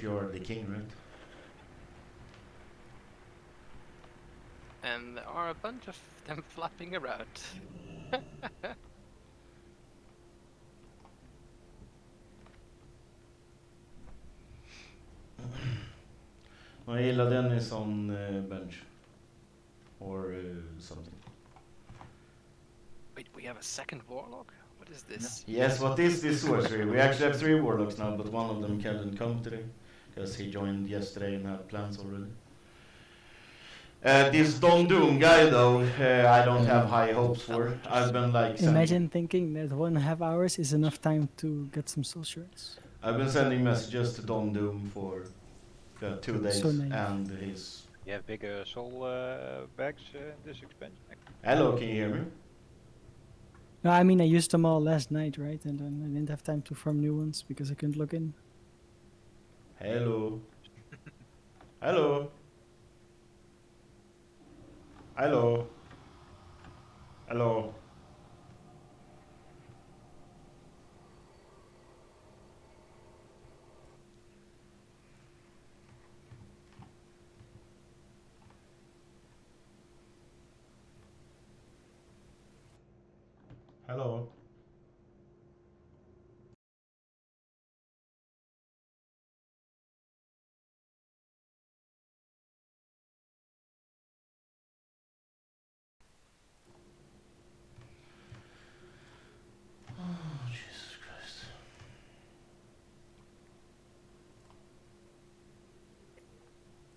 you're the king, right? And there are a bunch of them flapping around. Jag gillar Dennis on bench. Or something. Wait, we have a second warlock? What is this? Yes, what is this sorcery? We actually have 3 warlocks now, but one of them couldn't come today. Because he joined yesterday and had plans already. This Don Doom guy though, I don't have high hopes for. I've been like Imagine thinking that 1.5 hours is enough time to get some soul shards. I've been sending messages to Don Doom for 2 days, So naive. and he's... You have bigger soul bags in this expansion. Hello, can you hear me? No, I mean I used them all last night, right? And then I didn't have time to farm new ones because I couldn't log in. Hello. Hello. Hello. Hello. Hello. Oh, Jesus Christ.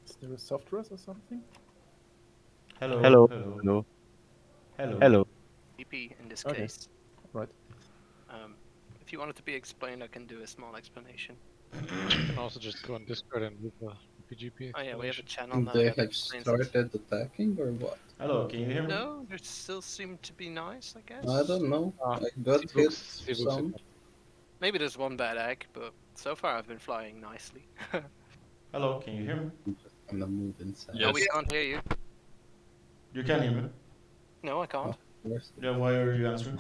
Is there a soft res or something? Hello. Hello. Hello. Hello. Hello. Hello. PP in this Okay. case. Right. If you want it to be explained, I can do a small explanation. You can also just go on Discord and leave a PGP. Oh yeah, we have a channel now They that have explains it. started attacking or what? Hello, can you hear me? No, they still seem to be nice, I guess. I don't know. Ah, I got hit Seabooks some. Maybe there's one bad egg, but so far I've been flying nicely. Hello, can you hear me? I'm just gonna move inside. No, we can't hear you. You can hear me? No, I can't. Where's the- Then why are you answering?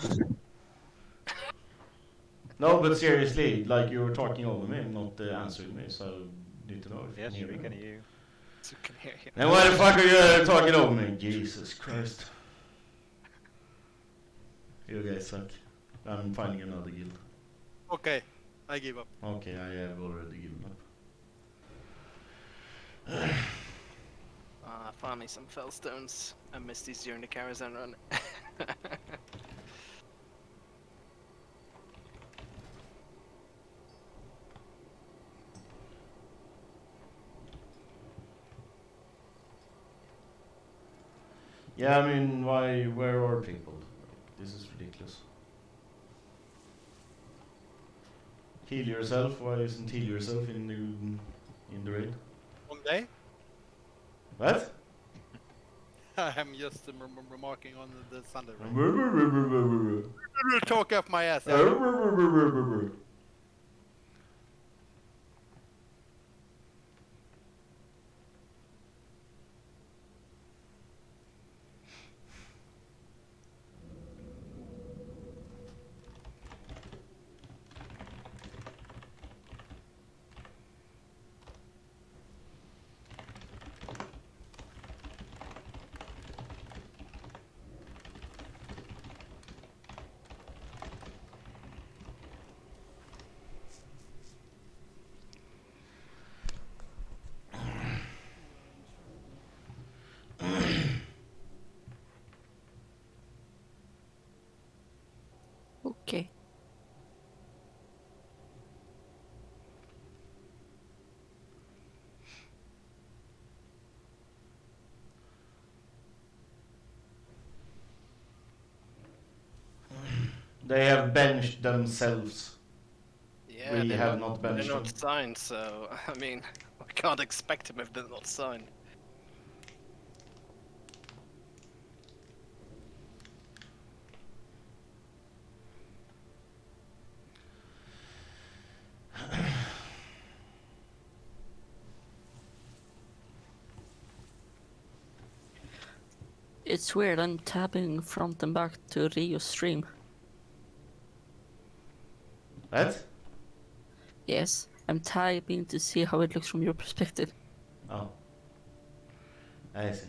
No, but seriously, like you were talking over me, not answering me, so I need to know if Yes, you we can can hear me. hear you. So we can hear you. And why the fuck are you talking over me? Jesus Christ. You guys suck. I'm finding another guild. Okay, I give up. Okay, I have already given up. Finally some fellstones. I missed these during the Karazhan run. Yeah, I mean, where are people? This is ridiculous. Heal yourself, why isn't heal yourself in the raid? One day, What? I'm just remarking on the Sunday. Right? Brr, Talk up my ass. Okay. They have benched themselves. Yeah, We they're have not they're benched them. not signed, so I mean, we can't expect them if they're not signed. It's weird, I'm tapping front and back to Rio's stream. What? Yes, I'm typing to see how it looks from your perspective. Oh. I see.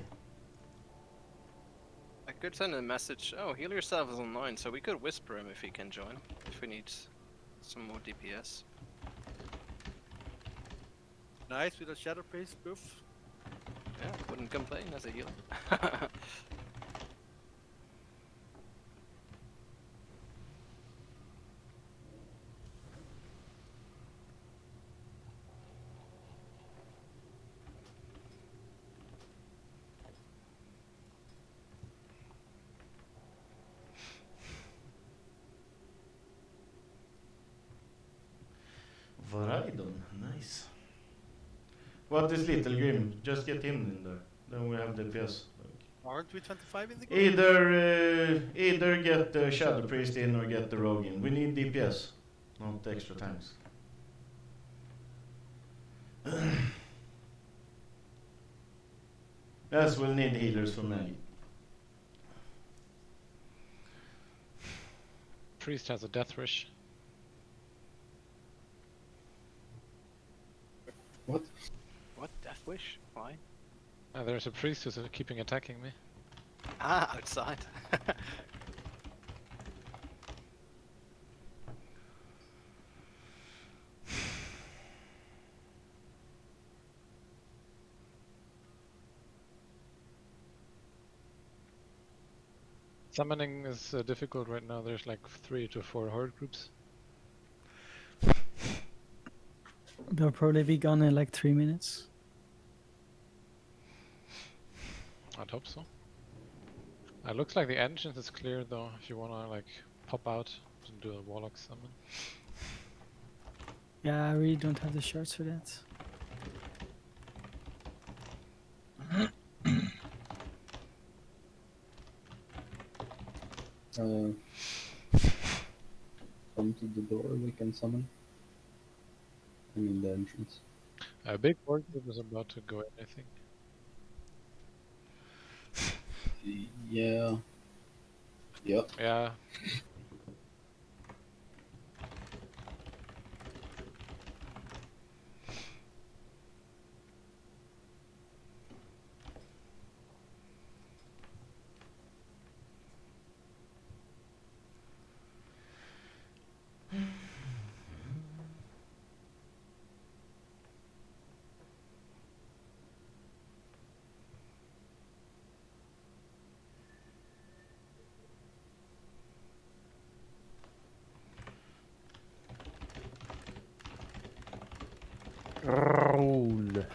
I could send a message. Oh, heal yourself is online, so we could whisper him if he can join. If we need some more DPS. Nice with a Shadow Priest buff. Yeah, wouldn't complain as a healer. Varidon, nice. What is Little Grim? Just get him in there. Then we have DPS. Aren't we 25 in the group? Either get the Shadow Priest in or get the Rogue in. We need DPS, not extra tanks. Yes, we'll need healers for Maggy. Priest has a death wish. What? What? Death Wish? Why? There's a priest who's keeping attacking me. Ah, outside. Summoning is difficult right now. There's like 3 to 4 horde groups. They'll probably be gone in like 3 minutes. I'd hope so. It looks like the entrance is clear though, if you wanna like pop out and do a warlock summon. Yeah, I really don't have the shards for that. Come to the door, we can summon. I mean the entrance. A big horde group is about to go in, I think. Yeah. Yep. Yeah. Gruul.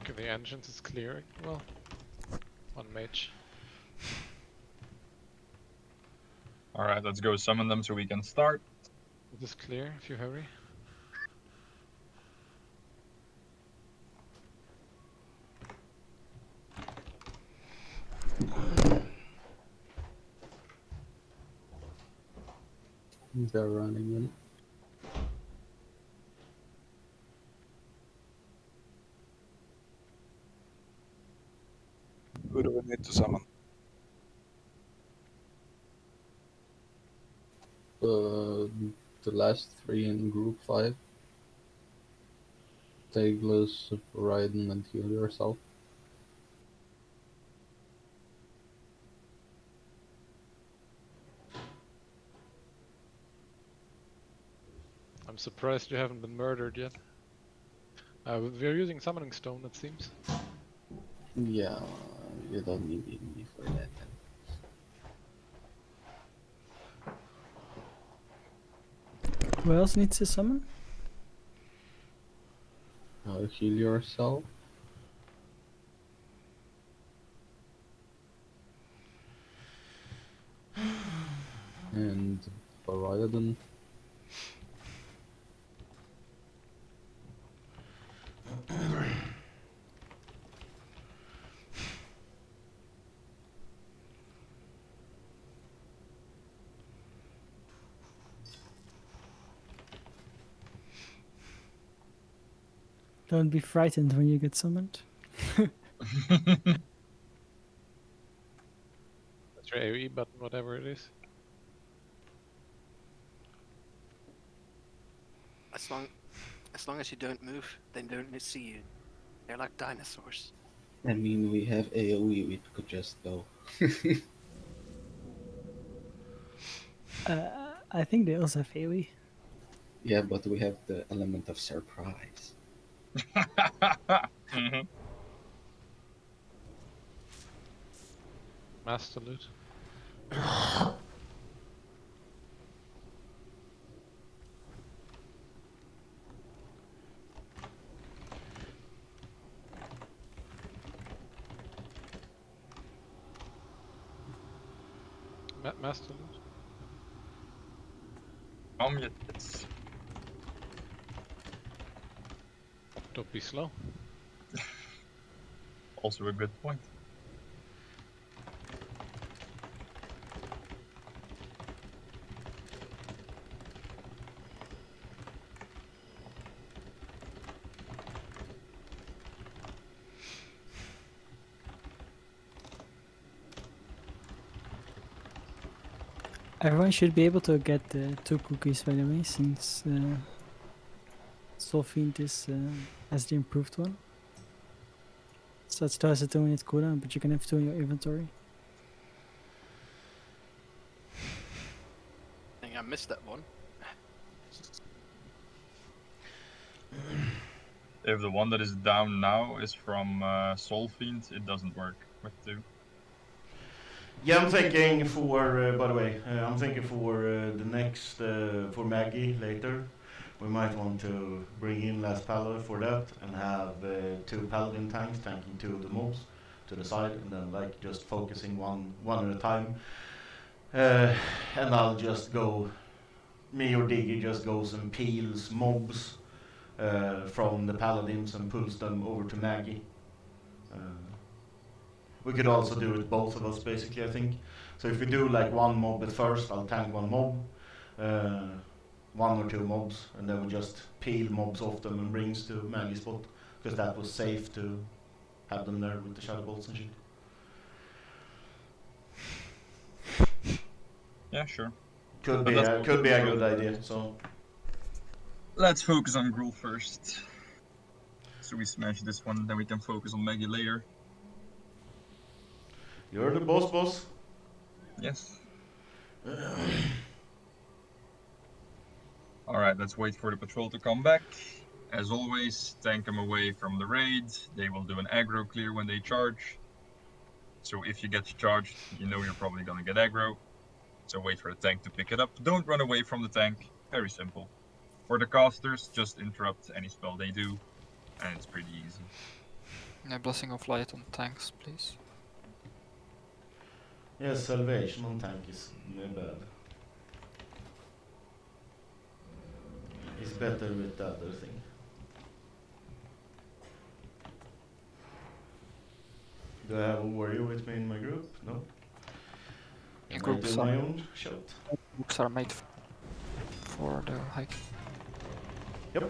Okay, the entrance is clear. Well, one mage. Alright, let's go summon them so we can start. It is clear if you hurry. They're running in. Who do we need to summon? The last 3 in group 5. Tagless, Raiden, and heal yourself. I'm surprised you haven't been murdered yet. We're using summoning stone, it seems. Yeah, you don't need me for that. Who else needs to summon? Heal yourself. And Raiden. Don't be frightened when you get summoned. That's your AoE button, whatever it is. As long as you don't move, they don't see you. They're like dinosaurs. I mean, we have AoE, we could just go. I think they also have AoE. Yeah, but we have the element of surprise. Mhm. Master loot. Master loot. Yes. Don't be slow. Also a good point. Everyone should be able to get 2 cookies, by the way, since Soulfiend is as the improved one. So it still has a 2-minute cooldown, but you can have 2 in your inventory. I think I missed that one. If the one that is down now is from Soulfiend, it doesn't work with 2. Yeah, I'm thinking for, by the way, I'm thinking for the next, for Maggie later, we might want to bring in last Palo for that and have 2 Paladin tanks tanking 2 of the mobs to the side and then like just focusing one at a time. And I'll just go, me or Diggy just goes and peels mobs from the Paladins and pulls them over to Maggie. We could also do it both of us basically, I think. So if we do like 1 mob at first, I'll tank 1 mob, 1 or 2 mobs, and then we just peel mobs off them and brings to Maggie's spot, because that was safe to have them there with the shadow bolts and shit. Yeah, sure. Could be a good idea. So Let's focus on Gruul first. So we smash this one, then we can focus on Maggie later. you're the boss. Yes. Alright, let's wait for the patrol to come back. As always, tank them away from the raid. They will do an aggro clear when they charge. So if you get charged, you know you're probably gonna get aggro. So wait for the tank to pick it up. Don't run away from the tank. Very simple. For the casters, just interrupt any spell they do, and it's pretty easy. Yeah, Blessing of Light on tanks, please. Yes, salvation on tank is bad. It's better with the other thing. Do I have a warrior with me in my group? No. In I groups do my own shot. Books are made for the hike. Yep.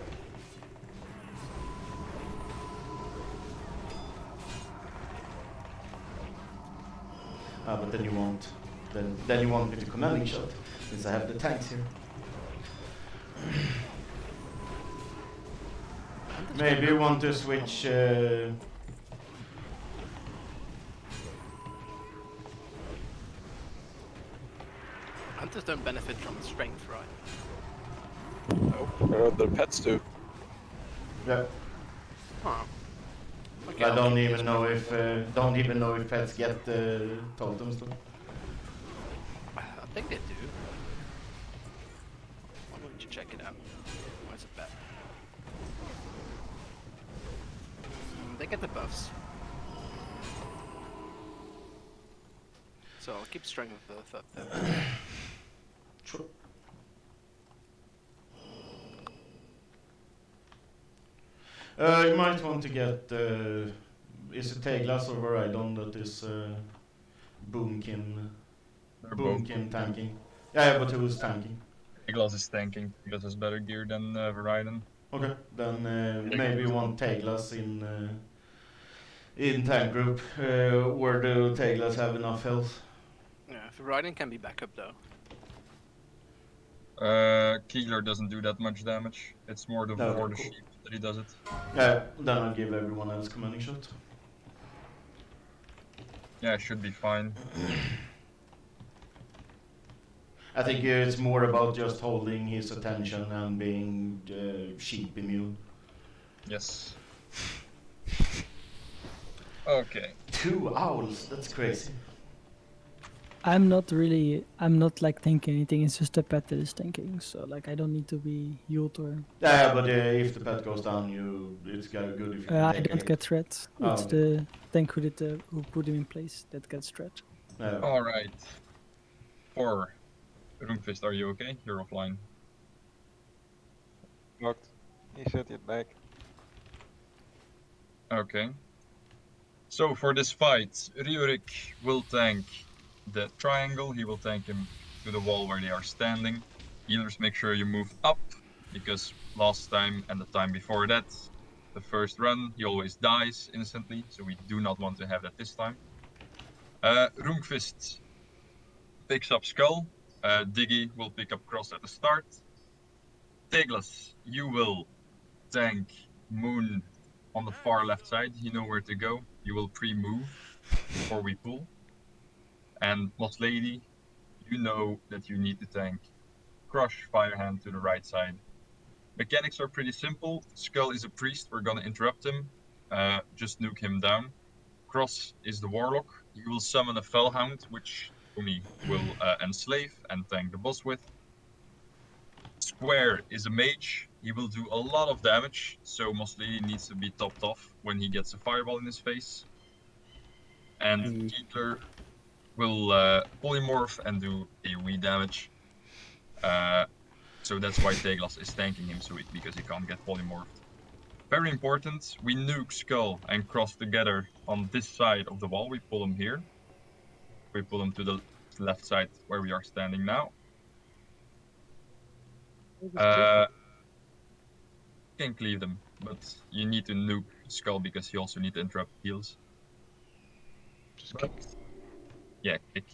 But then you want, then you want me to commanding shot, since I have the tanks here. Maybe you want to switch. Hunters don't benefit from strength, right? No, the pets do. Yeah. Huh. Okay, I I'll don't keep even this know one. if pets get totems though. I think they do. Why don't you check it out? Why is it bad? They get the buffs. So I'll keep strength with both up there. Sure. You might want to get, is it Teglas or Veridon that is Boomkin tanking? Yeah, but who's tanking? Iglas is tanking because it's better gear than Veridon. Okay, then maybe you want Teglas in tank group. Where do Teglas have enough health? Yeah, if Raiden can be backup though. Keeler doesn't do that much damage. It's more the No, for the cool. sheep that he does it. Then I'll give everyone else commanding shot. Yeah, it should be fine. I think it's more about just holding his attention and being sheep immune. Yes. Okay. 2 owls, that's crazy. I'm not like thinking anything. It's just the pet that is thinking. So like I don't need to be healed or. Yeah, but if the pet goes down, it's good if you can I take a don't hit. get threat. Oh, It's okay. the tank who put him in place that gets threat. All right. 4. Roomfist, are you okay? You're offline. Blocked. He set it back. Okay. So for this fight, Riorik will tank the triangle. He will tank him to the wall where they are standing. Healers, make sure you move up, because last time and the time before that, the first run, he always dies instantly, so we do not want to have that this time. Roomfist picks up Skull. Diggy will pick up Cross at the start. Teglas, you will tank Moon on the far left side. You know where to go. You will pre-move before we pull. And Moss Lady, you know that you need to tank Crush Firehand to the right side. Mechanics are pretty simple. Skull is a priest. We're gonna interrupt him. Just nuke him down. Cross is the warlock. You will summon a Fellhound, which Tony will enslave and tank the boss with. Square is a mage. He will do a lot of damage, so Moss Lady needs to be topped off when he gets a fireball in his face. And Keetler will polymorph and do AoE damage. So that's why Teglas is tanking him, because he can't get polymorphed. Very important, we nuke Skull and Cross together on this side of the wall. We pull him here. We pull him to the left side where we are standing now. Can cleave them, but you need to nuke Skull because you also need to interrupt heals. Just kick. Yeah, kick.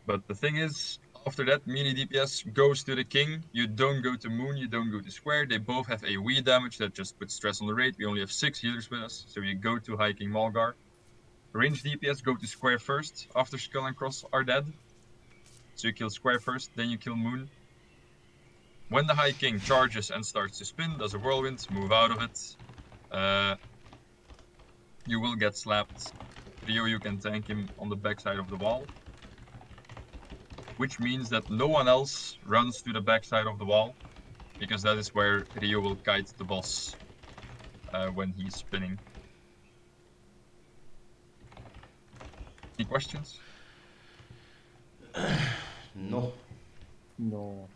But the thing is, after that, melee DPS goes to the king. You don't go to Moon, you don't go to Square. They both have AoE damage that just puts stress on the raid. We only have 6 healers with us, so you go to High King Malgar. Range DPS go to Square first, after Skull and Cross are dead. So you kill Square first, then you kill Moon. When the High King charges and starts to spin, does a whirlwind, move out of it. You will get slapped. Rio, you can tank him on the backside of the wall. Which means that no one else runs to the backside of the wall, because that is where Rio will kite the boss when he's spinning. Any questions? No. No.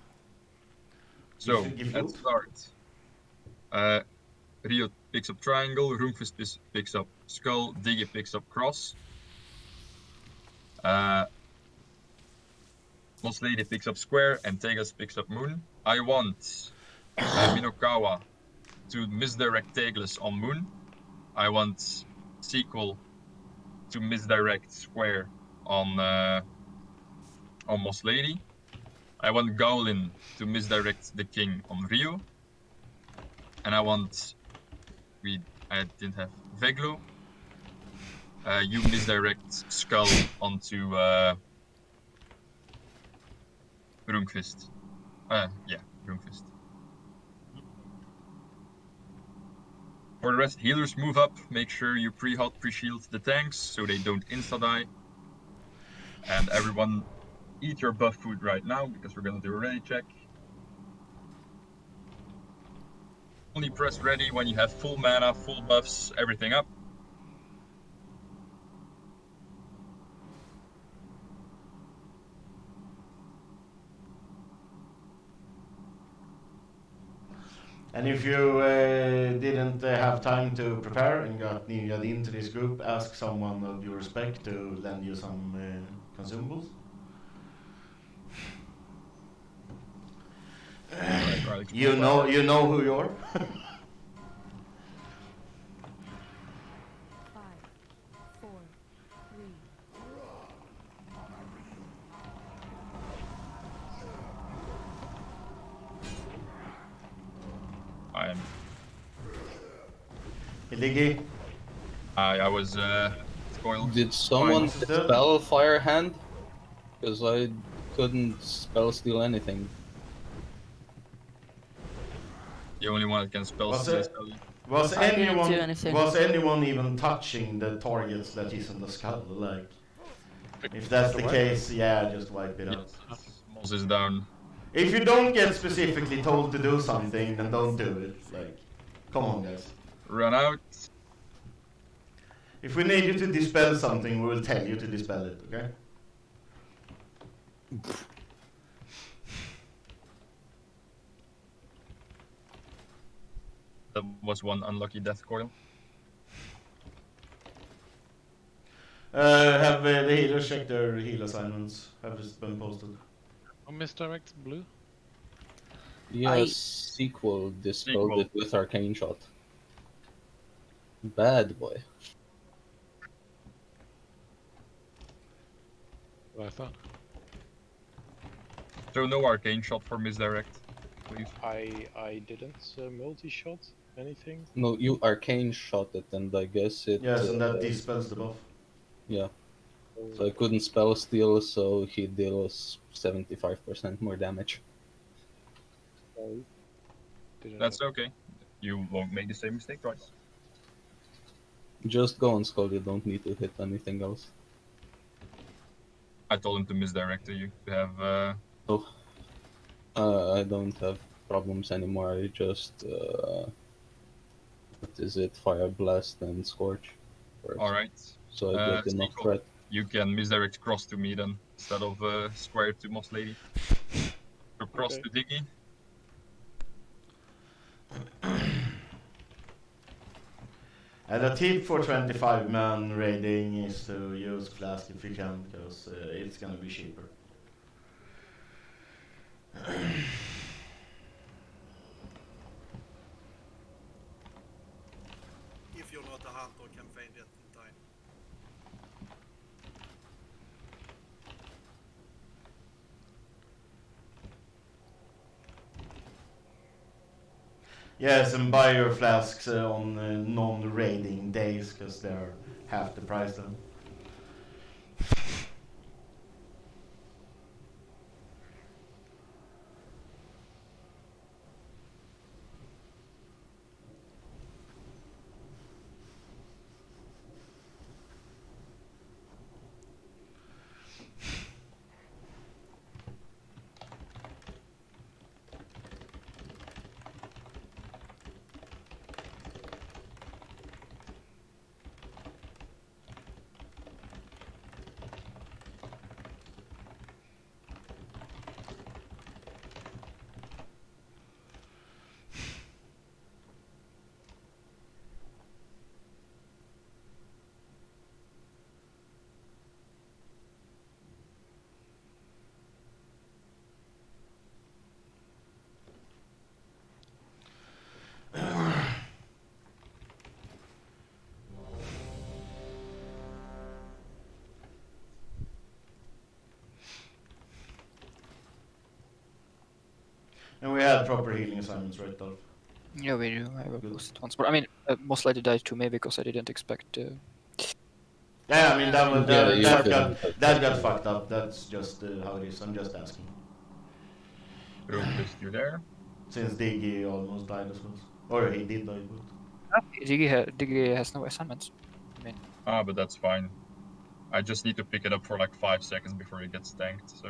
So, Give let's you. start. Rio picks up triangle, Roomfist picks up skull, Diggy picks up cross. Moss Lady picks up square, and Tegas picks up moon. I want Minokawa to misdirect Teglas on moon. I want sequel to misdirect square on Moss Lady. I want Gaulin to misdirect the king on Rio. And I want I didn't have Veglo. You misdirect Skull onto Roomfist. Yeah, Roomfist. For the rest, healers move up. Make sure you pre-hot, pre-shield the tanks so they don't insta-die. And everyone eat your buff food right now because we're gonna do a ready check. Only press ready when you have full mana, full buffs, everything up. And if you didn't have time to prepare and got ninja'd into this group, ask someone of your respect to lend you some consumables. Right. You know who you are. I am. Diggy. I was spoiled. Did someone Fine. spell Fire Hand? Because I couldn't spell steal anything. The only one that can spell Was steal it? is Ellie. Was I didn't do anyone anything. was anyone even touching the targets that is in the skull? Like, if that's the case, yeah, just wipe it out. Yes, Moss is down. If you don't get specifically told to do something, then don't do it. Like, come on, guys. Run out. If we need you to dispel something, we will tell you to dispel it, okay? That was one unlucky death coil. Have the healers checked their heal assignments? Have just been posted? Oh, misdirect blue. Yes, sequel dispelled it with Arcane Shot. Bad boy. What I thought. So no arcane shot for misdirect, please. I didn't multi-shot anything. No, you Arcane Shot it, and I guess it. Yes, and that dispels the buff. Yeah. So I couldn't spell steal, so he deals 75% more damage. That's okay. You won't make the same mistake twice. Just go on Skull, you don't need to hit anything else. I told him to misdirect you to have. I don't have problems anymore. I just what is it? Fire Blast and Scorch. All right. So I get enough Sequel, threat. you can misdirect cross to me then instead of square to Moss Lady. So cross to Diggy. And a tip for 25-man raiding is to use Flask if you can, because it's gonna be cheaper. If you're not a hunter, can find it in time. Yes, and buy your flasks on non-raiding days, because they're half the price then. And we had proper healing assignments, right, Dolph? Yeah, we do. I will post it once more. I mean, most likely died to me because I didn't expect. Yeah, I mean, that got can- fucked up. That's just how it is. I'm just asking. Rupist, you there? Since Diggy almost died as well. Or he did die, but... Diggy has no assignments. I mean, But that's fine. I just need to pick it up for like 5 seconds before it gets tanked, so...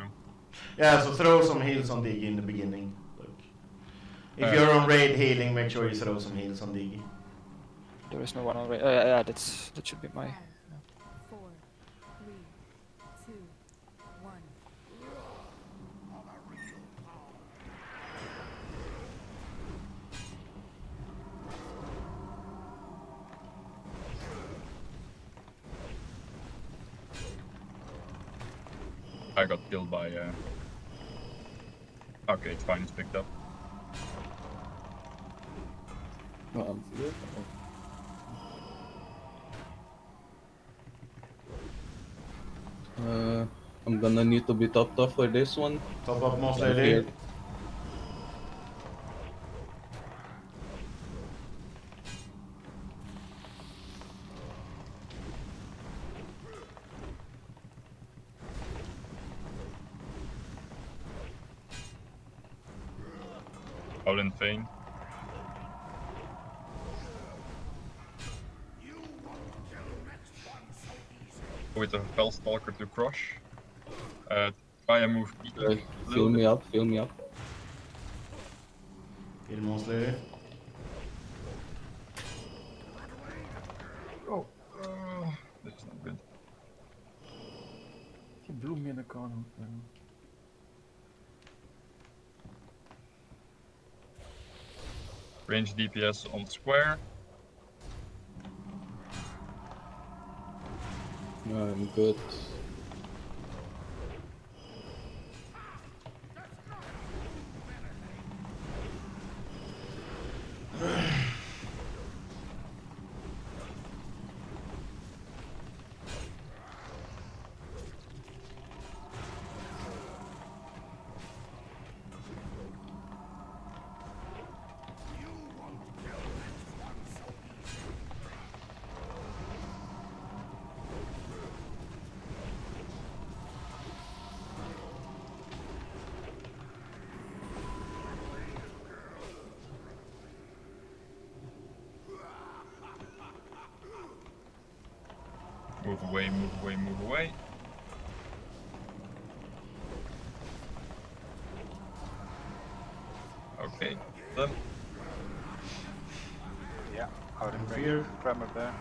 Yeah, so throw some heals on Diggy in the beginning. Like, if you're on raid healing, make sure you throw some heals on Diggy. there is no one already. Yeah, that should be my. 4, 3, 2, 1. I got killed by... Okay, it's fine, it's picked up. No, I'm here. I'm gonna need to be topped off for this one. Top up most I'm lady. here. Out in Fane. With a Fellstalker to crush. Try and move Peter a Fill little me bit. up, fill me up. Kill most lady. Oh, This is not good. he blew me in the corner. Range DPS on square. I'm good. Move away, move away, move away. Okay, then. Yeah, out in Fear. range. Tremor there.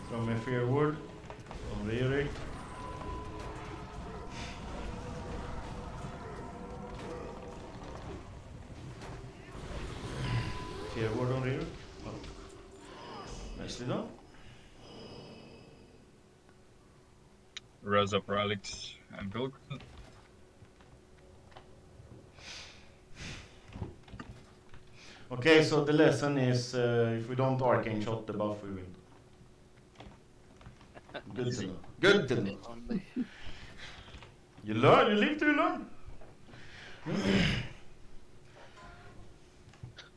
From a fear word. On Riri. Fear word on Riri. Oh. Nicely done. Res up Alex and Pilgrim. Okay, so the lesson is if we don't arcane shot the buff, we win. Good to know. Good to know. You learn, you live to learn.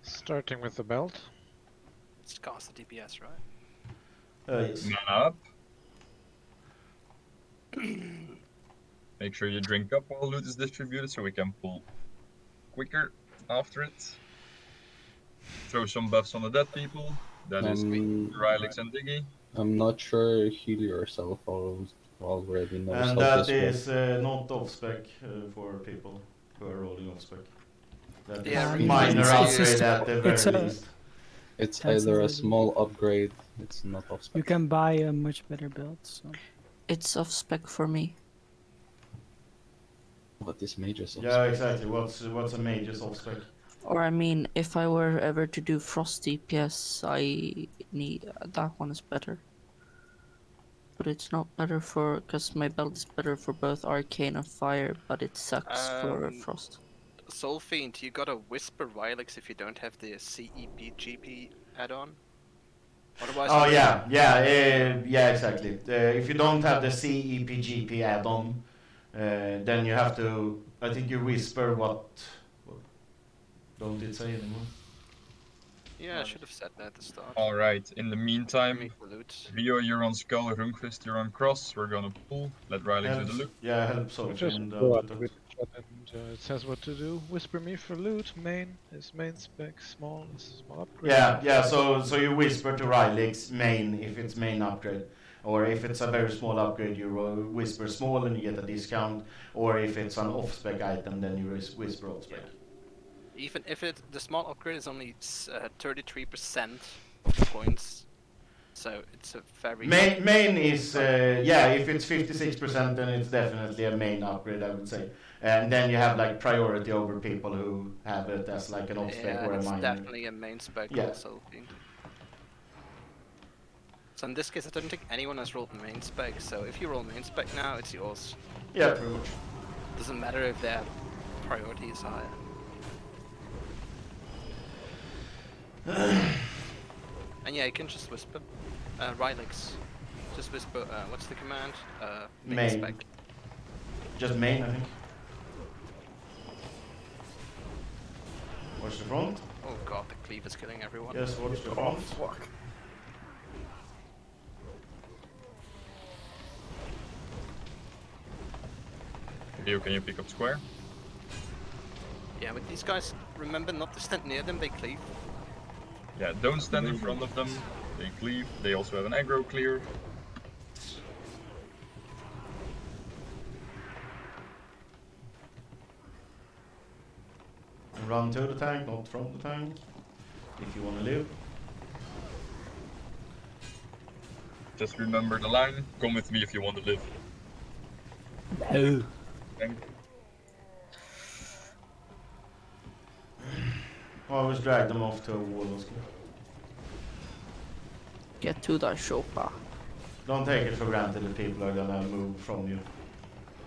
Starting with the belt. It's cast the DPS, right? Yes. Mana up. Make sure you drink up while loot is distributed so we can pull quicker after it. Throw some buffs on the dead people. That is me, Rylix, and Diggy. I'm not sure. Heal yourself already knows And how that this is works. not off spec for people who are rolling off spec. That is Yeah, a really, minor it's upgrade just- at the it's very a- least. It's That's either a already- small upgrade. It's not off spec. You can buy a much better build. So. It's off spec for me. What is mages off Yeah, spec? exactly. What's a mage's off spec? Or I mean, if I were ever to do frost DPS, I need that one is better. But it's not better for because my belt is better for both arcane and fire, but it sucks for frost. Soul Fiend, you gotta whisper Rylix if you don't have the CEP-GP add-on. Otherwise, Oh you yeah, yeah, exactly. If you don't have the CEPGP add-on, then you have to. I think you whisper what don't it say anymore? Yeah, I should have said that at the start. Alright, in the meantime, Me for loot. Rio, you're on Skull, Runquist, you're on Cross. We're gonna pull. Let Rylix do Helps, the loot. yeah, help So Sophie just and go out output with it. the chat and it says what to do. Whisper me for loot. Main is main spec. Small is small upgrade. Yeah. So you whisper to Rylix main if it's main upgrade, or if it's a very small upgrade, you whisper small and you get a discount, or if it's an off spec item, then you whisper off spec. Even if the small upgrade is only 33% of the points, so it's a very Main is if it's 56%, then it's definitely a main upgrade, I would say. And then you have like priority over people who have it as like an off spec or a it's minor. definitely a main spec Yeah. also. So in this case, I don't think anyone has rolled main spec. So if you roll main spec now, it's yours. Yeah, pretty much. Doesn't matter if their priority is higher. And yeah, you can just whisper. Rylix. Just whisper. What's the command? Main spec. Just main, I think. Watch the front. Oh god, the cleave is killing everyone. Yes, watch the Oh, front. fuck. Leo, can you pick up square? Yeah, with these guys, remember not to stand near them, they cleave. Yeah, don't stand in front of them. They cleave. They also have an aggro clear. And run to the tank, not from the tank. If you want to live. Just remember the line. Come with me if you want to live. No. Tank. Always drag them off to a wall. Get to the shopper. Don't take it for granted that people are gonna move from you.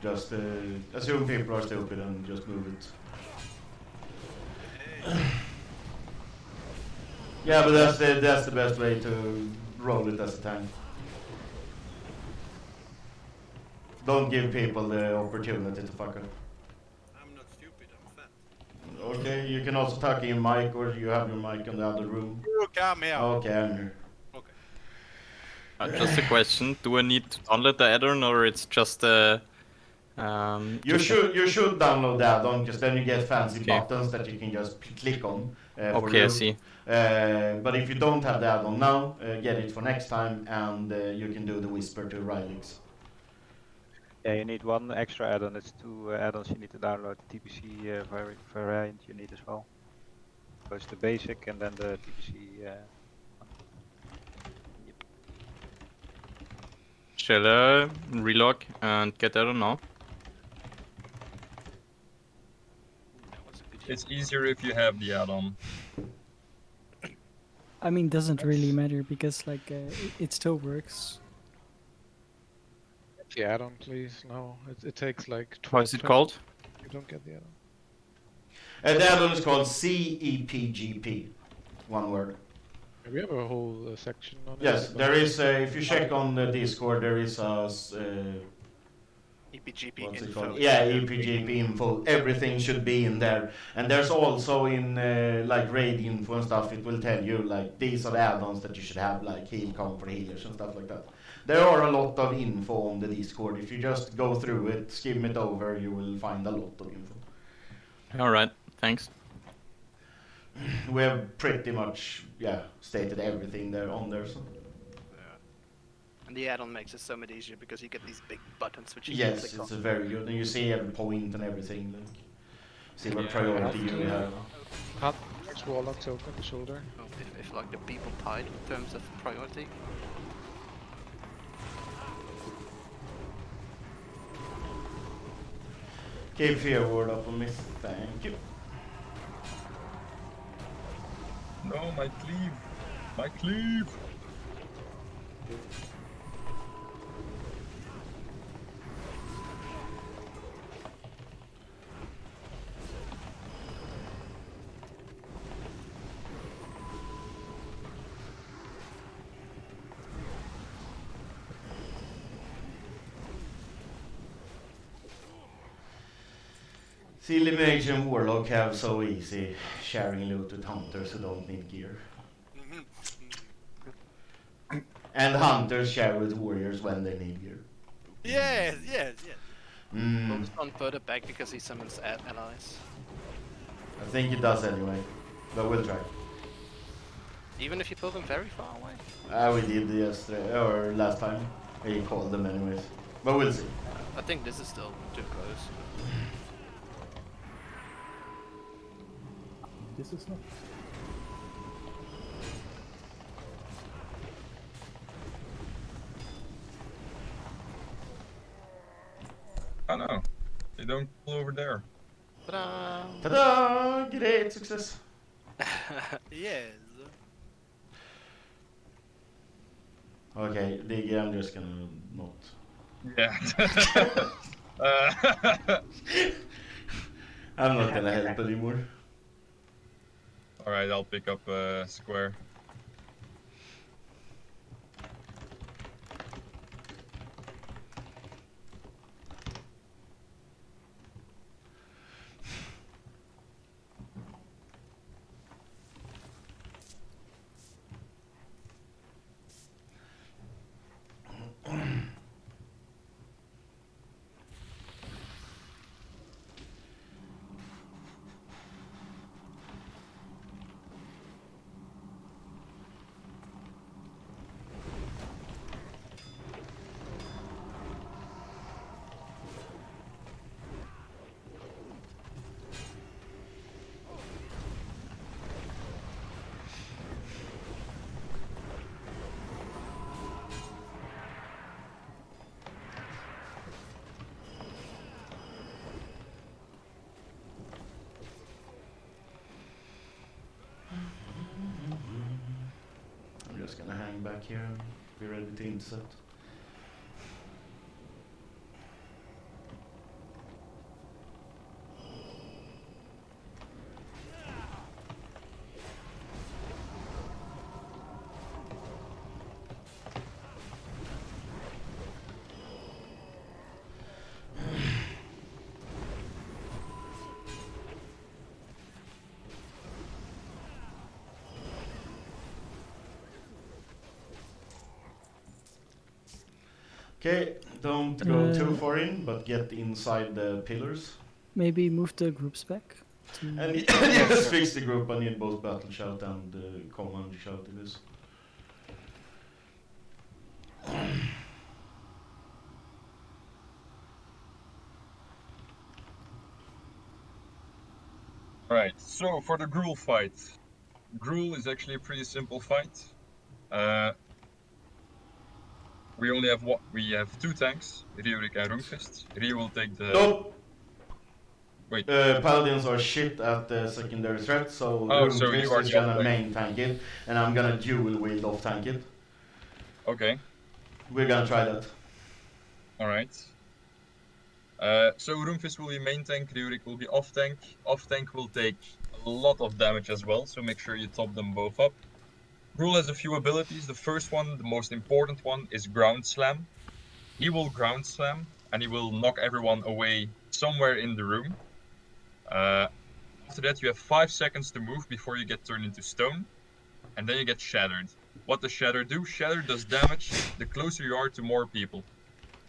Just assume people are stupid and just move it. Yeah, but that's the best way to roll it as a tank. Don't give people the opportunity to fuck up. I'm not stupid, I'm fat. Okay, you can also tuck in mic, or you have your mic in the other room. You come here. Okay, I'm here. Okay. Just a question: do I need to download the add-on, or it's just a? You should download the add-on, because then you get fancy Okay. buttons that you can just click on. For Okay, I loot. see. But if you don't have the add-on now, get it for next time, and you can do the whisper to Rylix. Yeah, you need one extra add-on. It's two add-ons you need to download. TPC variant you need as well. So it's the basic and then the TPC. Shall I relog and get add-on now? It's easier if you have the add-on. I mean, doesn't really matter because like it still works. The add-on, please. No, it takes like. What is it called? You don't get the add-on. The add-on is called CEPGP. One word. We have a whole section on it. Yes, but- there is. If you check on the Discord, there is a. EPGP What's it info. called? Yeah, EPGP info. Everything should be in there. And there's also in like raid info and stuff. It will tell you like these are the add-ons that you should have, like heal com for healers and stuff like that. There are a lot of info on the Discord. If you just go through it, skim it over, you will find a lot of info. All right, thanks. We have pretty much stated everything there on there. So. And the add-on makes it so much easier because you get these big buttons which you can Yes, click it's on. a very good, and you see every point and everything. Like, see what priority you have. Hot Warlock token, the shoulder. Oh, if like the people tied in terms of priority. Keep fear word up on me. Thank you. No, my cleave. My cleave. Silly Mage and Warlock have so easy sharing loot with hunters who don't need gear. And hunters share with warriors when they need gear. Yes, yes, yes. Focus on further back because he summons allies. I think it does anyway, but we'll try. Even if you pull them very far away. We did yesterday, or last time. We called them anyways. But we'll see. I think this is still too close. This is not. Oh no, they don't pull over there. Ta-da! Ta-da! Great success! Yes. Okay, Diggy, I'm just gonna not. Yeah. I'm not gonna help anymore. Alright, I'll pick up square. I'm just gonna hang back here and be ready to intercept. Okay, don't go too far in, but get inside the pillars. Maybe move the groups back. And just fix the group. I need both battle shout and command shout in this. Alright, so for the Gruul fight. Gruul is actually a pretty simple fight. We only have what? We have 2 tanks, Riorik and Rungfist. Rio will take the... Nope! Wait. Paladins are shit at the secondary threat, so so you Rungfist are is the gonna off-tank. main tank it, and I'm gonna dual wield off tank it. Okay. We're gonna try that. Alright. So Rungfist will be main tank, Riorik will be off tank. Off tank will take a lot of damage as well, so make sure you top them both up. Gruul has a few abilities. The first one, the most important one, is Ground Slam. He will Ground Slam, and he will knock everyone away somewhere in the room. After that, you have 5 seconds to move before you get turned into stone, and then you get Shattered. What does Shatter do? Shatter does damage the closer you are to more people.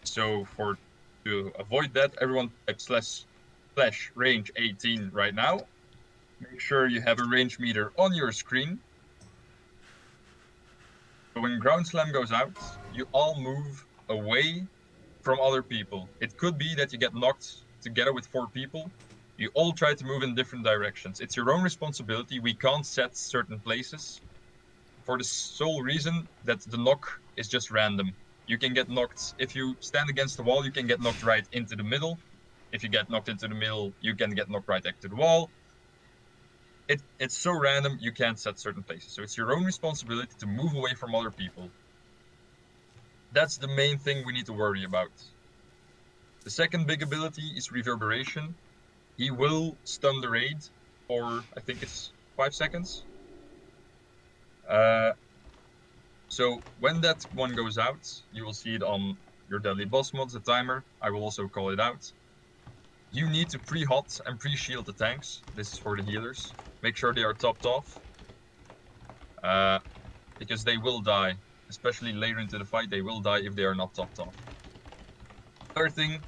So to avoid that, everyone type slash range 18 right now. Make sure you have a range meter on your screen. So when Ground Slam goes out, you all move away from other people. It could be that you get knocked together with 4 people. You all try to move in different directions. It's your own responsibility. We can't set certain places for the sole reason that the knock is just random. You can get knocked, if you stand against the wall, you can get knocked right into the middle. If you get knocked into the middle, you can get knocked right back to the wall. It's so random, you can't set certain places. So it's your own responsibility to move away from other people. That's the main thing we need to worry about. The second big ability is Reverberation. He will stun the raid for, I think it's 5 seconds. So when that one goes out, you will see it on your Deadly Boss mods, the timer. I will also call it out. You need to pre-hot and pre-shield the tanks. This is for the healers. Make sure they are topped off. Because they will die. Especially later into the fight, they will die if they are not topped off. Third thing,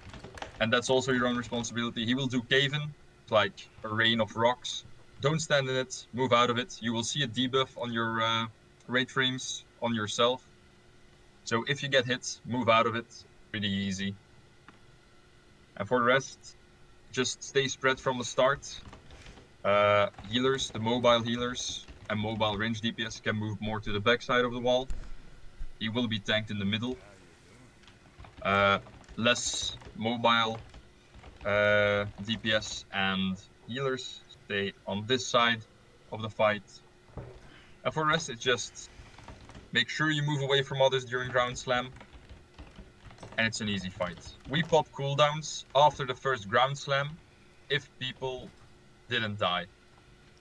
and that's also your own responsibility, he will do cave-in, like a rain of rocks. Don't stand in it, move out of it. You will see a debuff on your raid frames on yourself. So if you get hit, move out of it. Pretty easy. And for the rest, just stay spread from the start. Healers, the mobile healers and mobile range DPS can move more to the back side of the wall. He will be tanked in the middle. Less mobile DPS and healers stay on this side of the fight. And for the rest, it's just Make sure you move away from others during ground slam. And it's an easy fight. We pop cooldowns after the first ground slam if people didn't die.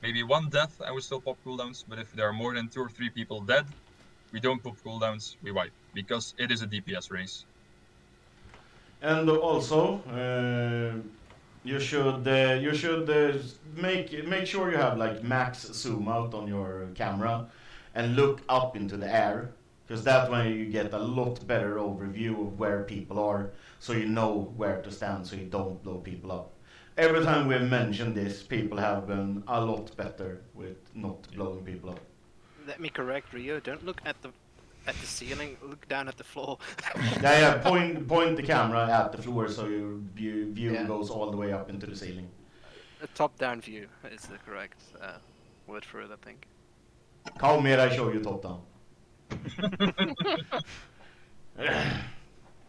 Maybe one death and we still pop cooldowns, but if there are more than 2 or 3 people dead, we don't pop cooldowns, we wipe. Because it is a DPS race. And also, you should make sure you have like max zoom out on your camera and look up into the air, because that way you get a lot better overview of where people are, so you know where to stand, so you don't blow people up. Every time we've mentioned this, people have been a lot better with not blowing people up. Let me correct Rio. Don't look at the ceiling. Look down at the floor. Yeah. Point the camera at the floor so your view Yeah. goes all the way up into the ceiling. A top-down view is the correct word for it, I think. Come here, I show you top down.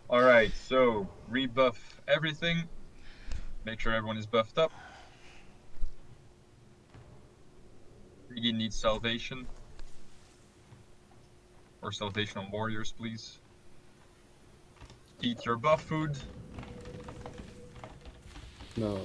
Alright, so rebuff everything. Make sure everyone is buffed up. Rigi needs salvation. Or salvation on warriors, please. Eat your buff food. No.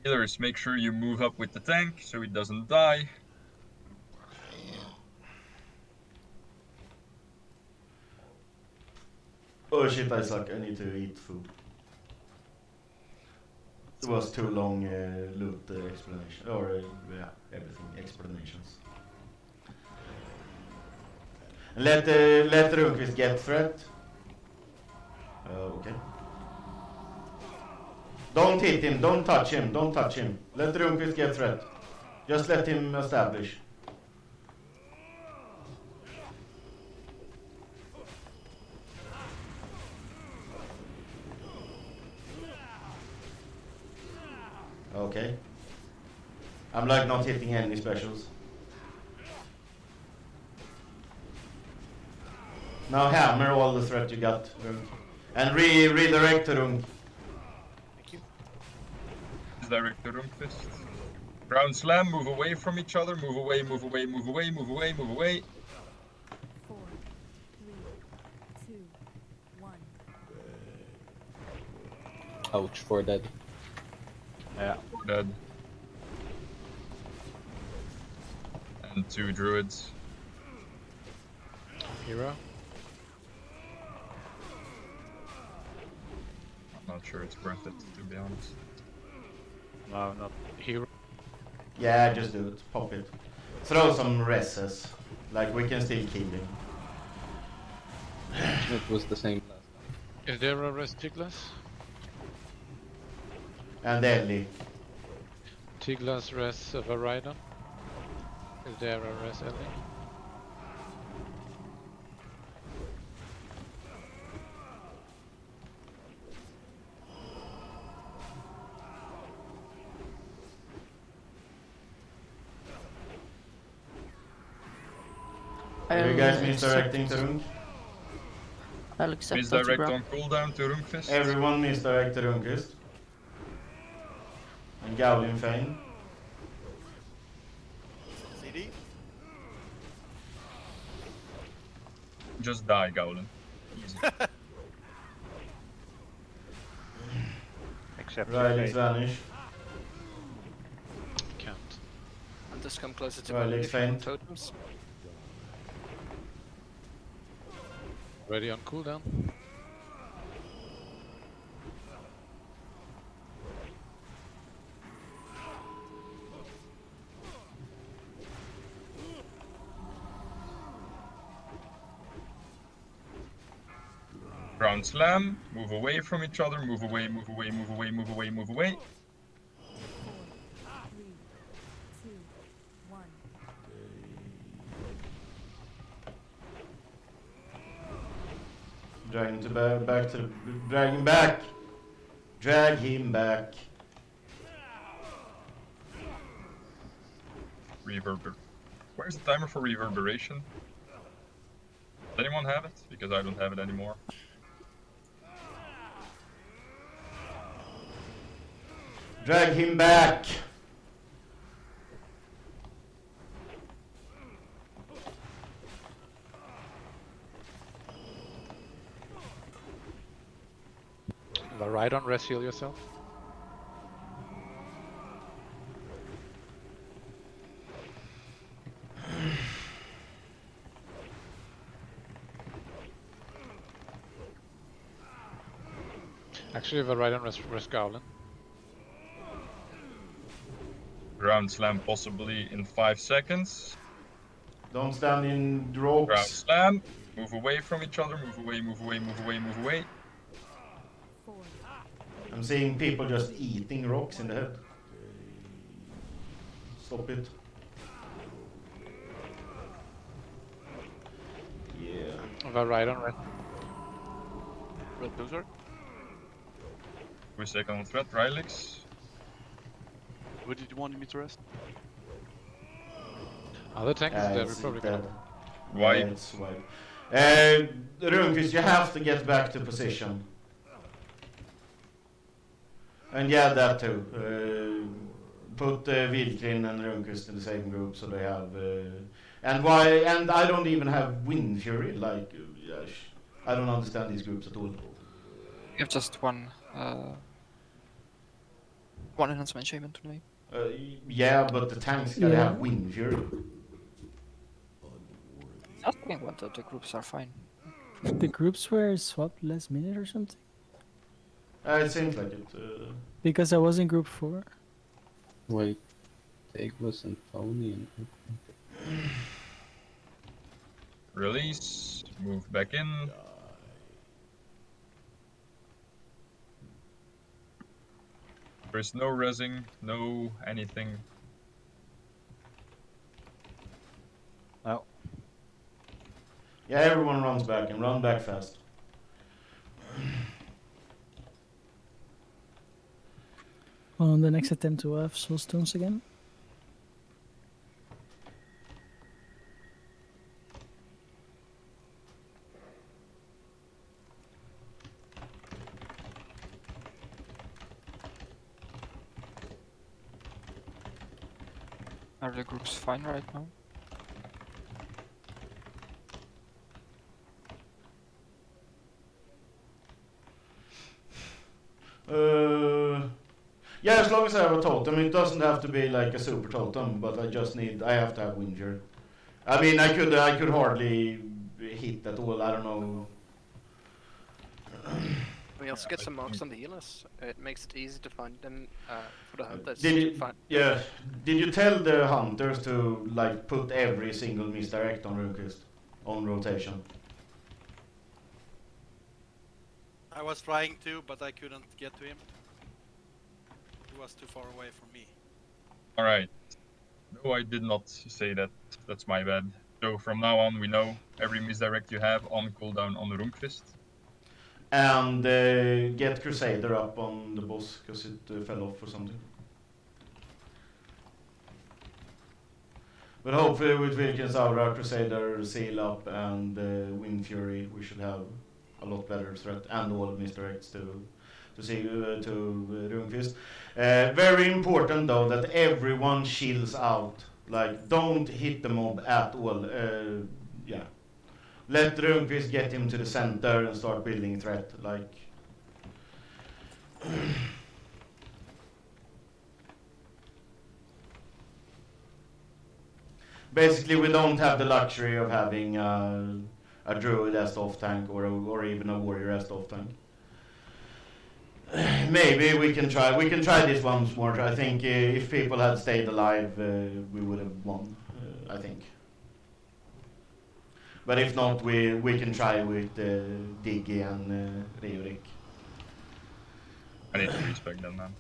Healers, make sure you move up with the tank so it doesn't die. Oh shit, I suck. I need to eat food. It was too long loot explanation. Or, yeah, everything. Explanations. Let Runquist get threat. Okay. Don't hit him, don't touch him, don't touch him. Let Runquist get threat. Just let him establish. Okay. I'm like not hitting any specials. Now hammer all the threat you got, Runk. And redirect to Runk. Thank you. Direct to Runkfist. Ground slam, move away from each other, move away, move away, move away, move away, move away. 4, 3, 2, 1. Ouch, for dead. Yeah. Dead. And 2 druids. Hero. I'm not sure it's worth it, to be honest. No, not Hero. Yeah, just do it. Pop it. Throw some reses. Like we can still kill him. It was the same last time. Is there a rest Tiglas? And Ellie. Tiglas res Varida? Is there a res Ellie? Are you guys misdirecting to Runk? I'll accept Misdirect that, on cooldown to Runkfist. Everyone misdirect to Runkist. And Gowlin Fane. CD? Just die, Gowlin. Easy. accept Riley's vanish. Can't. And just come closer to Right, my legs faint. totems. Ready on cooldown. Ground slam, move away from each other, move away, move away, move away, move away, move away. 4, 3, 2, 1. Drag him to back to the... Drag him back! Drag him back. Reverber. Where's the timer for reverberation? Does anyone have it? Because I don't have it anymore. Drag him back. The right on rest heal yourself. Actually, the right on rest Goblin. Ground slam possibly in 5 seconds. Don't stand in Ground ropes. slam. Move away from each other. Move away, move away, move away, move away. I'm seeing people just eating rocks in the head. Stop it. Yeah. The right on red. Red loser. We're second on threat, Rylix. Where did you want me to rest? Other tank is dead. We It's probably dead. could. Why? Yeah, it's wipe. Runqvist, you have to get back to position. And yeah, that too. Put Vilkrin and Runqvist in the same group so they have. And why? And I don't even have Wind Fury. Like, I don't understand these groups at all. You have just one enhancement achievement today. Yeah, but the tanks gotta Yeah. have Wind Fury. I think what the groups are fine. The groups were swapped last minute or something. It seems like it. Because I was in group 4. Wait, Dagless and Pony and Release. Move back in. There's no resing, no anything. No. Yeah, everyone runs back and run back fast. On the next attempt to have soul stones again. Are the groups fine right now? Yeah, as long as I have a totem, it doesn't have to be like a super totem, but I have to have Winger. I mean, I could hardly hit at all. I don't know. We also get some marks on the healers. It makes it easy to find them for the hunters. Did you, to find. yeah, did you tell the hunters to like put every single misdirect on Runqvist on rotation? I was trying to, but I couldn't get to him. He was too far away from me. Alright. No, I did not say that. That's my bad. So from now on, we know every misdirect you have on cooldown on the Runqvist. And get Crusader up on the boss because it fell off or something. But hopefully with Wilkins Aura, Crusader, Seal up and Wind Fury, we should have a lot better threat and all misdirects to Runqvist. Very important though that everyone chills out. Like, don't hit the mob at all. Yeah. Let Runqvist get him to the center and start building threat. Like, basically, we don't have the luxury of having a druid as off tank or even a warrior as off tank. Maybe we can try. We can try this once more. I think if people had stayed alive, we would have won. I think. But if not, we can try with Diggy and Riorik. I need to respect them, man.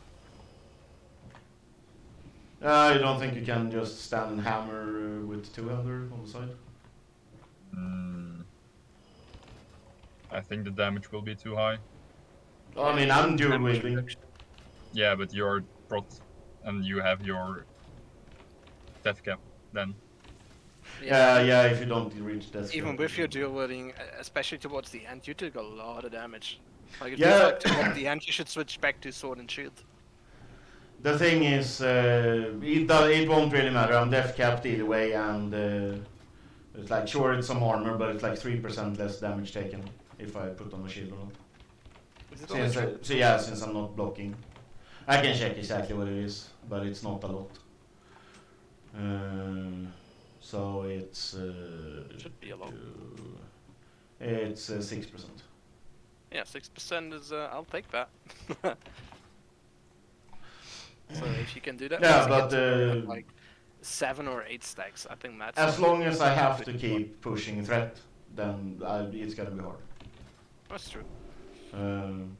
I don't think you can just stand and hammer with two-hander on the side. I think the damage will be too high. I mean, I'm dual wielding. Yeah, but you're prot and you have your death cap then. Yeah, if you don't reach that. Even with your dual wielding, especially towards the end, you took a lot of damage. Like it Yeah. feels like towards the end you should switch back to sword and shield. The thing is, it won't really matter. I'm def capped either way, and it's like sure it's some armor, but it's like 3% less damage taken if I put on a shield or not. Is it only three? So yeah, since I'm not blocking, I can check exactly what it is, but it's not a lot. So it's Should be a lot. It's 6%. Yeah, 6% is. I'll take that. So if you can do that, Yeah, once you but get to like 7 or 8 stacks, I think that's. as long as I have to keep pushing threat, then it's gonna be hard. That's true.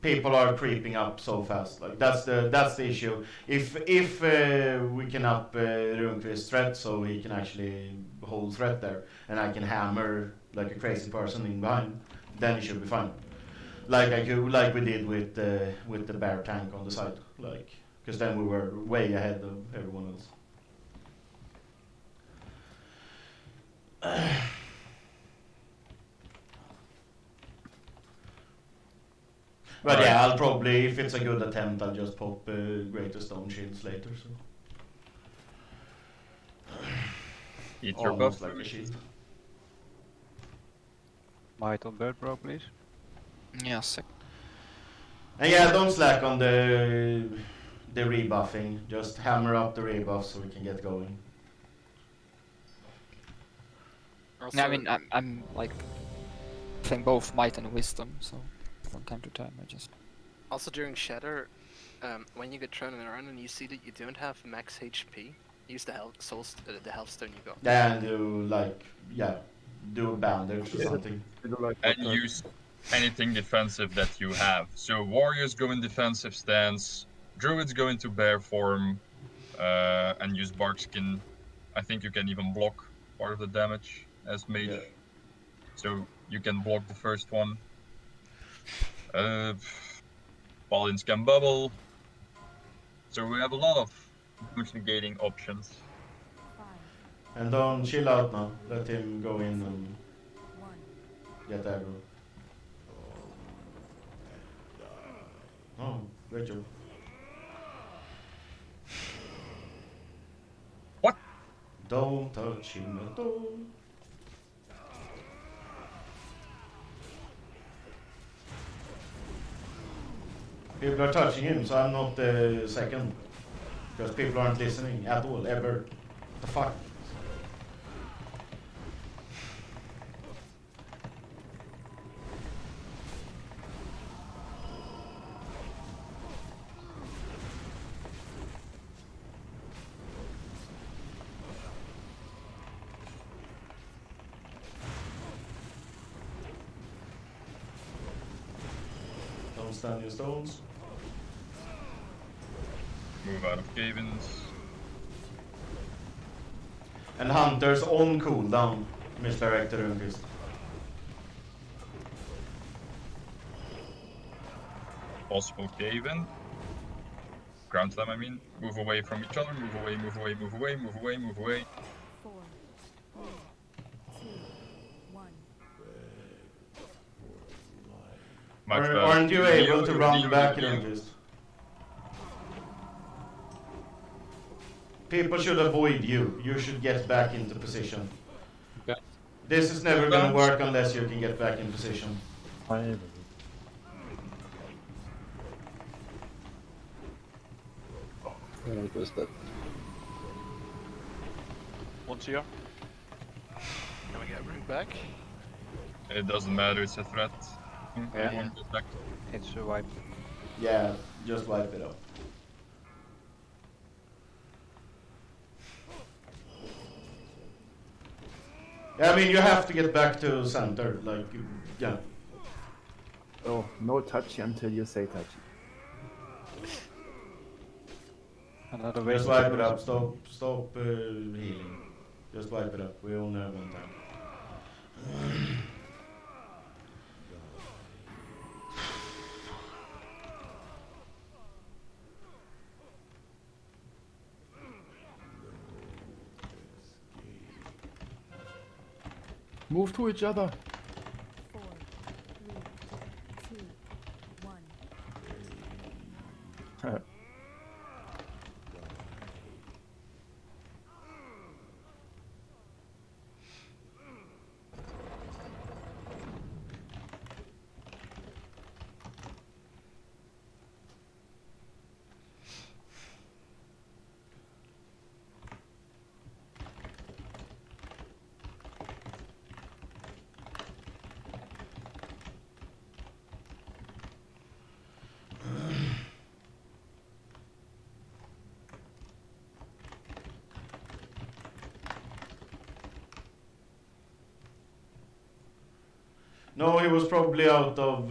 People are creeping up so fast. Like that's the issue. If we can up Runqvist's threat so he can actually hold threat there, and I can hammer like a crazy person in behind, then it should be fine. Like we did with the bear tank on the side, like because then we were way ahead of everyone else. But yeah, I'll probably, if it's a good attempt, I'll just pop Greater Stone Shields later. So. Eat your Almost buff. like a shield. Might on bird bro, please. Yeah, sick. And yeah, don't slack on the rebuffing. Just hammer up the rebuff so we can get going. Yeah, I mean, I'm like playing both might and wisdom, so from time to time I just. Also during Shatter, when you get thrown around and you see that you don't have max HP, use the health stone you got. Yeah, and do a bandage or something. And use anything defensive that you have. So warriors go in defensive stance, druids go into bear form, and use bark skin. I think you can even block part of the damage as mage. Yeah. So you can block the first one. Paladins can bubble. So we have a lot of damage negating options. And don't chill out now. Let him go in and get aggro. Oh, great job. What? Don't touch him at all. People are touching him, so I'm not the second. Because people aren't listening at all, ever. What the fuck? Don't stand your stones. Move out of cave-ins. And Hunters on cooldown, misdirected Runqvist. Possible cave-in. Ground slam, I mean. Move away from each other. Move away, move away, move away, move away, move away. 4, 3, 2, 1. Aren't you able to run back, Runqvist? People should avoid you. You should get back into position. Okay. This is never gonna work unless you can get back in position. Who's that? One CR. Can we get ring back? It doesn't matter, it's a threat. Yeah. One goes back. It's a wipe. Yeah, just wipe it up. Yeah, I mean, you have to get back to center, like, yeah. Oh, no touchy until you say touchy. Another way. Just wipe it up, stop healing. Just wipe it up, we only have one time. Move to each other. 4, 3, 2, 1. No, he was probably out of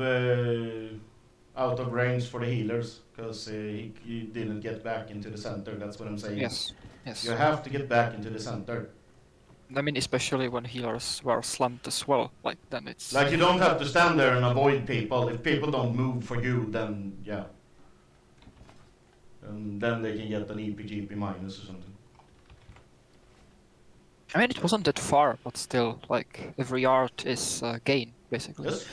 range for the healers because he didn't get back into the center. That's what I'm saying. Yes, yes. You have to get back into the center. I mean, especially when healers were slumped as well. Like then it's Like you don't have to stand there and avoid people. If people don't move for you, then yeah. And then they can get an EPGP minus or something. I mean, it wasn't that far, but still, like every yard is gain basically. Yes.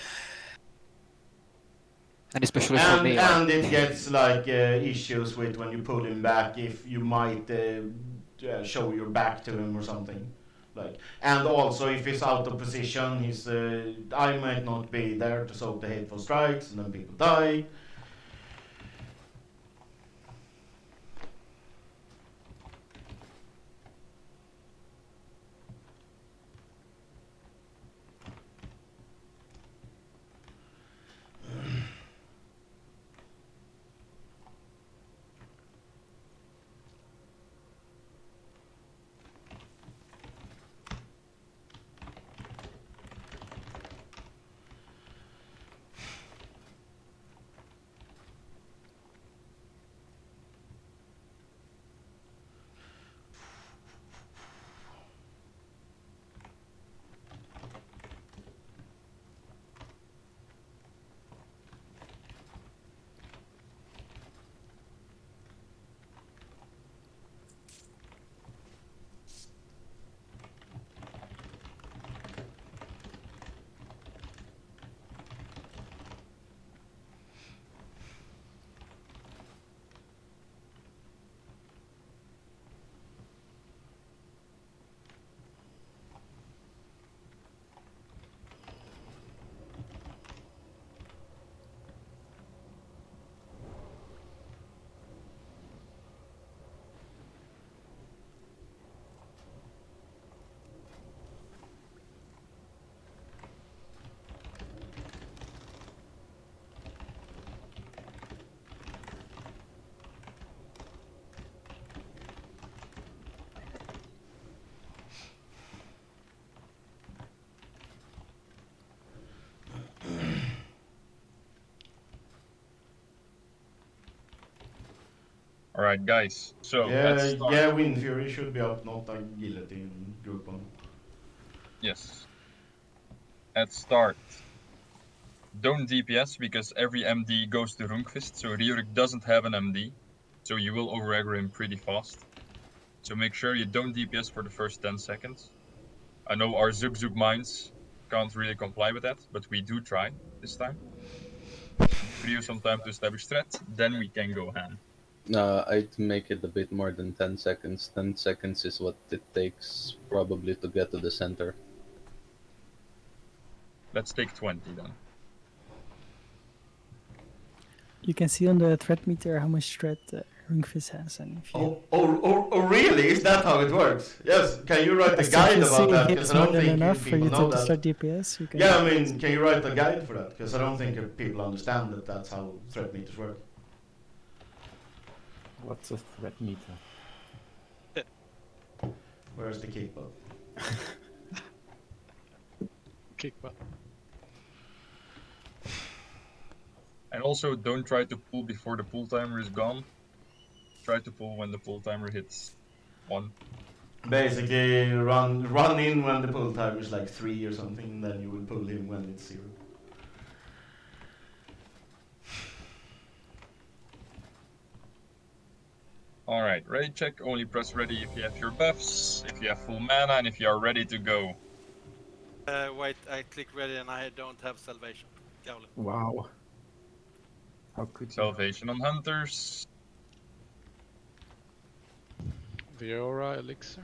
And especially for me, And it gets like issues with when you pull him back if you might show your back to him or something. Like, and also if he's out of position, he's I might not be there to soak the hateful strikes, and then people die. Alright, guys. So let's start. Yeah, Wind Fury should be up, not a guillotine group on. Yes. Let's start. Don't DPS because every MD goes to Rundqvist, so Riorik doesn't have an MD, so you will over-aggro him pretty fast. So make sure you don't DPS for the first 10 seconds. I know our Zug Zug mines can't really comply with that, but we do try this time. Give you some time to establish threat, then we can go ham. I'd make it a bit more than 10 seconds. 10 seconds is what it takes probably to get to the center. Let's take 20 then. You can see on the threat meter how much threat Rundqvist has, and if you Oh, really? Is that how it works? Yes. Can you write a guide about that? Because I don't think enough for people you know to that. start DPS. You can Yeah, I mean, can you write a guide for that? Because I don't think people understand that that's how threat meters work. What's a threat meter? Where's the kick button? Kick button. And also, don't try to pull before the pull timer is gone. Try to pull when the pull timer hits 1. Basically, run in when the pull timer is like 3 or something, then you will pull him when it's 0. Alright, ready check. Only press ready if you have your buffs, if you have full mana, and if you are ready to go. Wait, I click ready and I don't have salvation. Gowlin. Wow. How could you? Salvation on hunters. The aura elixir.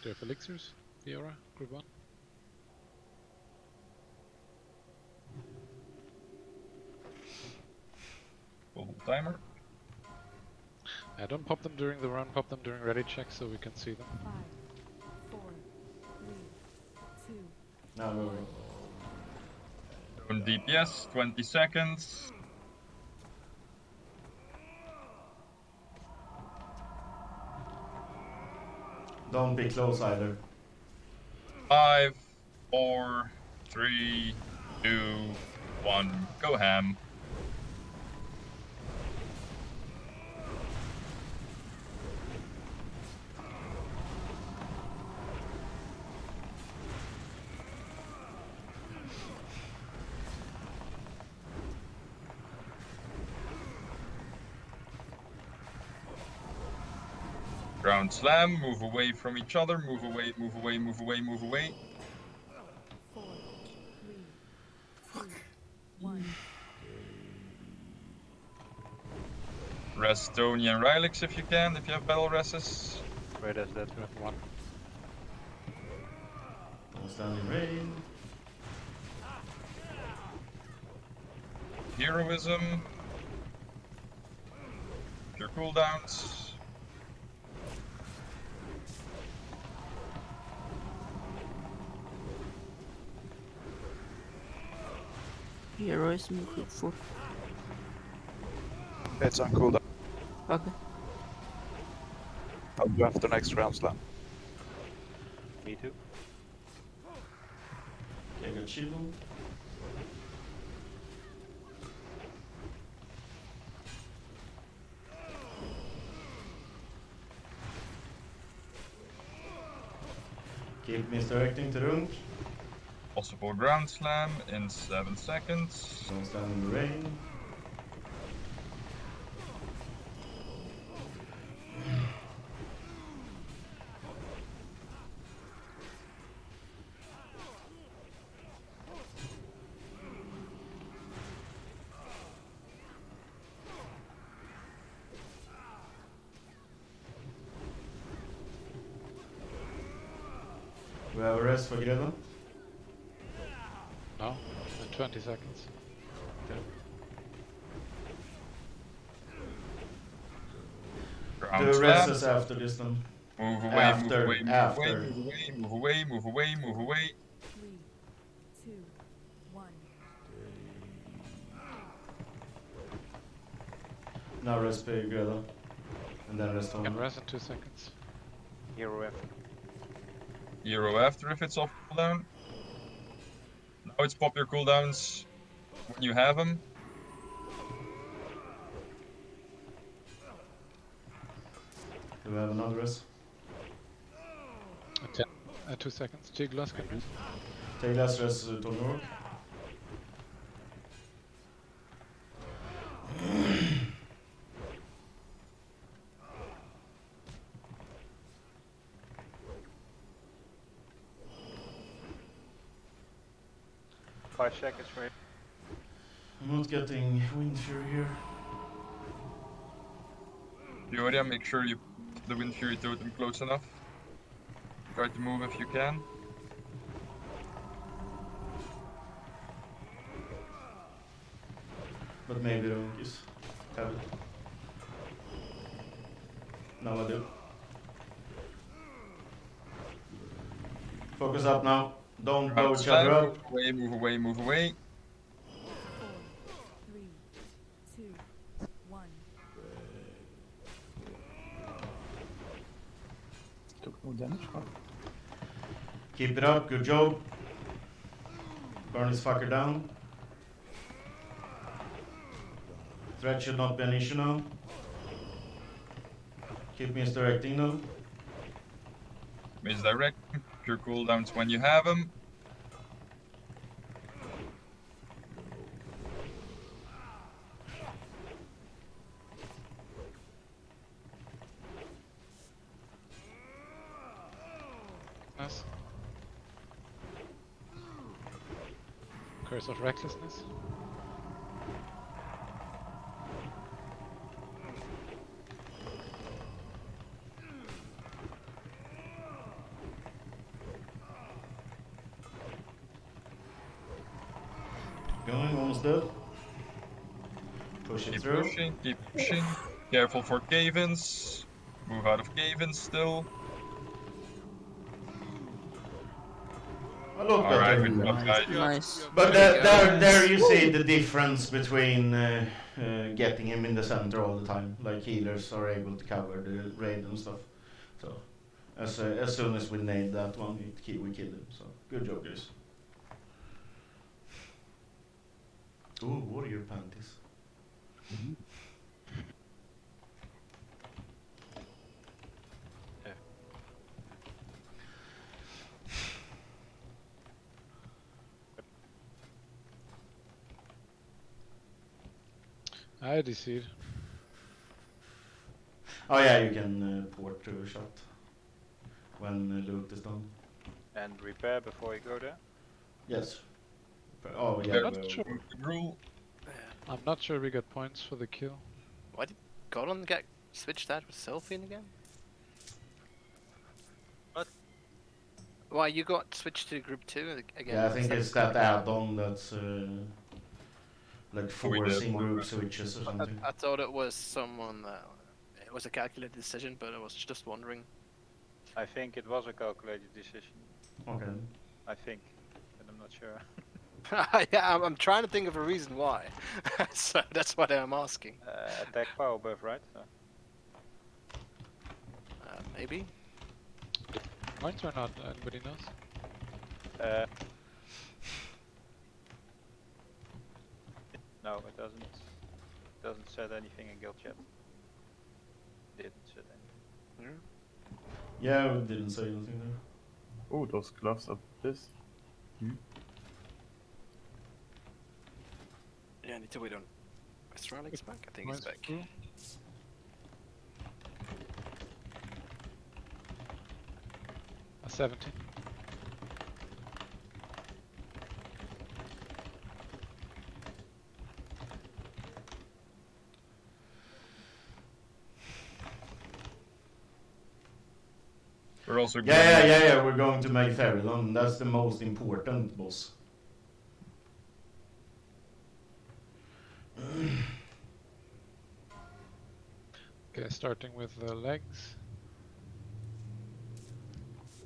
Do you have elixirs? The aura, group 1. Full timer. Don't pop them during the run, pop them during ready check so we can see them. 5, 4, 3, 2. No, no, no. On DPS, 20 seconds. Don't be close either. 5, 4, 3, 2, 1. Go ham. Ground slam, move away from each other, move away, move away, move away, move away. 4, 3, 2, 1. Rest Tony and Rylix if you can, if you have battle rests. Where does that have 1? Don't stand in rain. Heroism. Your cooldowns. Heroism group 4. It's on cooldown. Okay. I'll draft the next round slam. Me too. Okay, I got shield. Keep misdirecting to Runk. Possible ground slam in 7 seconds. Don't stand in the rain. We have a rest for Gredo. No, in 20 seconds. Okay. Ground The slam. rest is after this then. Move away, After, move away, after. move away, move away, move away, move away. 3, 2, 1. Now rest for Gredo. And then rest on. Can rest in 2 seconds. Hero after. Hero after if it's off cooldown. Now it's pop your cooldowns when you have them. Do we have another rest? 2 seconds. Jiglas can rest. Take last rest, Tony Rourke. Five seconds for it. I'm not getting Wind Fury here. Fioria, make sure you put the Wind Fury totem close enough. Try to move if you can. But maybe Runk is have it. Now I do. Focus up now. Don't blow Ground each other slam, up. move away, move away, move away. 4, 3, 2, 1. Took no damage. Huh? Keep it up, good job. Burn this fucker down. Threat should not be an issue now. Keep misdirecting now. Misdirect your cooldowns when you have them. recklessness. Curse of recklessness. Going, almost dead. Push it Keep through. pushing, keep pushing. Careful for cave-ins. Move out of cave-ins still. A lot Alright, better. good job, guys. Nice. But There you go. there you see the difference between getting him in the center all the time. Like healers are able to cover the raid and stuff. So as soon as we nailed that one, we killed him. So good job, guys. Ooh, what are your panties? I deceived. Oh yeah, you can port to a shot when loot is done. And repair before you go there. Yes. Oh yeah. Very Not well, sure. Gruul. I'm not sure we got points for the kill. Why did Golan get switched out with Selfie again? What? Why you got switched to group 2 again? Yeah, I think instead it's of that group one? add-on that's like we did. forcing group switches or something. I thought it was someone that it was a calculated decision, but I was just wondering. I think it was a calculated decision. Okay. I think, but I'm not sure. Yeah, I'm trying to think of a reason why. So that's what I'm asking. Attack power buff, right? So. Maybe. Points or not? Anybody knows? No, it doesn't. Doesn't set anything in guild chat. Didn't set anything. Yeah, we didn't say anything there. Oh, those gloves are this. Yeah, I need to wait on Astralix back. I think he's Points back. through. A 17. We're also Yeah, we're going to make Therilon. That's the most important boss. Okay, starting with the legs.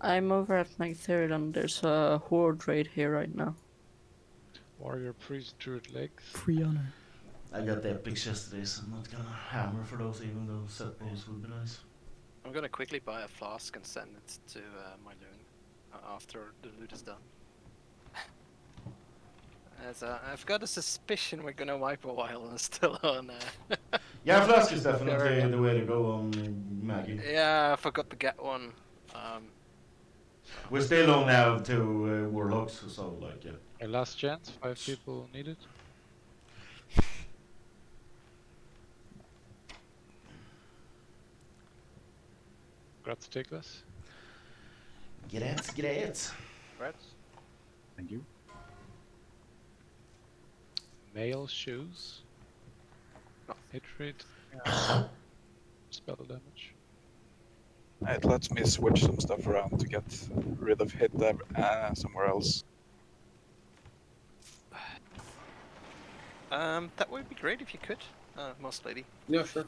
I'm over at Magtheridon. There's a horde raid here right now. Warrior, priest, druid, legs. Free honor. I got the epics yesterday, so I'm not gonna hammer for those, even though set bows would be nice. I'm gonna quickly buy a flask and send it to my loon after the loot is done. As I've got a suspicion we're gonna wipe a while and still on. Yeah, flask is definitely the way to go on Maggie. Yeah, I forgot to get one. We still only have 2 warlocks, so like yeah. Okay, last chance. 5 people needed. Grats, Tiklas. Grats. Rats? Thank you. Male shoes. Hit rate. Spell damage. It lets me switch some stuff around to get rid of hit somewhere else. That would be great if you could, Moss Lady. Yeah, sure.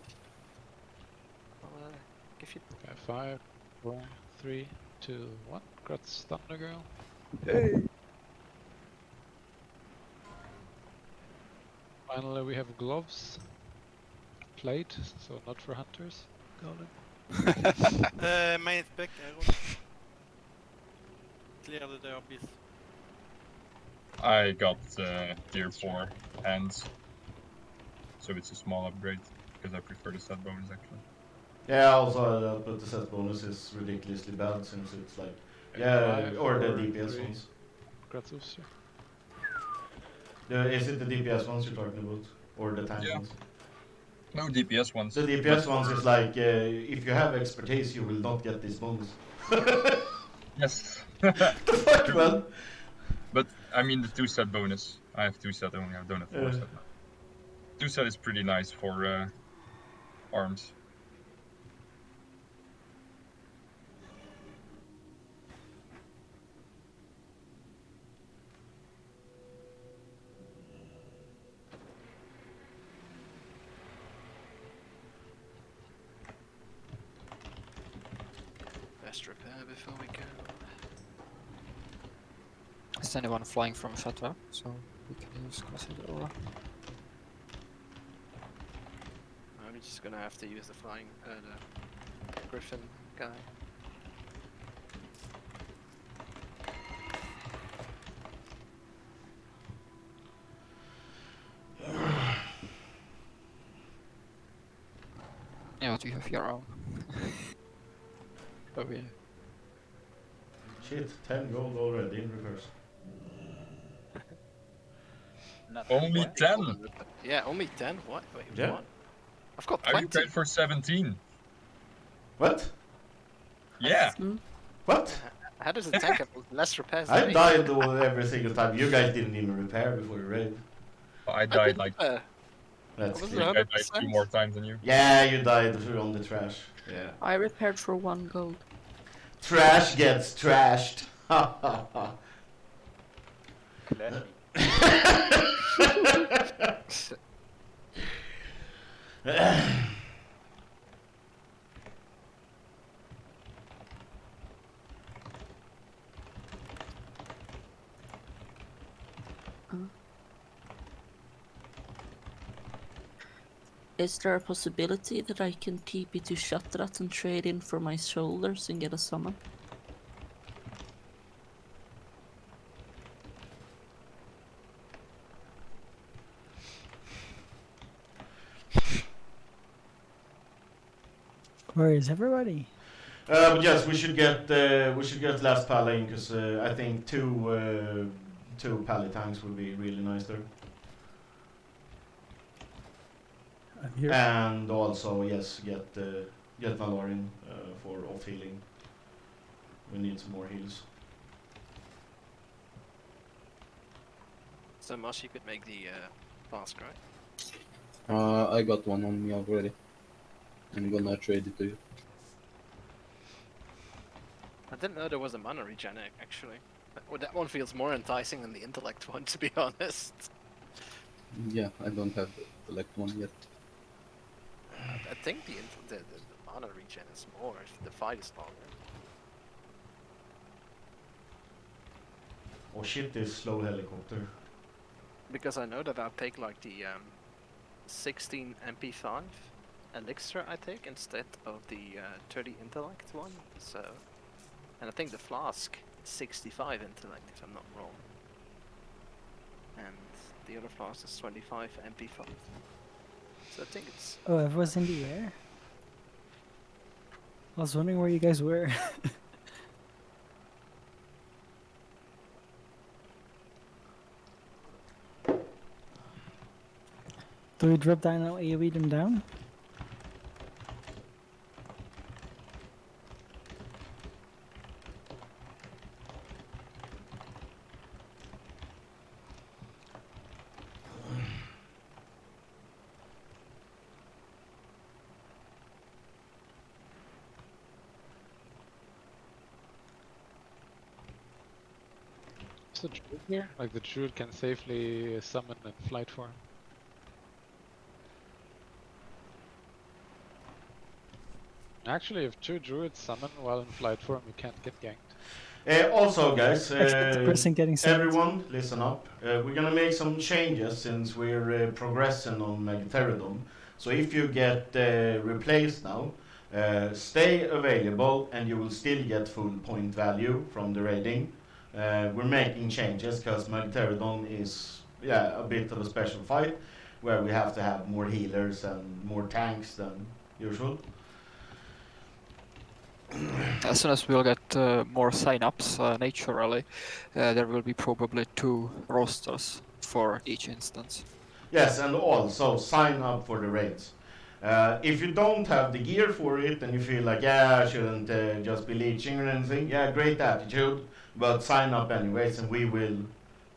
I'll give you. Okay, 5, 4, 3, 2, 1. Grats, Thunder Girl. Hey! Finally, we have gloves. Plate, so not for hunters. Golden. Main spec, Aaron. Clear the abyss. I got tier 4 hands. So it's a small upgrade, because I prefer the set bonus actually. Yeah, also but the set bonus is ridiculously bad since it's like or the DPS ones. Grats, Uster. Is it the DPS ones you're talking about, or the tank ones? No DPS ones. The DPS ones is like if you have expertise, you will not get this bonus. Yes. The fuck, man? But I mean the 2-set bonus. I have 2-set only. I don't have 4-set. 2-set is pretty nice for arms. Best repair before we go. Is anyone flying from Shatra? So we can use Consider Aura. I'm just gonna have to use the flying, the Griffin guy. Yeah, but you have your own. Oh yeah. Shit, 10 gold already in reverse. Only 10? Yeah, only 10? What? Wait, Yeah. what? I've got Are you 20. paid for 17? What? Yeah. What? How does a tank have less repairs than I me? died every single time. You guys didn't even repair before the raid. I died like That's was clear. I died 2 more times than you. Yeah, you died on the trash. Yeah. I repaired for 1 gold. Trash gets trashed. Ha ha ha. Is there a possibility that I can TP to Shatrat and trade in for my shoulders and get a summon? Where is everybody? But yes, we should get last pally in because I think two pally tanks would be really nice there. I'm here. And also yes, get Valorian for off healing. We need some more heals. So much you could make the flask, right? I got one on me already. I'm gonna trade it to you. I didn't know there was a mana regen actually. Well, that one feels more enticing than the intellect one, to be honest. Yeah, I don't have the select one yet. I think the mana regen is more if the fight is longer. Oh shit, this slow helicopter. Because I know that I take like the 16 MP5 elixir I take instead of the 30 intellect one. So, and I think the flask is 65 intellect if I'm not wrong. And the other flask is 25 MP5. So I think it's. Oh, everyone's in the air? I was wondering where you guys were. Do we drop down and AoE them down? Is the druid here? Like the druid can safely summon in flight form. Actually, if 2 druids summon while in flight form, you can't get ganked. Also, guys, Except the person getting summoned. everyone, listen up. We're gonna make some changes since we're progressing on Megapterodon. So if you get replaced now, stay available and you will still get full point value from the raiding. We're making changes because Megapterodon is a bit of a special fight where we have to have more healers and more tanks than usual. As soon as we'll get more sign-ups naturally, there will be probably 2 rosters for each instance. Yes, and also sign up for the raids. If you don't have the gear for it and you feel like, yeah, I shouldn't just be leeching or anything, yeah, great attitude, but sign up anyways, and we will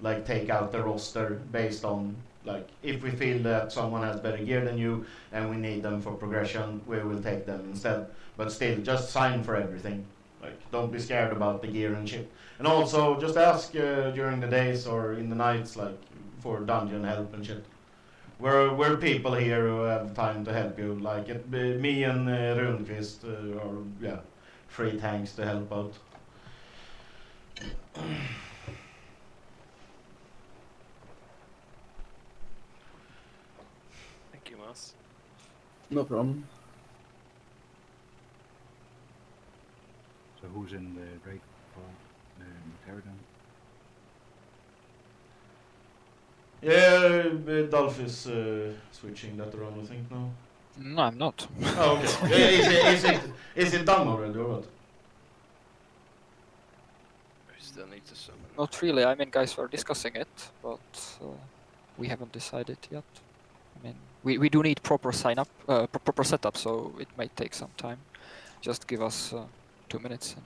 like take out the roster based on like if we feel that someone has better gear than you and we need them for progression, we will take them instead. But still, just sign for everything. Like, don't be scared about the gear and shit. And also, just ask during the days or in the nights, like for dungeon help and shit. We're people here who have time to help you. Like me and Rundqvist are free tanks to help out. Thank you, Mas. No problem. So who's in the raid for Pterodon? Yeah, Dolph is switching that around, I think, now. No, I'm not. Oh, okay. Is it done already or what? We still need to summon. Not really. I mean, guys were discussing it, but we haven't decided yet. I mean, we do need proper sign up, proper setup, so it might take some time. Just give us 2 minutes.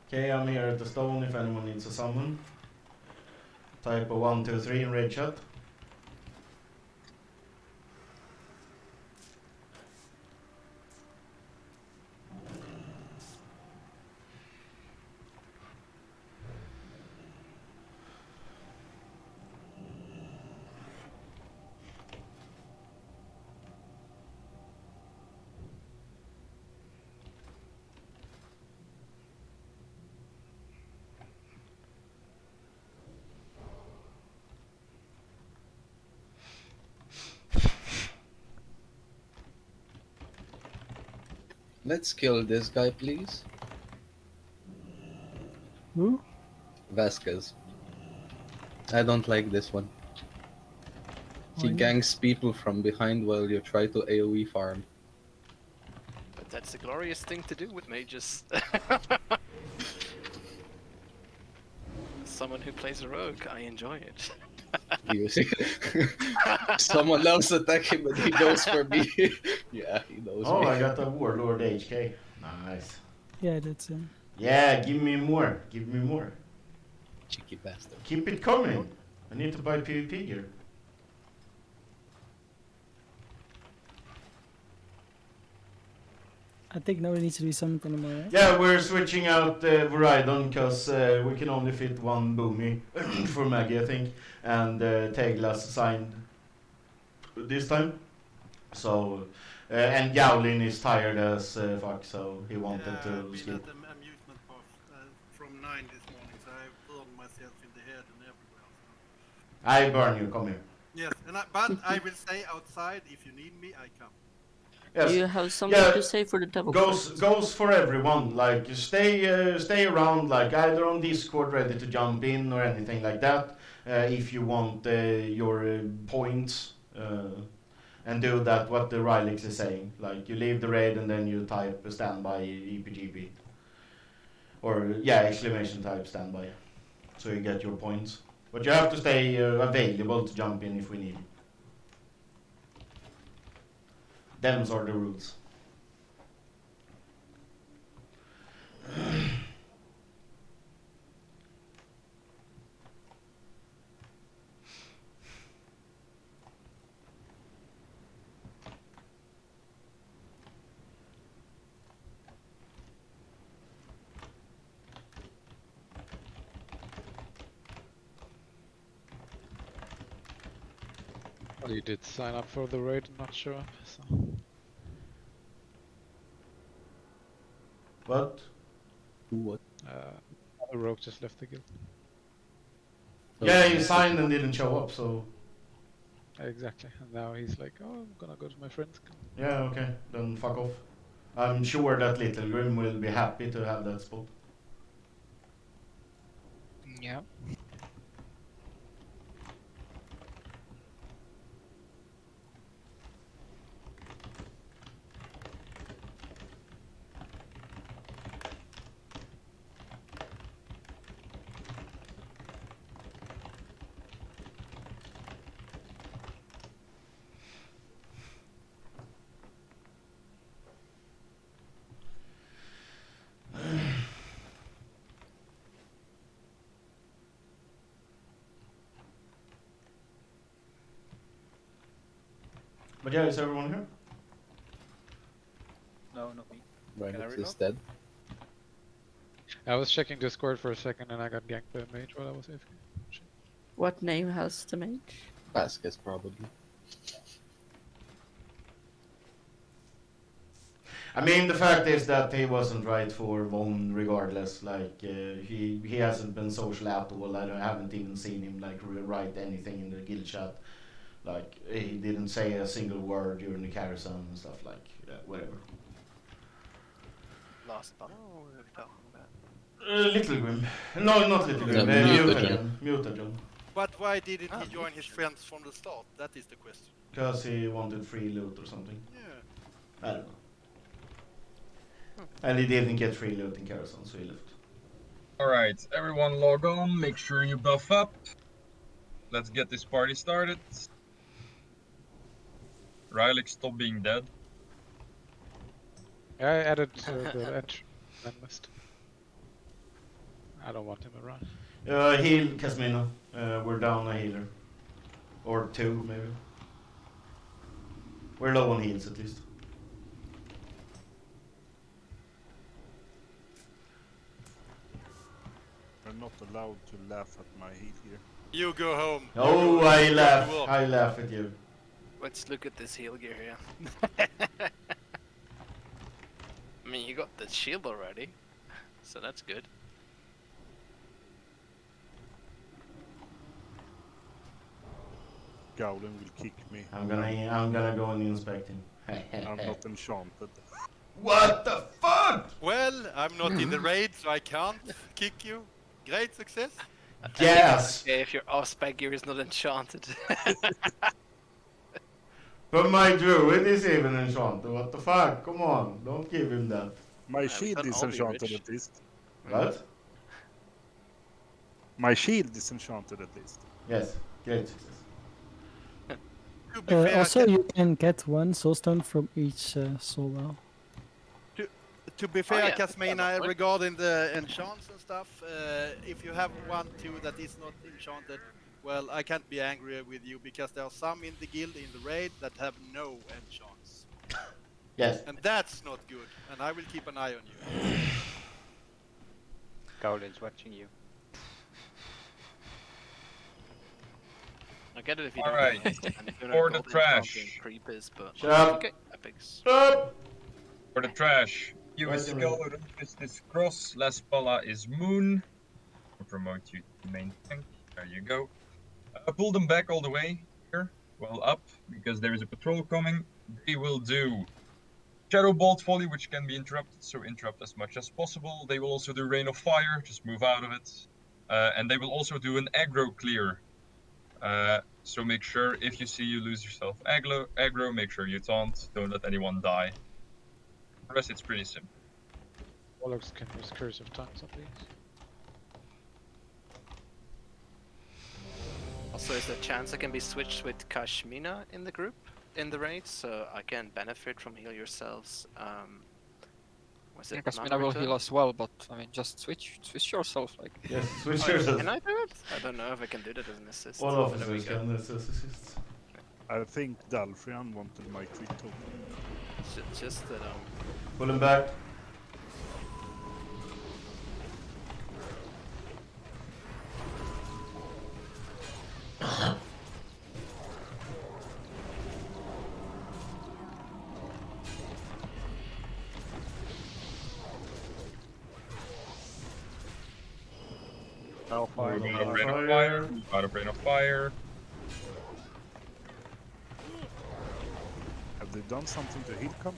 Okay, I'm here at the stone if anyone needs a summon. Type of 1, 2, 3 in raid chat. Let's kill this guy, please. Who? Vasquez. I don't like this one. He Why not? ganks people from behind while you try to AoE farm. But that's a glorious thing to do with mages. Someone who plays a rogue, I enjoy it. You see? Someone else attack him and he goes for me. Yeah, he knows Oh, me. I got a Warlord HK. Nice. Yeah, that's him. Yeah, give me more. Give me more. Cheeky bastard. Keep it coming. I need to buy PvP gear. I think nobody needs to be summoned anymore, right? Yeah, we're switching out Voridon because we can only fit one Boomy for Maggie, I think. And Teglas signed this time. So, and Gowlin is tired as fuck, so he wanted to I've skip. been at the amusement park from 9 this morning, so I've burned myself in the head and everywhere. So. I burn you, come here. Yes, but I will stay outside. If you need me, I come. Yes. Do you have something to say for the devil? Goes for everyone. Like stay around. Like either on Discord, ready to jump in or anything like that. If you want your points, and do that. What the Rylix is saying. Like you leave the raid and then you type standby EPGP. Or yeah, exclamation type standby. so you get your points. But you have to stay available to jump in if we need. Them's are the rules. Well, you did sign up for the raid and not show up, so. What? What? The rogue just left the guild. Yeah, he signed and didn't show up, so. Exactly, and now he's like, oh, I'm gonna go to my friend's guild. Yeah, okay, then fuck off. I'm sure that Little Grim will be happy to have that spot. Yeah. But yeah, is everyone here? No, not me. Rhinox is dead. I was checking Discord for a second and I got ganked by a mage while I was AFK. What name has the mage? Vasquez, probably. I mean, the fact is that he wasn't right for WoN regardless. Like, he hasn't been social at all. I haven't even seen him like write anything in the guild chat. Like, he didn't say a single word during the carousel and stuff. Like, whatever. Last battle, or what are we talking about? Little Grim. No, not Little Grim. Mutagen. But why didn't he join his friends from the start? That is the question. Because he wanted free loot or something. Yeah. I don't know. And he didn't get free loot in Carousel, so he left. Alright, everyone log on, make sure you buff up. Let's get this party started. Rylix, stop being dead. Yeah, I added the entry list. I don't want him around. Heal Casmina. We're down a healer. Or two, maybe. We're low on heals at least. I'm not allowed to laugh at my heat here. You go home. Oh, I laugh at you. Let's look at this heal gear here. I mean, you got the shield already, so that's good. Gaulen will kick me. I'm gonna go and inspect him. I'm not enchanted. What the fuck? Well, I'm not in the raid, so I can't kick you. Great success. Yes. Okay, if your spec gear is not enchanted. But my druid is even enchanted. What the fuck? Come on, don't give him that. My shield is enchanted at least. What? My shield is enchanted at least. Yes, great success. Also, you can get one soulstone from each soul well. To be fair, yeah. Casmina, regarding the enchants and stuff, if you have 1, 2 that is not enchanted, well, I can't be angry with you because there are some in the guild, in the raid, that have no enchants. Yes. And that's not good, and I will keep an eye on you. Gaulen's watching you. I get it if you Alright, don't for the trash. Creepers, but Shut up. okay, epics. Stop. For the trash. You Wait is a Skull, Rufus is Cross, Laspala is Moon. I'll promote you to main tank. There you go. Pull them back all the way here. Well, up, because there is a patrol coming. They will do Shadow Bolt Volley, which can be interrupted, so interrupt as much as possible. They will also do Rain of Fire, just move out of it. And they will also do an aggro clear. So make sure if you see you lose yourself aggro, make sure you taunt, don't let anyone die. The rest it's pretty simple. Warlocks can use Curse of Tongues on these. Also, is there a chance I can be switched with Kashmina in the group, in the raid, so I can benefit from heal yourselves? Was it Kasmina will heal non-return? as well, but I mean, just switch yourself. Like. Yes, switch Oh, yeah. yourself. Can I do it? I don't know if I can do that as an assist. All but there we officers go. can assist. I think Dalfrian wanted my tweet token. Just that Pull him back. Fire. Move out of rain of fire. Move out of rain of fire. Have they done something to heal come?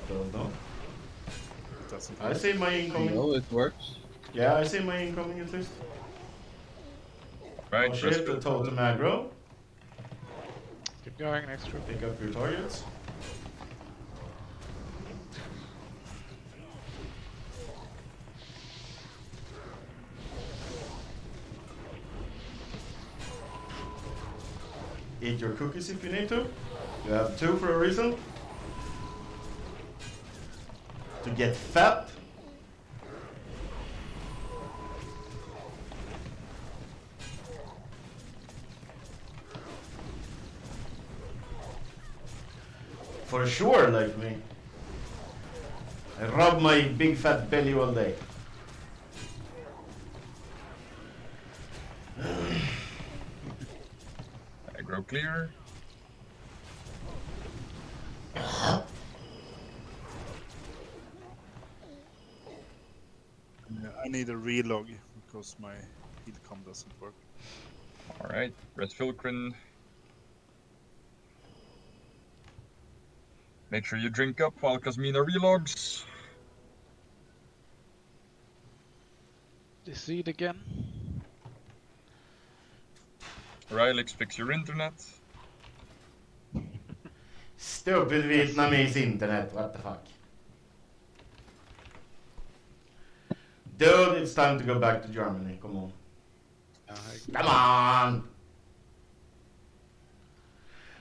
Don't know. It doesn't I work. see my incoming. No, it works. Yeah, I see my incoming at least. Right, Oh shit, the totem aggro. Keep going, next group. Pick up your targets. Eat your cookies if you need to. You have 2 for a reason. To get fat. For sure, like me. I rub my big fat belly all day. Aggro clear. Yeah, I need a relog because my heal com doesn't work. Alright, Red Filkrin. Make sure you drink up while Kasmina relogs. Decede again. Rylix, fix your internet. Stupid Vietnamese internet, what the fuck. Dude, it's time to go back to Germany, come on. Come on!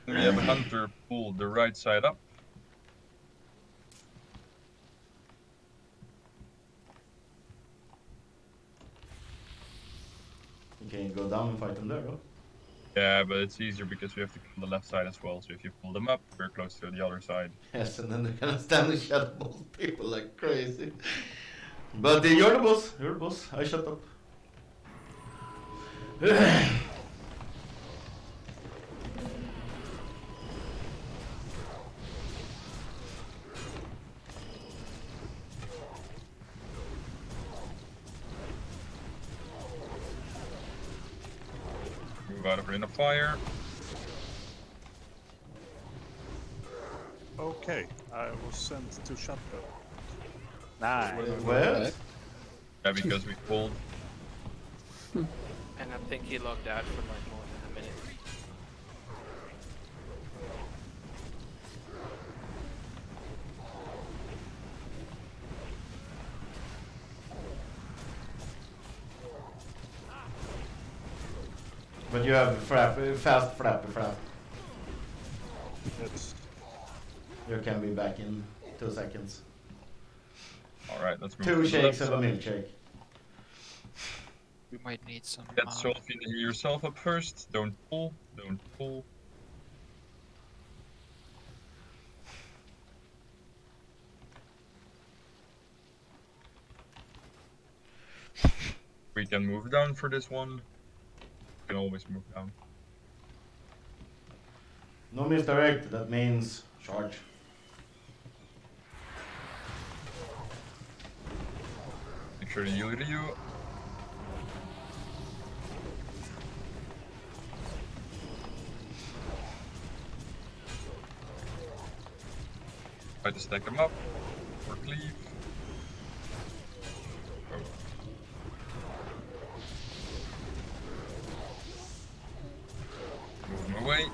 We have a hunter pull the right side up. You can go down and fight them there, though. Yeah, but it's easier because we have to kill the left side as well. So if you pull them up, we're close to the other side. Yes, and then they're gonna stand and shut both people like crazy. But you're the boss, you're the boss. I shut up. Move out of rain of fire. Okay, I was sent to shut them. Nice. What? Yeah, because we pulled. And I think he logged out for like more than a minute. But you have fast frap. Yes. You can be back in 2 seconds. Alright, let's move 2 to the shakes left of a side. milkshake. We might need some. Get Solfin to heal yourself up first. Don't pull. Don't pull. We can move down for this one. We can always move down. No misdirect, that means charge. Make sure you heal you. Try to stack them up or cleave. Oh. Move them away.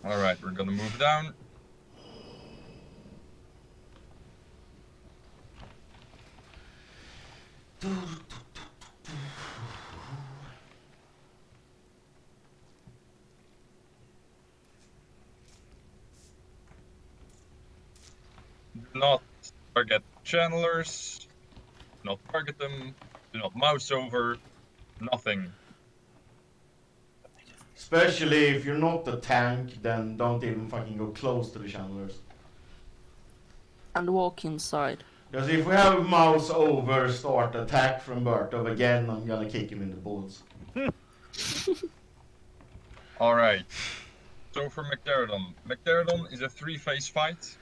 Alright, we're gonna move down. Do not target channelers. Do not target them. Do not mouse over. Nothing. Especially if you're not a tank, then don't even fucking go close to the channelers. And walk inside. Because if we have mouse over start attack from Bertov again, I'm gonna kick him in the balls. Alright. So for McTerradon. McTerradon is a 3-phase fight.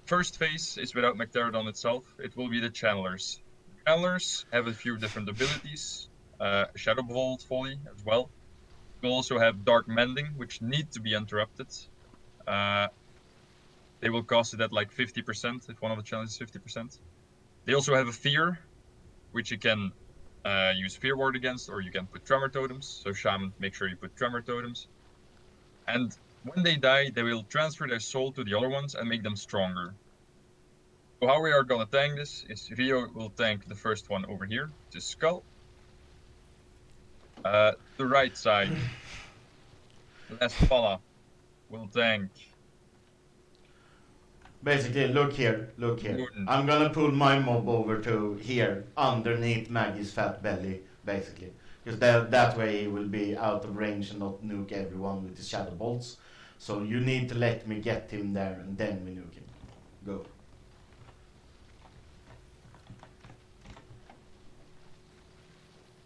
First phase is without McTerradon itself. It will be the channelers. Channelers have a few different abilities. Shadow Vault Volley as well. We'll also have Dark Mending, which need to be interrupted. They will cost it at like 50% if one of the challenges is 50%. They also have a Fear, which you can use Fear Ward against, or you can put Tremor Totems. So Shaman, make sure you put Tremor Totems. And when they die, they will transfer their soul to the other ones and make them stronger. So how we are gonna tank this is Rio will tank the first one over here, the Skull. The right side, Lastfalla will tank. Basically, look here. I'm gonna pull my mob over to here, underneath Maggie's fat belly, basically. Because that way he will be out of range and not nuke everyone with his shadow bolts. So you need to let me get him there and then we nuke him. Go.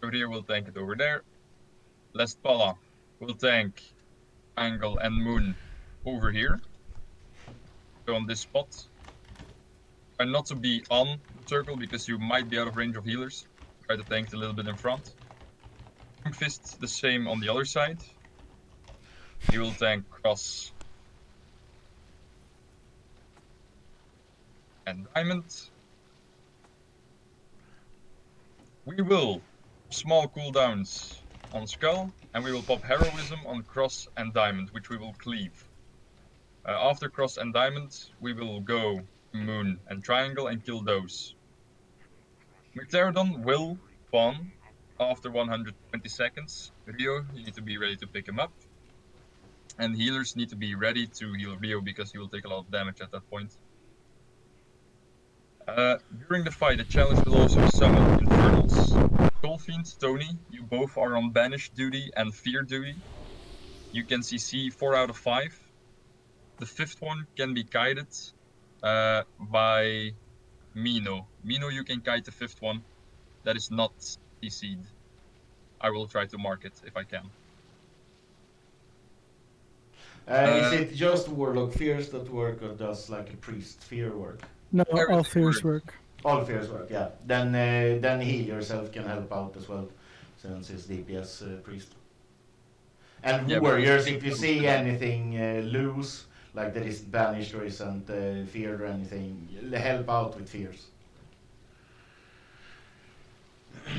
Rio will tank it over there. Lastfalla will tank Angle and Moon over here. So on this spot. Try not to be on the circle because you might be out of range of healers. Try to tank it a little bit in front. Fist the same on the other side. He will tank Cross and Diamond. We will small cooldowns on Skull, and we will pop Heroism on Cross and Diamond, which we will cleave. After Cross and Diamond, we will go Moon and Triangle and kill those. McTerradon will spawn after 120 seconds. Rio, you need to be ready to pick him up. And healers need to be ready to heal Rio because he will take a lot of damage at that point. During the fight, the challenge will also summon Infernals. Soulfiend, Tony, you both are on Banish duty and Fear duty. You can CC 4 out of 5. The 5th one can be kited by Mino. Mino, you can kite the 5th one. That is not CC'd. I will try to mark it if I can. Is it just Warlock Fears that work or does like a Priest Fear work? No, all fears work. All fears work, yeah. Then heal yourself can help out as well, since it's DPS Priest. And Yeah, warriors, if you see anything loose, like that is banished or isn't feared or anything, help out with fears.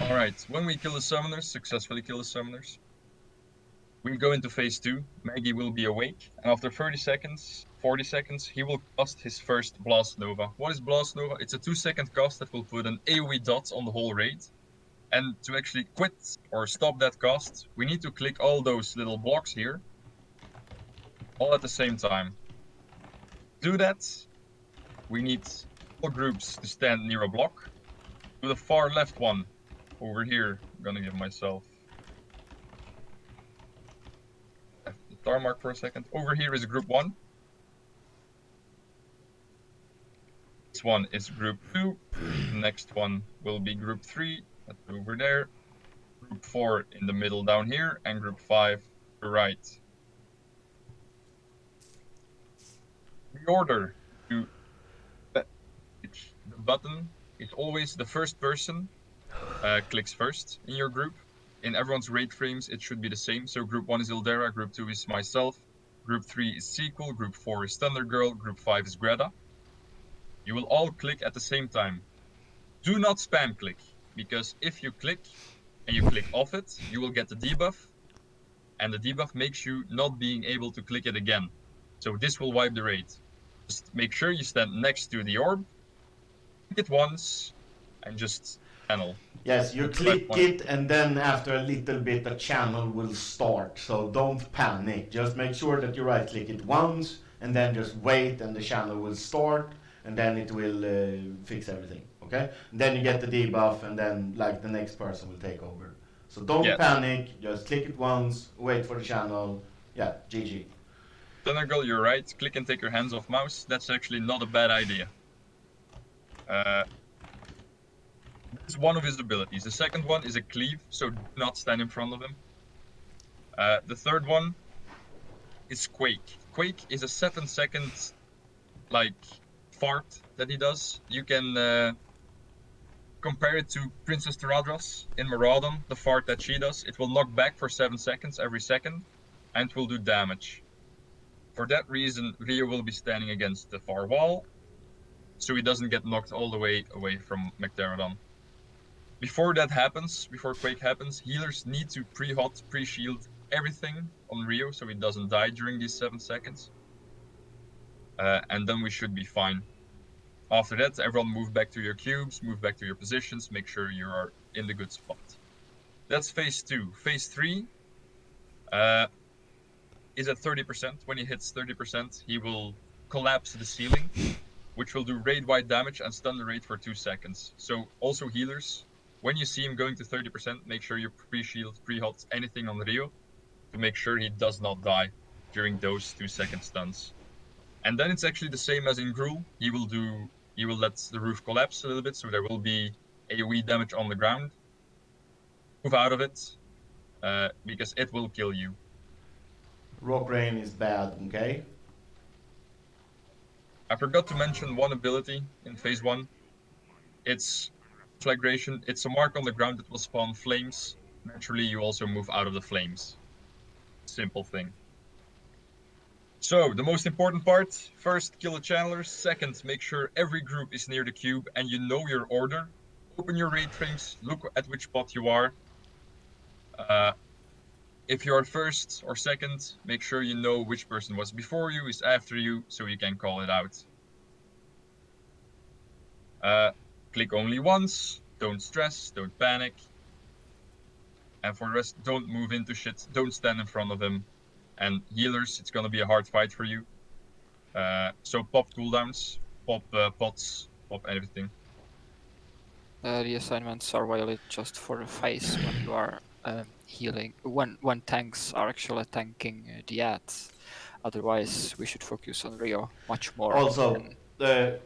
Alright, when we kill the summoners, successfully kill the summoners, we go into phase 2. Maggy will be awake, and after 30 seconds, 40 seconds, he will cast his first Blast Nova. What is Blast Nova? It's a 2-second cast that will put an AoE dot on the whole raid. And to actually quit or stop that cast, we need to click all those little blocks here, all at the same time. To do that, we need all groups to stand near a block. To the far left one, over here, I'm gonna give myself the star mark for a second. Over here is group 1. This one is group 2. Next one will be group 3. That's over there. Group 4 in the middle down here, and group 5 to the right. The order to the button is always the first person clicks first in your group. In everyone's raid frames, it should be the same. So group 1 is Ildera, group 2 is myself, group 3 is Sequel, group 4 is Thunder Girl, group 5 is Greta. You will all click at the same time. Do not spam click, because if you click and you click off it, you will get the debuff. and the debuff makes you not being able to click it again. So this will wipe the raid. Just make sure you stand next to the orb, click it once, and just channel. Yes, you That's click like it, and then after a little bit, the channel will start. So don't panic. Just make sure that you right-click it once, and then just wait, and the channel will start, and then it will fix everything. Okay? And then you get the debuff, and then like the next person will take over. So don't panic. Just click it once, wait for the channel. Yeah, GG. Thundergirl, you're right. Click and take your hands off mouse. That's actually not a bad idea. That's one of his abilities. The second one is a cleave, so do not stand in front of him. The third one is Quake. Quake is a 7-second like fart that he does. You can compare it to Princess Teradros in Maraudon, the fart that she does. It will knock back for 7 seconds every second, and will do damage. For that reason, Rio will be standing against the far wall, so he doesn't get knocked all the way away from McTeradon. Before that happens, before Quake happens, healers need to pre-hot, pre-shield everything on Rio so he doesn't die during these 7 seconds. And then we should be fine. After that, everyone move back to your cubes, move back to your positions, make sure you are in the good spot. That's phase 2. Phase 3 is at 30%. When he hits 30%, he will collapse the ceiling, which will do raid-wide damage and stun the raid for 2 seconds. So also healers, when you see him going to 30%, make sure you pre-shield, pre-hot anything on Rio to make sure he does not die during those 2-second stuns. And then it's actually the same as in Gruul. He will let the roof collapse a little bit, so there will be AoE damage on the ground. Move out of it, because it will kill you. Rock Rain is bad, okay? I forgot to mention one ability in phase 1. It's Flagration. It's a mark on the ground that will spawn flames. Naturally, you also move out of the flames. Simple thing. So, the most important part, first, kill the channelers. Second, make sure every group is near the cube and you know your order. Open your raid frames, look at which spot you are. If you are first or second, make sure you know which person was before you, is after you, so you can call it out. Click only once, don't stress, don't panic. And for the rest, don't move into shit, don't stand in front of him. And healers, it's gonna be a hard fight for you. So pop cooldowns, pop pots, pop everything. The assignments are valid just for a phase when you are healing, when tanks are actually tanking the ads. Otherwise, we should focus on Rio much more. Also,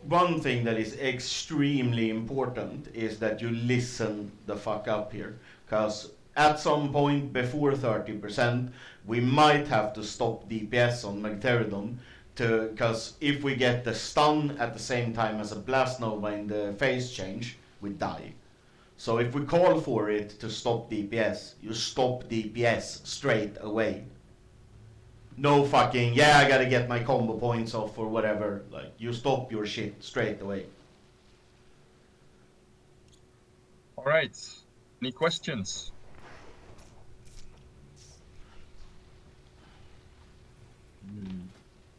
one thing that is extremely important is that you listen the fuck up here. Because at some point before 30%, we might have to stop DPS on Magteridon. Because if we get the stun at the same time as a Blast Nova in the phase change, we die. So if we call for it to stop DPS, you stop DPS straight away. No fucking, yeah, I gotta get my combo points off or whatever. Like, you stop your shit straight away. Alright, any questions?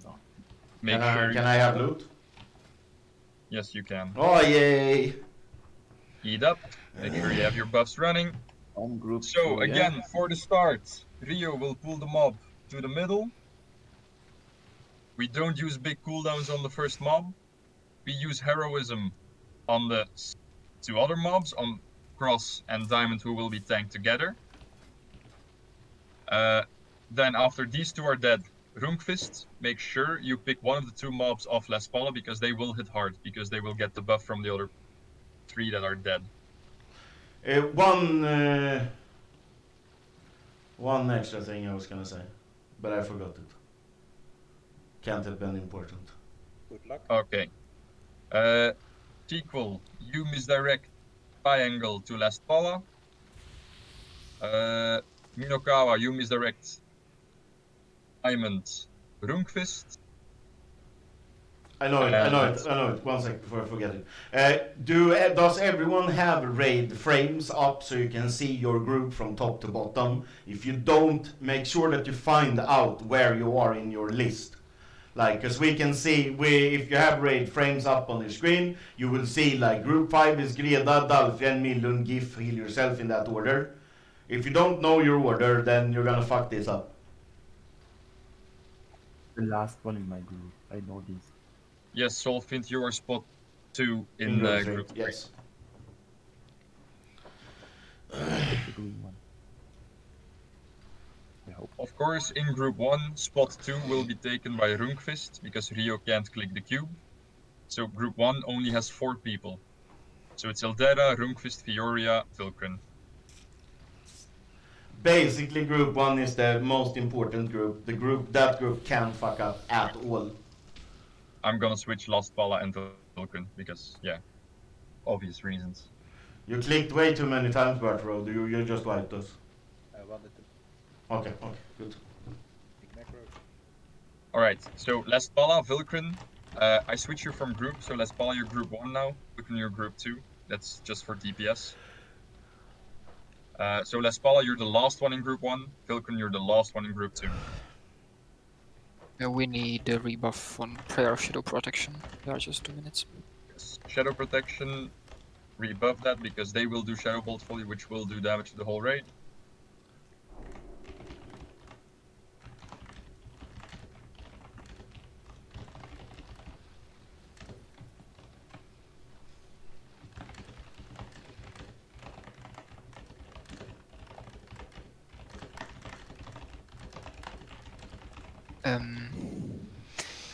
No. Can I have loot? Yes, you can. Oh, yay! Eat up, make sure you have your buffs running. Group So again, for the start, Rio will pull the mob to the middle. We don't use big cooldowns on the first mob. We use heroism on the 2 other mobs, on Cross and Diamond, who will be tanked together. Then after these 2 are dead, Runkfist, make sure you pick one of the 2 mobs off Las Pala because they will hit hard, because they will get the buff from the other 3 that are dead. One extra thing I was gonna say, but I forgot it. Can't have been important. Good luck. Okay. Sequel, you misdirect Triangle to Last Pala. Minokawa, you misdirect Diamond Runkfist. I know it. I know it. I know it. One sec before I forget it. Does everyone have raid frames up so you can see your group from top to bottom? If you don't, make sure that you find out where you are in your list. Like, because we can see, if you have raid frames up on the screen, you will see like group 5 is Greda, Dalfien, Milun, Gif, heal yourself in that order. If you don't know your order, then you're gonna fuck this up. The last one in my group. I know this. Yes, Solfint, you are spot 2 In in group group 3, 3. yes. Take the green one. I hope. Of course, in group 1, spot 2 will be taken by Runkfist because Rio can't click the cube. So group 1 only has 4 people. So it's Eldera, Runkfist, Fioria, Vilkun. Basically, group 1 is the most important group. That group can't fuck up at all. I'm gonna switch Last Bala and Vilkun because, yeah, obvious reasons. You clicked way too many times, Bertrand. You just wiped us. I wanted to. Okay, good. Big macro. Alright, so Last Bala, Vilkun. I switch you from group, so Last Bala, you're group 1 now. Vilkun, you're group 2. That's just for DPS. So Last Bala, you're the last one in group 1. Vilkun, you're the last one in group 2. We need a rebuff on Prayer of Shadow Protection. There are just 2 minutes. Yes. Shadow Protection, rebuff that because they will do Shadow Bolt for you, which will do damage to the whole raid.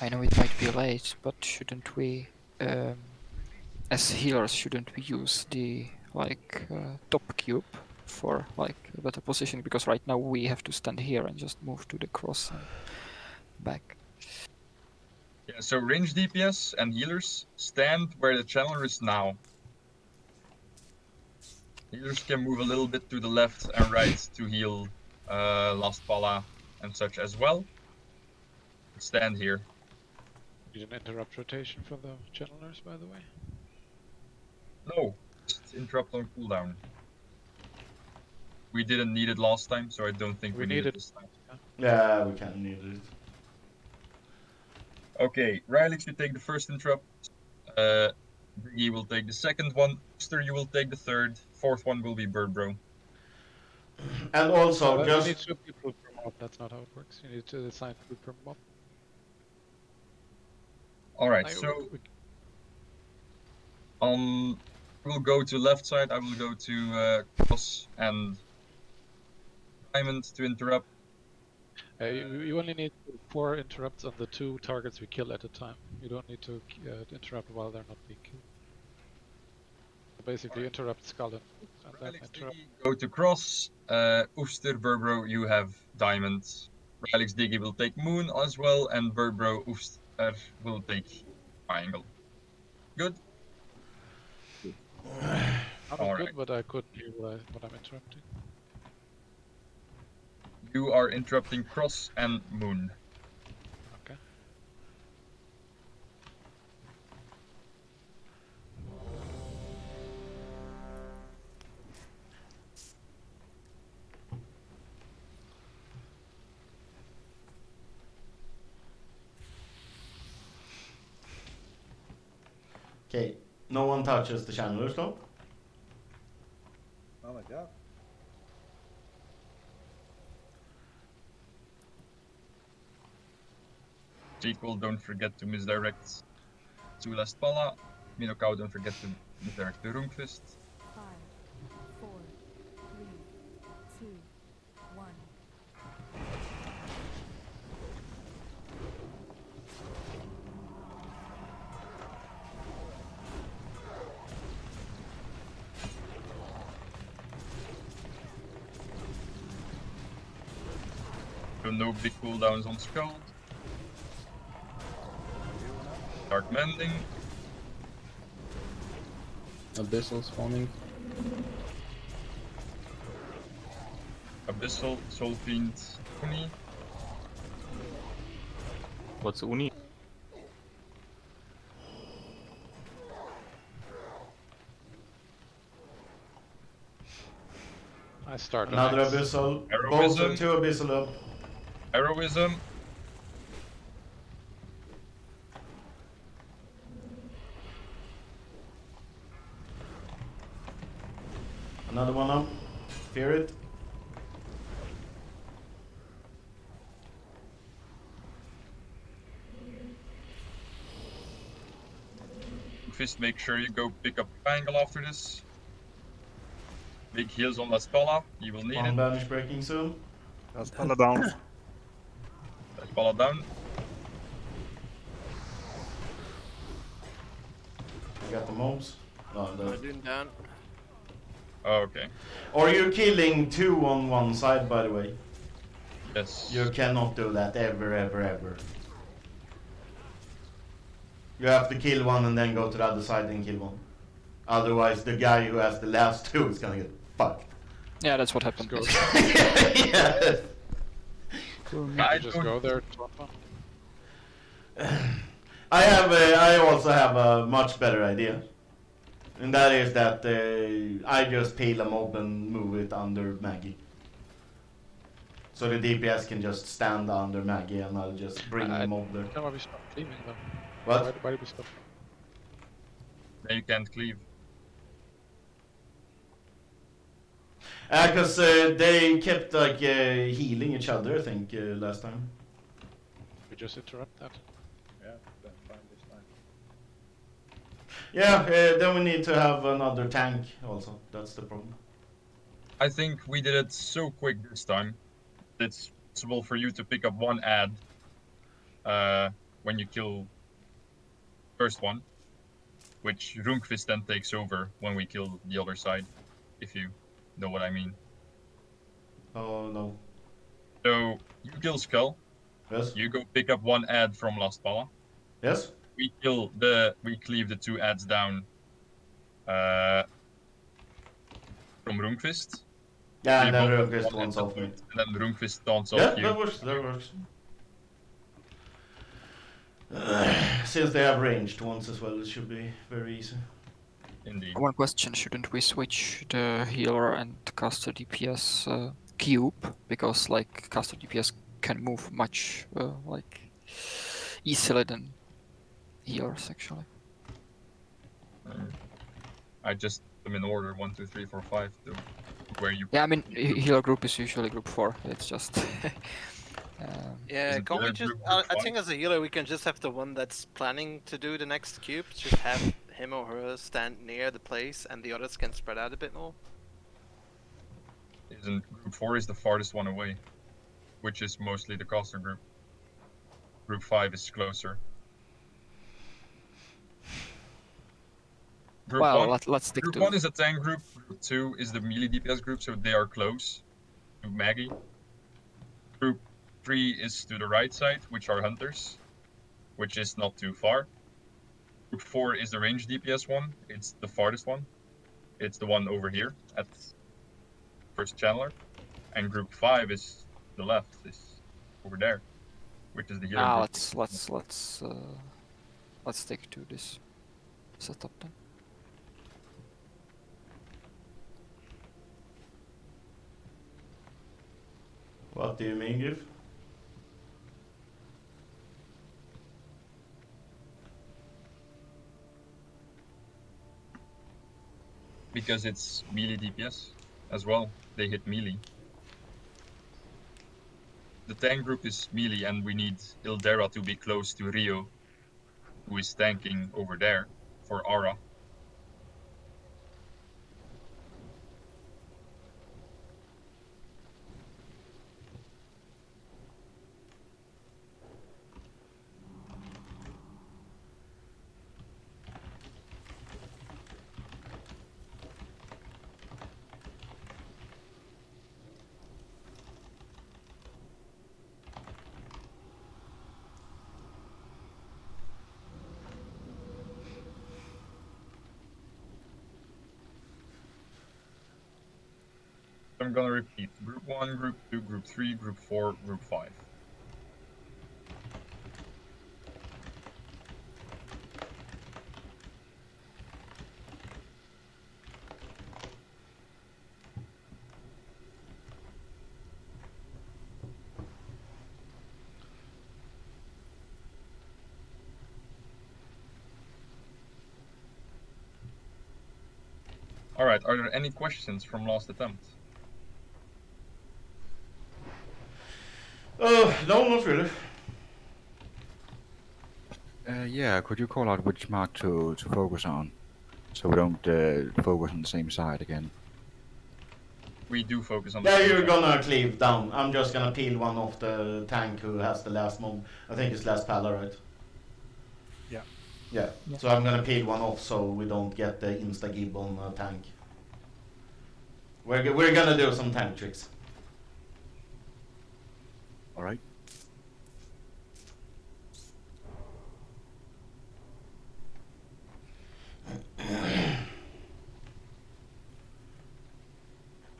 I know it might be late, but shouldn't we, as healers, shouldn't we use the top cube for like a better position? Because right now we have to stand here and just move to the cross and back. Yeah, so range DPS and healers stand where the channeler is now. Healers can move a little bit to the left and right to heal Last Pala and such as well. Stand here. You didn't interrupt rotation for the channelers, by the way? No, just interrupt on cooldown. We didn't need it last time, so I don't think we need it this time. Yeah, we kind of needed it. Okay, Rylix, you take the first interrupt. Briggy will take the second one. Uster, you will take the third. Fourth one will be Birdbro. And also, You just need 2 people per mob. That's not how it works. You need to assign 2 per mob. Alright, so we'll go to left side. I will go to cross and diamond to interrupt. You only need 4 interrupts on the 2 targets we kill at a time. You don't need to interrupt while they're not being killed. So basically, interrupt Skull and then interrupt. Go to cross. Oester, Birdbro, you have diamond. Rylix Diggy will take moon as well, and Birdbro, Oester will take triangle. Good? Not good, but I couldn't hear what I'm interrupting. You are interrupting cross and moon. Okay. okay. No one touches the channelers, though. Oh my god. Sequel, don't forget to misdirect to Last Pala. Minokau, don't forget to misdirect to Runkfist. 5, 4, 3, 2, 1. So no big cooldowns on Skull. Dark Mending. Abyssal spawning. Abyssal, Soulfiend, Uni. What's Uni? I start on Another X. abyssal. Both Heroism. 2 abyssal up. Heroism. Another one up. Fear it. Fist, make sure you go pick up triangle after this. Big heals on La Spalla. You will need One it. banish breaking soon. Let's pull it down. La Spalla down. I got the mobs. No, I'm dead. Doing down. Oh, okay. Or you're killing 2 on one side, by the way. Yes. You cannot do that ever, ever, ever. You have to kill one and then go to the other side and kill one. Otherwise, the guy who has the last 2 is gonna get fucked. Yeah, that's what happened. Yeah. I Just go there. I also have a much better idea. And that is that I just peel a mob and move it under Maggy. So the DPS can just stand under Maggy and I'll just bring the mob there. Why we stop cleaving them? What? Why do we stop? Now you can't cleave. Because they kept like healing each other, I think, last time. We just interrupt that. Yeah, that's fine this time. Yeah, then we need to have another tank also. That's the problem. I think we did it so quick this time. It's possible for you to pick up 1 ad when you kill first one, which Runkvist then takes over when we kill the other side, if you know what I mean. Oh no. So you kill Skull. Yes. You go pick up 1 ad from Last Pala. Yes. We cleave the 2 ads down from Runkvist. Yeah, We and then both Runkvist one wants at off the me. point, and then Runkvist taunts Yeah, off you. that works. That works. Since they have ranged ones as well, it should be very easy. Indeed. One question: shouldn't we switch the healer and caster DPS cube, because like caster DPS can move much like easily than healers actually. I just put them in order 1, 2, 3, 4, 5 to where you. Yeah, I mean healer group is usually group 4. It's just. Yeah, Isn't can we there just? group I five? think as a healer, we can just have the one that's planning to do the next cube. Just have him or her stand near the place, and the others can spread out a bit more. Isn't group 4 is the farthest one away, which is mostly the caster group. Group 5 is closer. Group Well, 1, let's stick group to. 1 is a tank group. Group 2 is the melee DPS group, so they are close to Maggie. Group 3 is to the right side, which are hunters, which is not too far. Group 4 is the range DPS one. It's the farthest one. It's the one over here at first channeler. And group 5 is the left, is over there, which is the healer group. Let's stick to this setup then. What do you mean, Griff? Because it's melee DPS as well. They hit melee. The tank group is melee, and we need Ildera to be close to Rio, who is tanking over there for Ara. I'm gonna repeat. Group 1, Group 2, Group 3, Group 4, Group 5. All right. Are there any questions from last attempt? No, not really. Yeah, could you call out which mark to focus on, so we don't focus on the same side again? We do focus on the Yeah, same you're side. gonna cleave down. I'm just gonna peel one off the tank who has the last mob. I think it's last pala, right? Yeah. Yeah. Yeah. So I'm gonna peel one off so we don't get the insta-gib on a tank. We're gonna do some tank tricks. All right.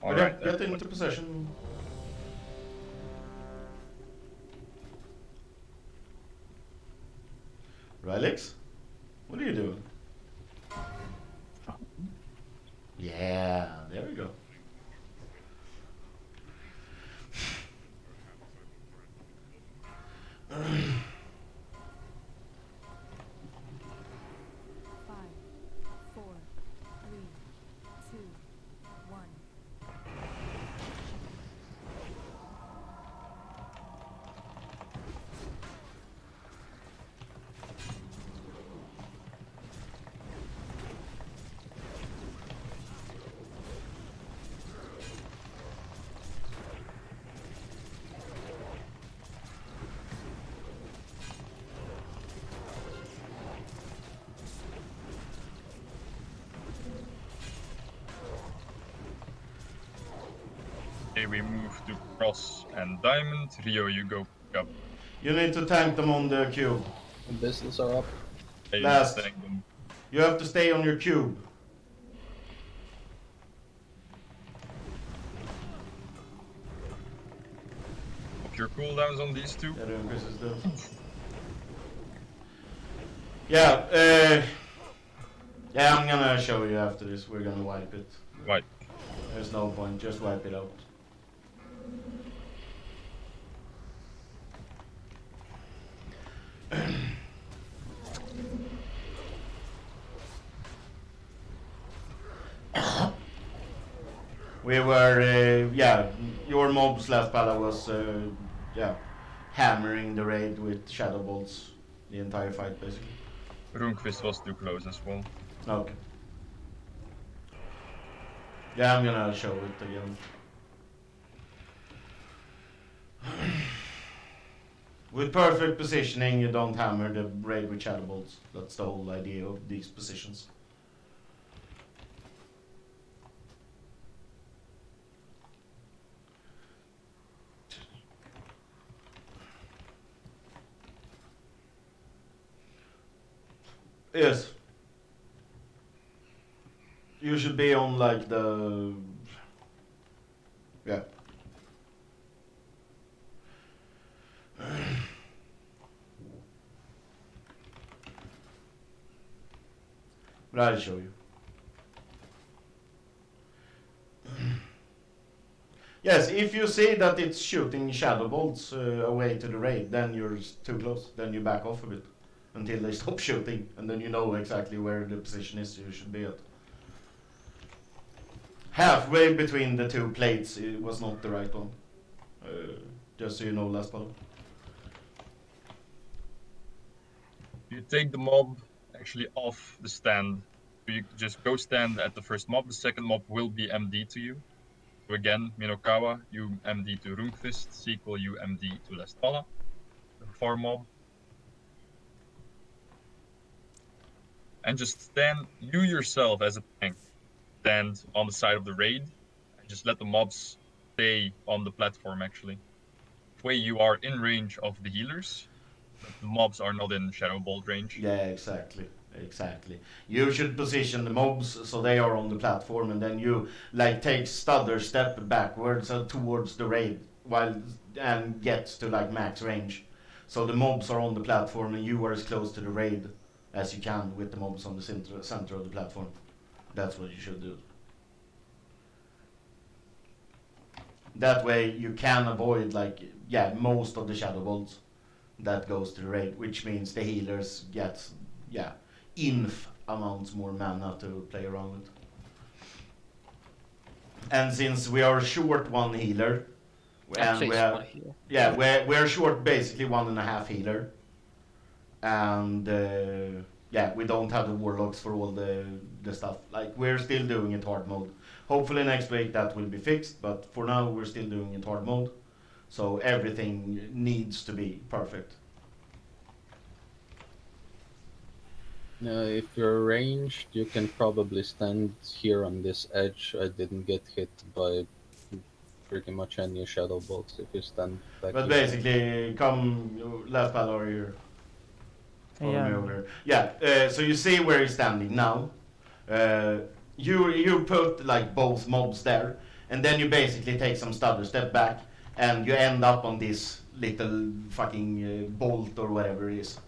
All But right. yeah, get into possession. Rylix? What are you doing? Yeah, there we go. Five, four, three, two, one. Okay, we move to cross and diamond. Rio, you go pick up. You need to tank them on the cube. Pistols are up. Hey, Last. thank them. You have to stay on your cube. Up your cooldowns on these two. Yeah, Chris is dead. Yeah, yeah, I'm gonna show you after this. We're gonna wipe it. Wipe. There's no point, just wipe it out. We were, yeah, your mob's last pala was, yeah, hammering the raid with shadow bolts the entire fight, basically. Runquist was too close as well. Okay. Yeah, I'm gonna show it again. With perfect positioning, you don't hammer the raid with shadow bolts. That's the whole idea of these positions. Yes. You should be on like the... Yeah. But I'll show you. Yes, if you see that it's shooting shadow bolts away to the raid, then you're too close. Then you back off a bit until they stop shooting, and then you know exactly where the position is you should be at. Halfway between the two plates, it was not the right one. Just so you know, last bottle. You take the mob actually off the stand. You just go stand at the first mob. The second mob will be MD to you. So again, Minokawa, you MD to Runquist. Sequel, you MD to Lestpala. The far mob. And just stand, you yourself as a tank, stand on the side of the raid. And just let the mobs stay on the platform actually. This way you are in range of the healers. But the mobs are not in Shadow Bolt range. Yeah, exactly. Exactly. You should position the mobs so they are on the platform, and then you like take stutter step backwards towards the raid and get to like max range. So the mobs are on the platform and you are as close to the raid as you can with the mobs on the center of the platform. That's what you should do. That way you can avoid like most of the shadow bolts that goes to the raid, which means the healers get inf amounts more mana to play around with. And since we are short one healer, We and actually we just have, want here. yeah, we're short basically 1.5 healer, and yeah, we don't have the warlocks for all the stuff. Like, we're still doing it hard mode. Hopefully next week that will be fixed, but for now we're still doing it hard mode. So everything needs to be perfect. If you're ranged, you can probably stand here on this edge. I didn't get hit by pretty much any shadow bolts if you stand back But here. basically, come last battle over here. Follow me Yeah. over here. Yeah. So you see where he's standing now. You put like both mobs there, and then you basically take some stutter step back, and you end up on this little fucking bolt or whatever it is.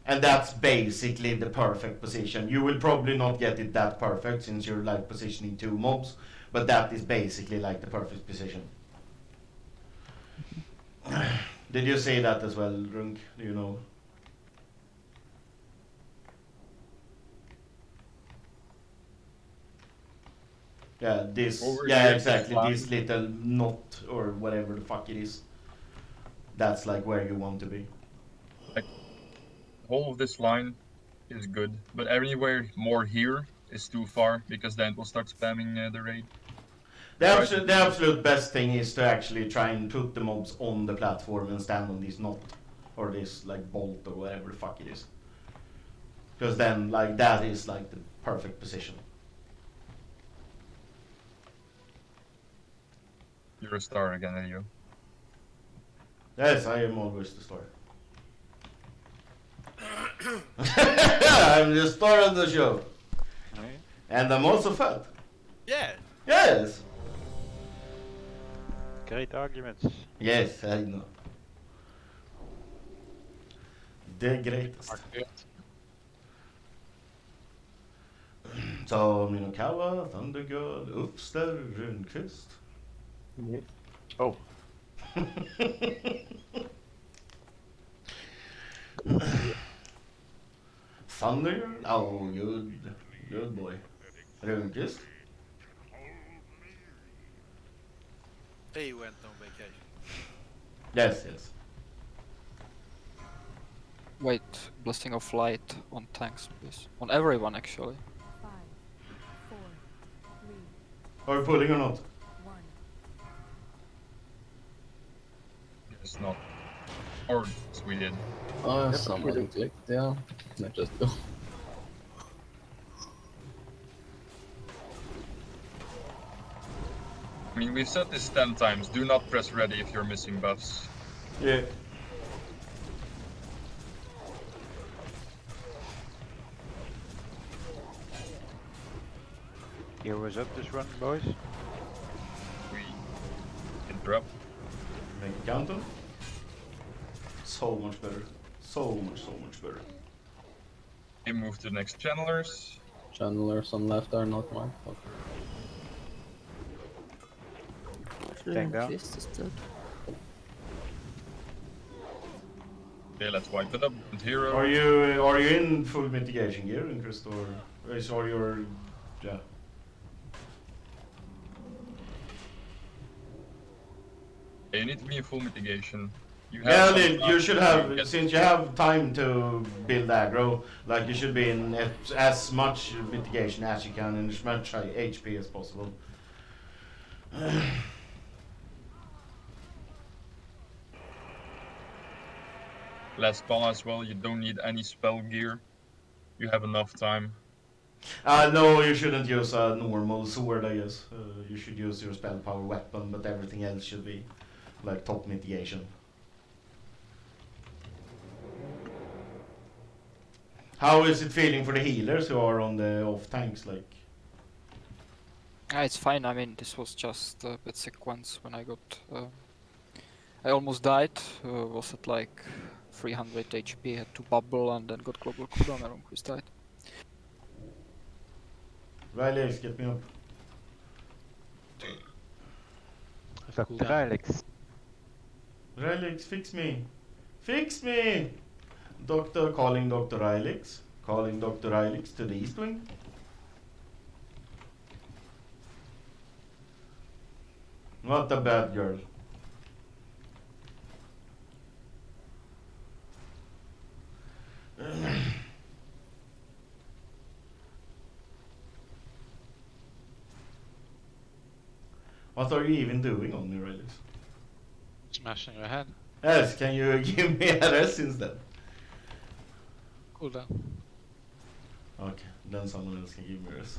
And that's basically the perfect position. You will probably not get it that perfect since you're like positioning 2 mobs, but that is basically like the perfect position. Did you say that as well, Runk? Do you know? Yeah, this. Over Yeah, here, exactly. this This little knot or whatever the fuck it is. That's like where you want to be. Like, the whole of this line is good, but anywhere more here is too far because then it will start spamming the raid. The absolute best thing is to actually try and put the mobs on the platform and stand on this knot or this like bolt or whatever the fuck it is. Because then like that is like the perfect position. You're a star again, Elio. Yes, I am always the star. I'm the star of the show. Right. And I'm also fat. Yeah. Yes. Great arguments. Yes, I know. The greatest. Så Minokawa, Thundergirl, Uppster, Rundqvist. Yeah. Oh. Thundergirl? Oh, good boy. Rundqvist? He went on vacation. Yes. Wait, blessing of light on tanks, please. On everyone, actually. 5, 4, 3, Are we pulling or not? 1. It's not. Or we did. Someone clicked, yeah. Let's just go. I mean, we've said this 10 times. Do not press ready if you're missing buffs. Yeah. Heroes up this run, boys. We interrupt. Make it count them. So much better. So much better. We move to the next channelers. Channelers on left are not marked. Okay. Tank down. Fist is dead. Okay, let's wipe it up. And hero. Are you in full mitigation gear, Chris, or you're yeah? You need to be in full mitigation. You Yeah, some you time should to have, get- since you have time to build aggro, like you should be in as much mitigation as you can and as much HP as possible. Last spell as well, you don't need any spell gear. You have enough time. No, you shouldn't use a normal sword, I guess. You should use your spell power weapon, but everything else should be like top mitigation. How is it feeling for the healers who are on the off tanks? Like, It's fine. I mean, this was just a bit sequence when I got. I almost died. Was at like 300 HP. Had to bubble and then got global cooldown. And Ronquist died. Riley, get me up. Dr. Alex. Riley, fix me. Fix me! Calling Dr. Rilix. Calling Dr. Rilix to the east wing. Not a bad girl. What are you even doing on me, Relics? Smashing your head. Yes, can you give me a rest instead? Cool down. Okay, then someone else can give me a rest.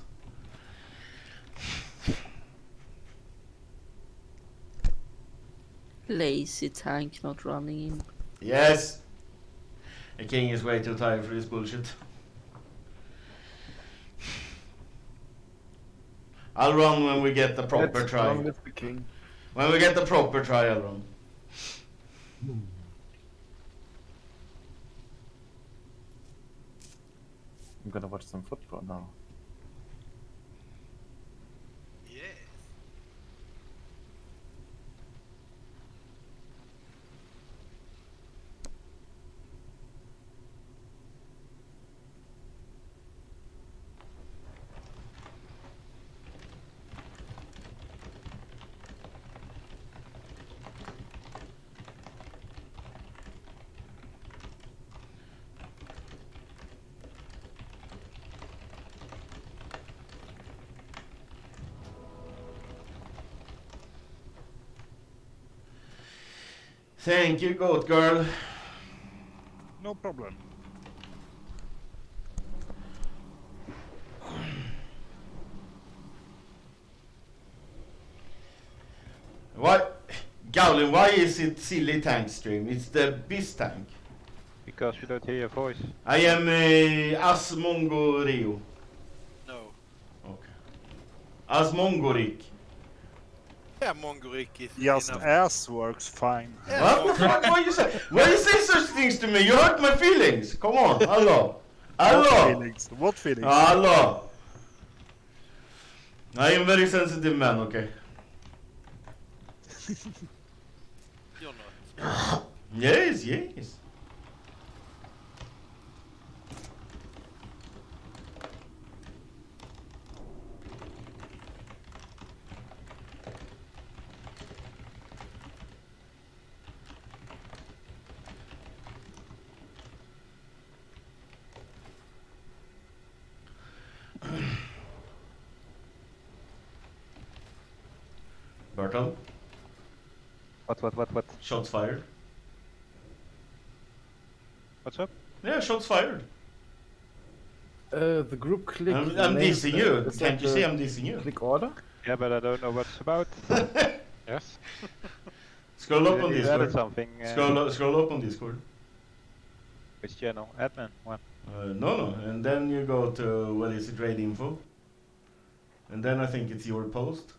Lazy tank not running in. Yes! The king is way too tired for this bullshit. I'll run when we get the proper Let's try. run with the king. When we get the proper try, I'll run. I'm gonna watch some football now. Yes. Thank you, goat girl. No problem. What? Gowlin, why is it silly tank stream? It's the beast tank. Because we don't hear your voice. I am Asmongo Rio. No. Okay. Asmongorik. Yeah, Mongorik is Just enough. ass works fine. What the fuck? Why you say? Why you say such things to me? You hurt my feelings. Come on, hello, hello. What feelings? What feelings? Hello. I am very sensitive man. Okay. You're not. Yes, yes. Bertel, What? shots fired. What's up? Yeah, shots fired. The group click. I'm names, dissing you. is Can't that you see the I'm dissing you? click order? Yeah, but I don't know what it's about. Yes. Scroll up on You added Discord. something. Scroll up on Discord. Which channel? Admin? One. No, and then you go to, what is it, raid info. And then I think it's your post.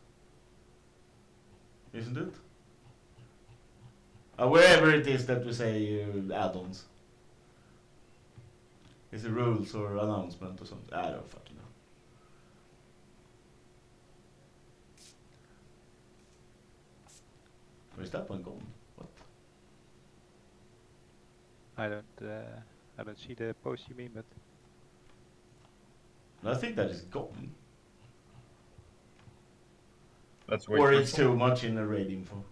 Isn't it? Wherever it is that we say add-ons. Is it rules or announcement or something? I don't fucking know. Where's that one gone? What? I don't see the post you mean, but I think that is gone. Let's wait Or for it's some. too much in the raid info.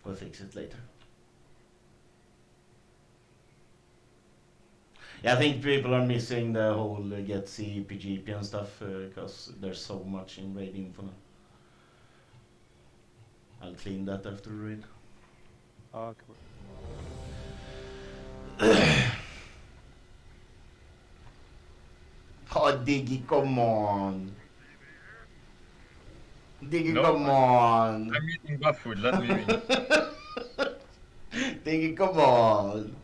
We'll fix it later. Yeah, I think people are missing the whole get CPGP and stuff because there's so much in raid info now. I'll clean that after the raid. oh, cool. Oh, Diggy, come on. Diggy, No, come on. I'm eating buff food. Let me eat. Diggy, come on.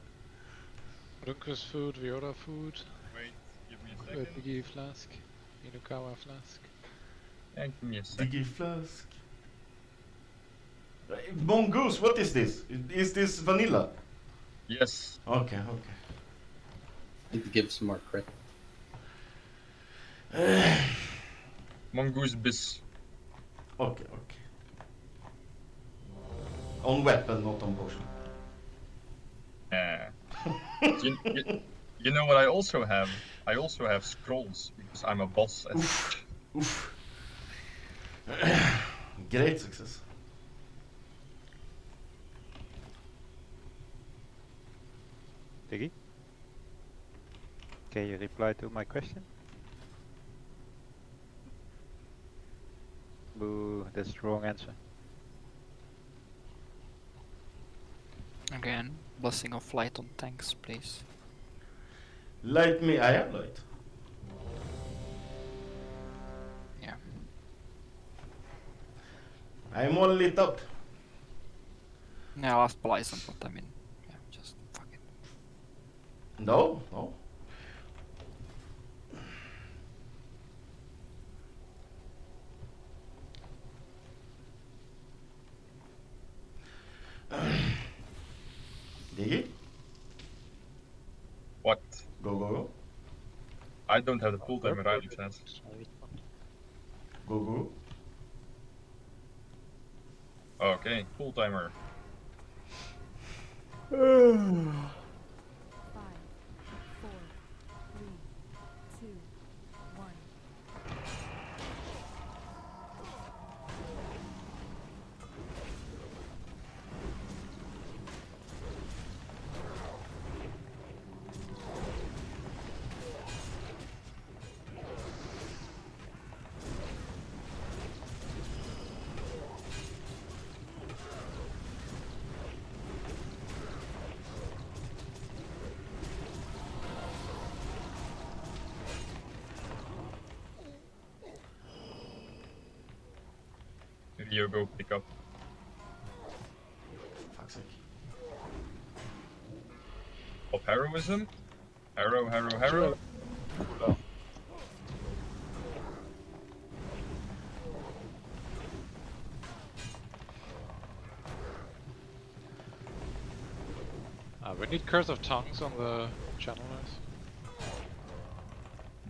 Runkus food, Viola food, Wait, give me a second. Biggie flask, Inukawa flask. And give me a second. Diggy flask. Mongoose, what is this? Is this vanilla? Yes. Okay. It gives more crit. Mongoose bis. Okay. On weapon, not on potion. You know what I also have? I also have scrolls because I'm a boss as such. Oof. Great success. Diggy? Can you reply to my question? Boo, that's the wrong answer. Again, blessing of light on tanks, please. Light me, I have light. Yeah. I'm all lit up. Yeah, last Blyson, but I mean, yeah, just fuck it. No, no. Diggy? What? Go. I don't have the full timer Riley says. Go. Okay, full timer. 5, 4, 3, 2, 1. Rio, go pick up. Fuck's sake. Of heroism? Hero. We need Curse of Tongues on the channelers.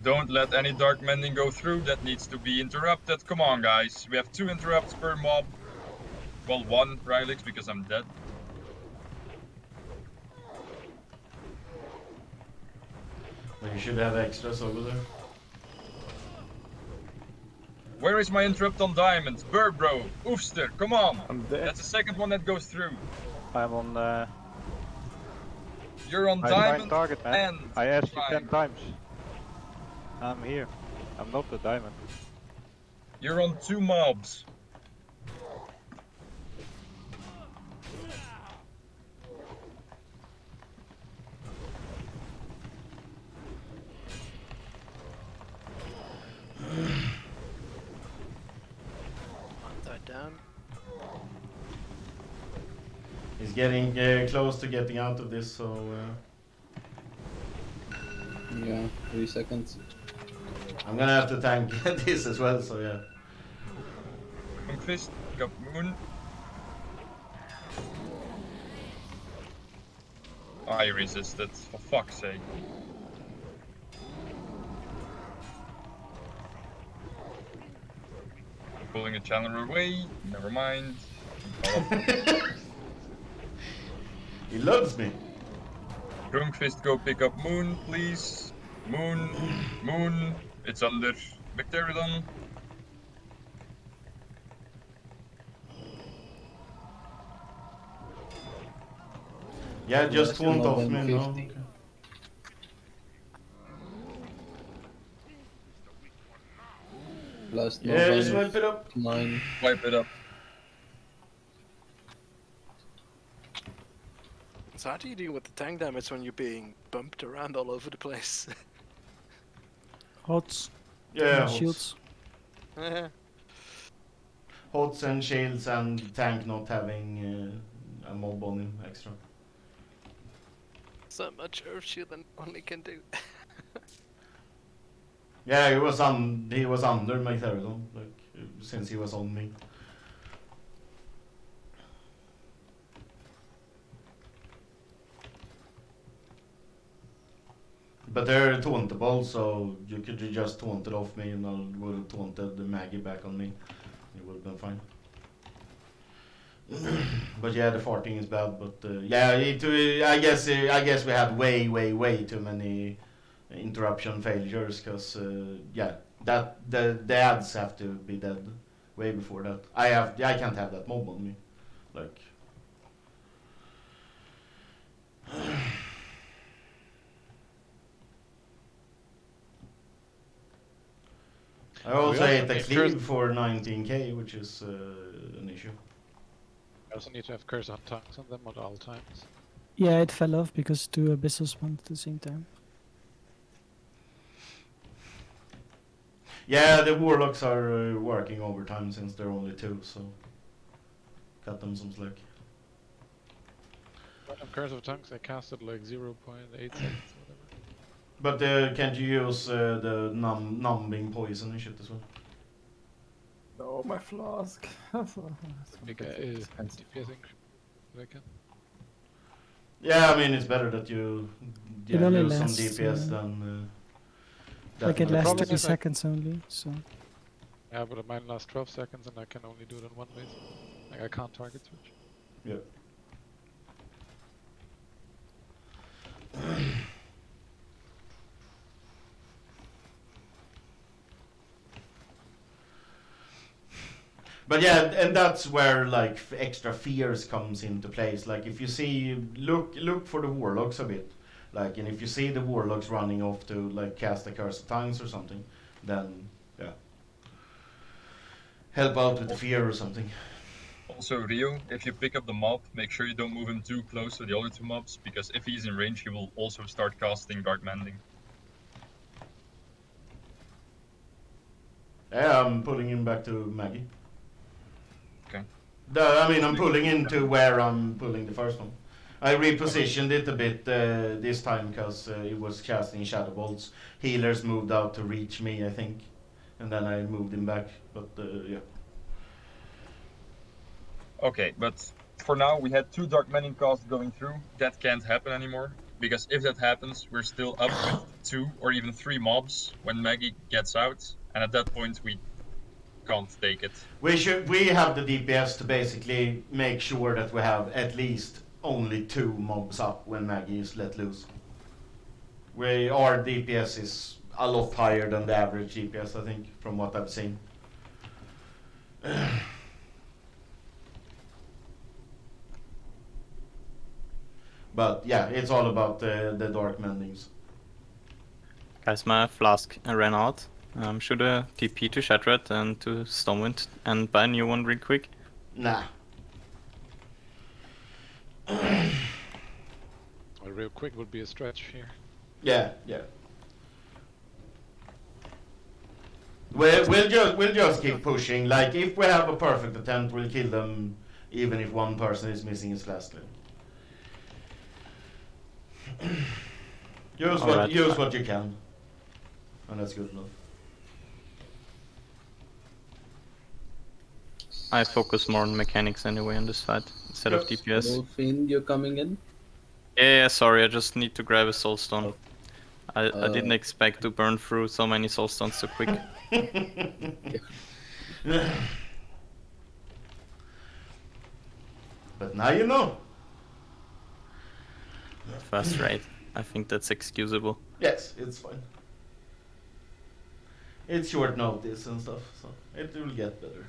Don't let any dark mending go through, that needs to be interrupted. Come on, guys. We have 2 interrupts per mob. Well, 1, Rylix, because I'm dead. But you should have extras over there. Where is my interrupt on diamonds? Burbro, Oofster, come on! I'm dead. That's the second one that goes through. I'm on. You're on I diamond find target, man. and I asked you prime. 10 times. I'm here. I'm not the diamond. You're on 2 mobs. Died down. He's getting close to getting out of this, so... Yeah, 3 seconds. I'm gonna have to tank this as well, so yeah. Fist, pick up Moon. I resisted, for fuck's sake. Pulling a channeler away, never mind. He loves me. Fist, go pick up Moon, please. Moon. It's under Victoridon. Yeah, just Less won't mob off than me, no. 50. Okay. Last Yeah, mob just on wipe it up. 9. Wipe it up. So how do you deal with the tank damage when you're being bumped around all over the place? Hots. Yeah, hots. Shields. Hots and shields and tank not having a mob on him extra. So much earth shield than only can do. Yeah, he was under my Therodon, like since he was on me. But they're tauntable, so you could just taunt it off me and I would have taunted the Maggy back on me. It would have been fine. But yeah, the farting is bad. But yeah, I guess we had way too many interruption failures because yeah, that the ads have to be dead way before that. I can't have that mob on me, like. I also ate a cleave for 19k, which is an issue. I also need to have curse on tongues on them at all times. Yeah, it fell off because two abyssal spawned at the same time. Yeah, the warlocks are working overtime since they're only 2, so cut them some slack. On curse of tongues, I casted like 0.8 seconds or whatever. But can't you use the numbing poison and shit as well? Oh, my flask. DPS I can. Yeah, I mean it's better that you It only use some lasts, DPS than. Like it the lasts problem 30 is, like, seconds only, so. Yeah, but mine lasts 12 seconds and I can only do it on one base. Like I can't target switch. Yep. But yeah, and that's where like extra fears comes into place. Like if you see, look for the warlocks a bit, like, and if you see the warlocks running off to like cast a curse of tongues or something, then yeah, help out with the fear or something. Also, Rio, if you pick up the mob, make sure you don't move him too close to the other 2 mobs, because if he's in range, he will also start casting Dark Mending. Yeah, I'm pulling him back to Maggie. Okay. I mean, I'm pulling into where I'm pulling the first one. I repositioned it a bit this time because it was casting shadow bolts. Healers moved out to reach me, I think, and then I moved him back. But yeah. Okay, but for now we had 2 Dark Mending casts going through. That can't happen anymore, because if that happens, we're still up with 2 or even 3 mobs when Maggie gets out, and at that point we can't take it. We have the DPS to basically make sure that we have at least only 2 mobs up when Maggie is let loose. Our DPS is a lot higher than the average DPS, I think, from what I've seen. But yeah, it's all about the dark mendings. Guys, my flask ran out. Should I TP to Shattered and to Stormwind and buy a new one real quick? Nah. Well, real quick would be a stretch here. Yeah. We'll just keep pushing. Like if we have a perfect attempt, we'll kill them, even if one person is missing his flask. Use what you can, and that's good enough. I focus more on mechanics anyway in this fight instead of DPS. Wolfine, you're coming in? Yeah, sorry, I just need to grab a soulstone. I didn't expect to burn through so many soulstones so quick. But now you know. Fast rate. I think that's excusable. Yes, it's fine. It's short notice and stuff, so it will get better.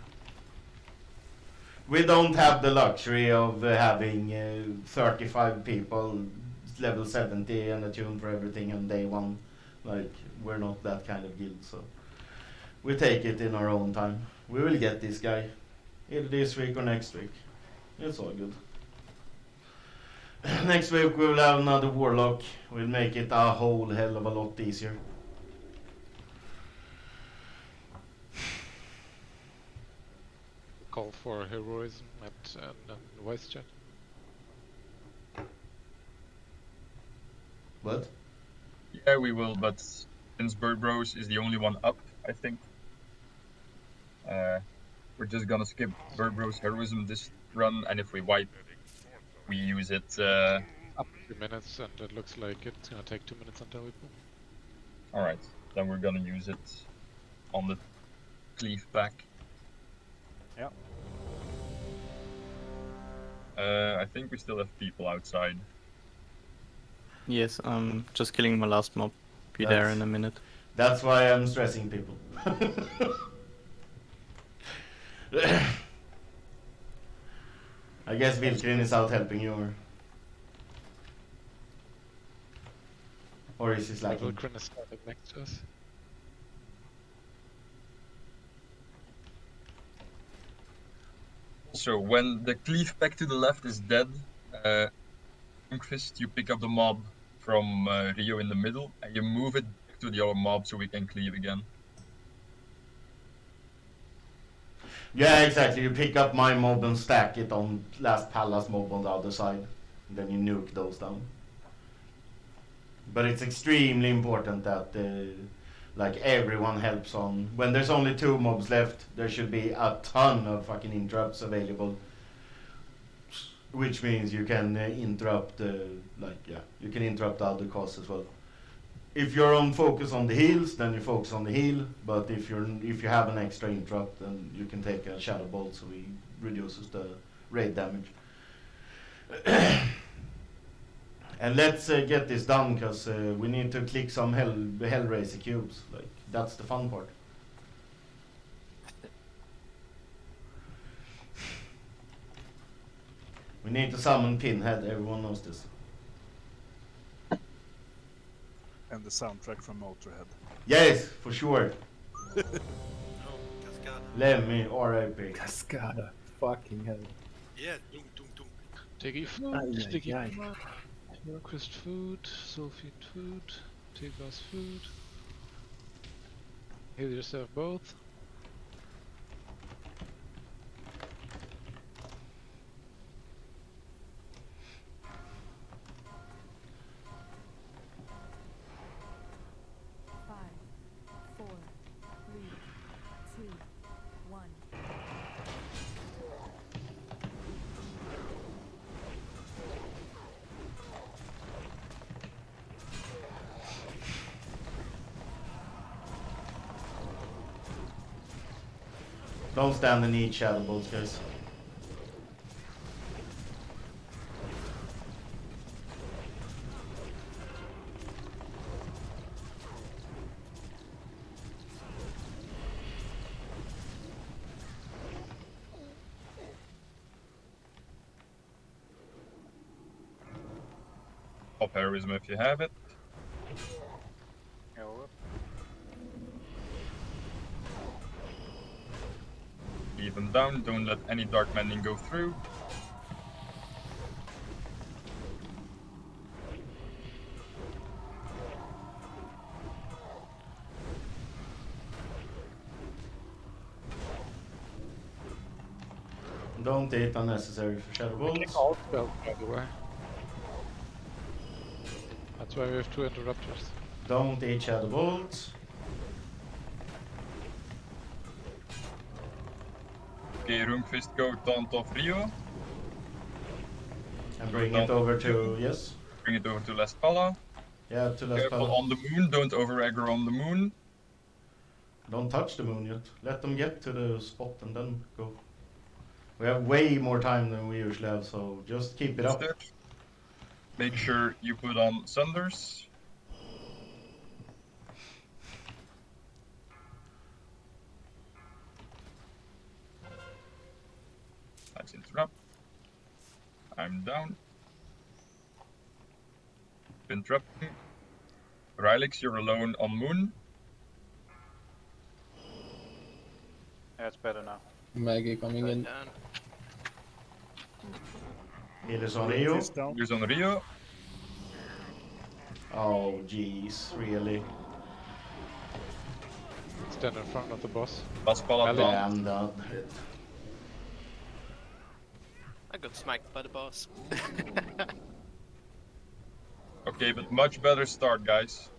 We don't have the luxury of having 35 people, level 70 and attuned for everything on day 1. Like, we're not that kind of guild, so we take it in our own time. We will get this guy, either this week or next week. It's all good. Next week we will have another warlock. We'll make it a whole hell of a lot easier. Call for heroism at voice chat. What? Yeah, we will, but since Bird Bros is the only one up, I think we're just gonna skip Bird Bros heroism this run, and if we wipe, we use it. Up 2 minutes, and it looks like it's gonna take 2 minutes until we pull. Alright, then we're gonna use it on the cleave back. Yeah. I think we still have people outside. Yes, I'm just killing my last mob. Be there in a minute. That's why I'm stressing people. I guess Vilkrin is out helping you, or is he slacking? Vulcan is standing next to us. So when the cleave pack to the left is dead, you pick up the mob from Rio in the middle and you move it back to the other mob so we can cleave again. Yeah, exactly. You pick up my mob and stack it on last Pallas mob on the other side. And then you nuke those down. But it's extremely important that like everyone helps on. When there's only 2 mobs left, there should be a ton of fucking interrupts available. Which means you can interrupt you can interrupt the other costs as well. If you're on focus on the heals, then you focus on the heal. But if you have an extra interrupt, then you can take a shadow bolt, so it reduces the raid damage. And let's get this done, because we need to click some Hellraiser cubes. Like, that's the fun part. We need to summon Pinhead. Everyone knows this. And the soundtrack from Motorhead. Yes, for sure. Oh, Cascada. Lemmy, R.I.P. Cascada. Fucking hell. Yeah, doom, doom, doom. Sticky food, Ay, ay, sticky ay. food, Request food, Soulfeed food, Tigras food. Heal yourself both. Five, four, three, two, one. Don't stand and eat shadow bolts, guys. Pop heroism if you have it. Leave them down, don't let any dark mending go through. Don't eat unnecessary for shadow bolts. All spells, by the way. That's why we have 2 interrupters. Don't eat shadow bolts. Okay, Roomfist, go taunt off Rio. And bring it over to, yes? Bring it over to Las Pala. Yeah, to Las Careful Pala. on the moon, don't over aggro on the moon. Don't touch the moon yet. Let them get to the spot and then go. We have way more time than we usually have, so just keep it up. Make sure you put on Sunders. Let's interrupt. I'm down. Interrupting. Rylix, you're alone on moon. Yeah, it's better now. Maggie coming in. Healers on Rio. Healers on Rio. Oh, jeez, really? Stand in front of the boss. Yeah, I'm done. I got smacked by the boss. Okay, but much better start, guys.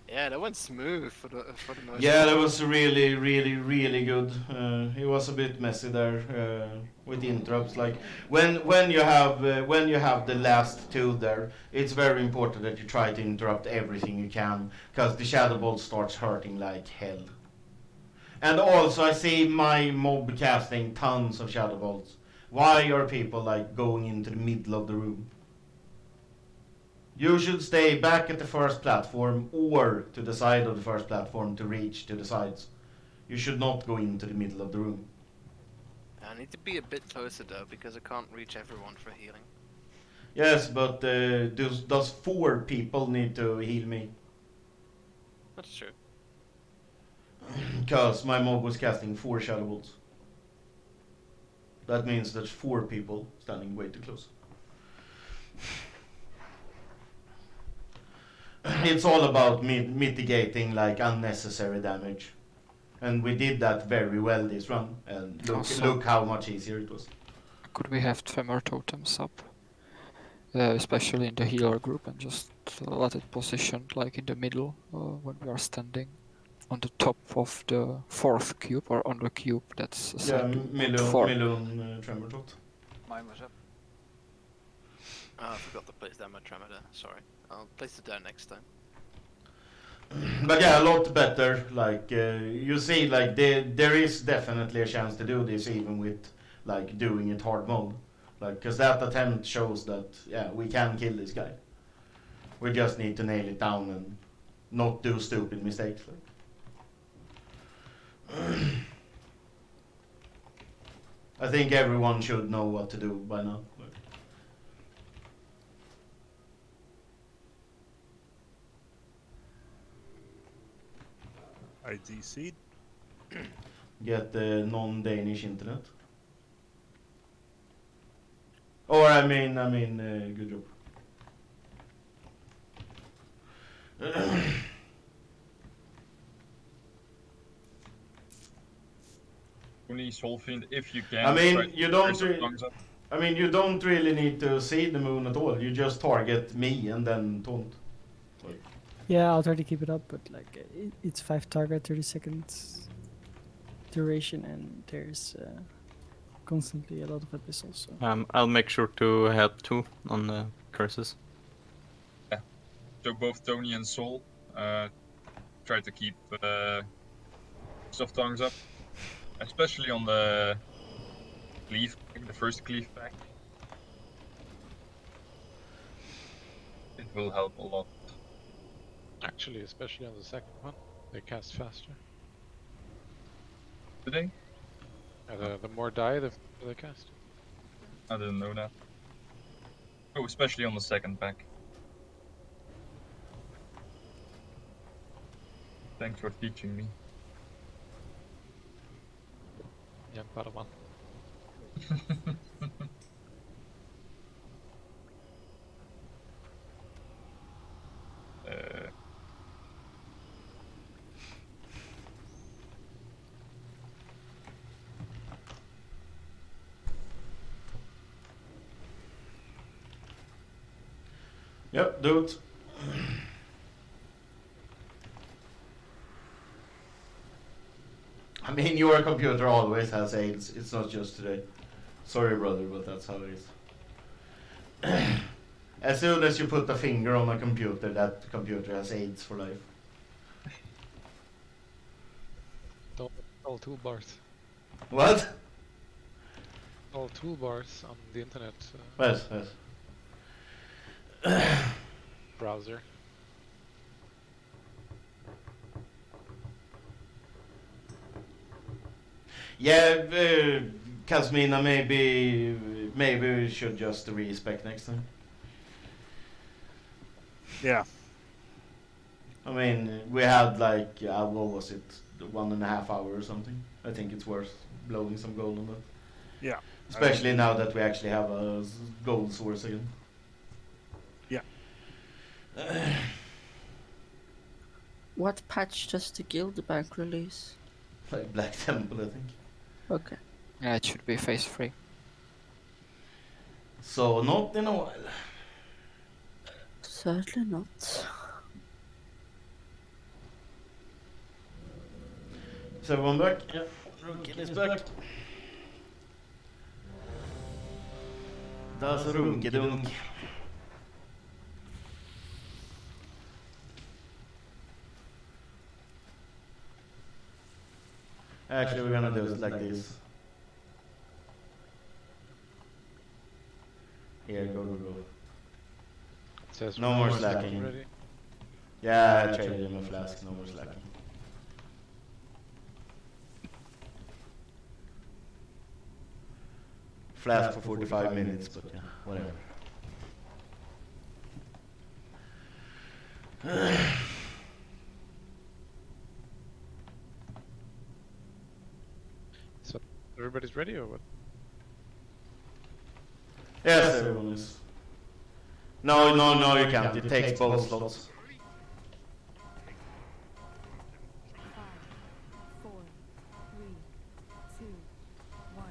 Yeah, that went smooth for the most Yeah, part. that was really, really, really good. It was a bit messy there with interrupts. Like when you have the last 2 there, it's very important that you try to interrupt everything you can, because the shadow bolt starts hurting like hell. And also, I see my mob casting tons of shadow bolts, Why are people like going into the middle of the room? You should stay back at the first platform or to the side of the first platform to reach to the sides. You should not go into the middle of the room. I need to be a bit closer though, because I can't reach everyone for healing. Yes, but does 4 people need to heal me? That's true. Because my mob was casting 4 shadow bolts. That means there's 4 people standing way too close. It's all about mitigating like unnecessary damage. And we did that very well this run. And look how much easier it was. Could we have tremor totems up? Especially in the healer group, and just let it positioned like in the middle when we are standing on the top of the 4th cube, or on the cube that's assigned to Milon tremor tot. Mine was up. Oh, I forgot to place down my tremor there. Sorry. I'll place it down next time. But yeah, a lot better. Like you see, like there is definitely a chance to do this even with like doing it hard mode. Like, cause that attempt shows that yeah, we can kill this guy. We just need to nail it down and not do stupid mistakes. Like. I think everyone should know what to do by now. I DC'd. Get the non-Danish internet. Or I mean, good job. Only Soulfiend if you can. I mean, you don't. Thumbs up. I mean, you don't really need to see the moon at all. You just target me and then taunt. Like. Yeah, I'll try to keep it up, but like it's 5 target, 30 seconds duration, and there's constantly a lot of epistles. So. I'll make sure to help too on the curses. Yeah. So both Tony and Soul try to keep soft tongues up, especially on the cleave, the first cleave pack. It will help a lot. Actually, especially on the second one, they cast faster. Do they? The more die, the faster they cast. I didn't know that. Oh, especially on the second pack. Thanks for teaching me. Yeah, Padawan. Yep, do it. I mean, your computer always has AIDS. It's not just today. Sorry, brother, but that's how it is. As soon as you put a finger on a computer, that computer has AIDS for life. All toolbars. What? All toolbars on the internet. Yes. Browser. Yeah, Kazmina, maybe we should just respec next time. Yeah. I mean, we had like, what was it, 1.5 hours or something. I think it's worth blowing some gold on that. Yeah. Especially now that we actually have a gold source again. Yeah. What patch does the guild bank release? Like Black Temple, I think. Okay. Yeah, it should be phase 3. So not in a while. Certainly not. Is everyone back? Yeah. Runken is back. Das runkedunk. Actually, we're gonna do it like this. Here, go. It says No more Ron is slacking. ready. Yeah, I traded him a flask. No more slacking. Flask for 45 minutes, but yeah, whatever. So everybody's ready or what? Yes, everyone is. No, you can't. It takes both slots. 5, 4, 3, 2, 1.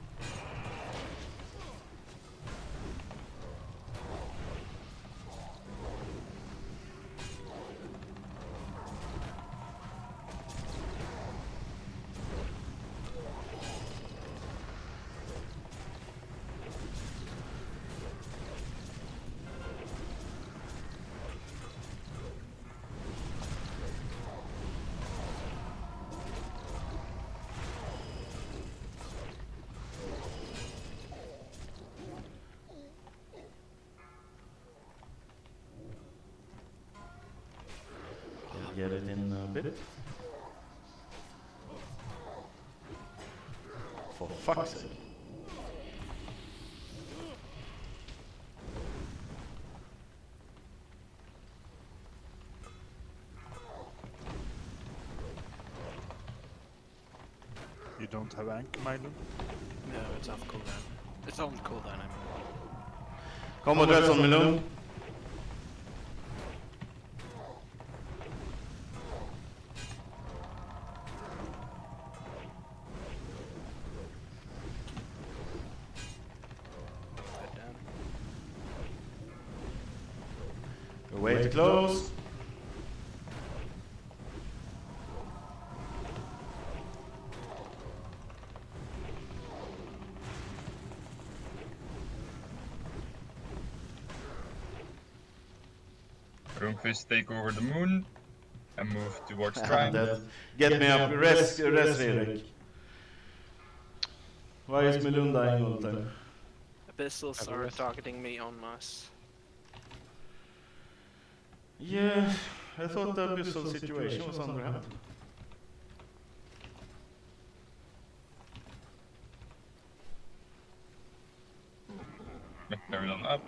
I'll get it in a bit. For fuck's sake. You don't have Ank, Milo? No, it's off cooldown. It's on cooldown, I mean. Combo dress on Melon. Way too close. Roomfist take over the moon and move towards Trine. Get me up, rest Erik. Why is Melun dying all the time? Abyssals are targeting me en masse. Yeah, I thought the abyssal situation was under hand. Everyone up.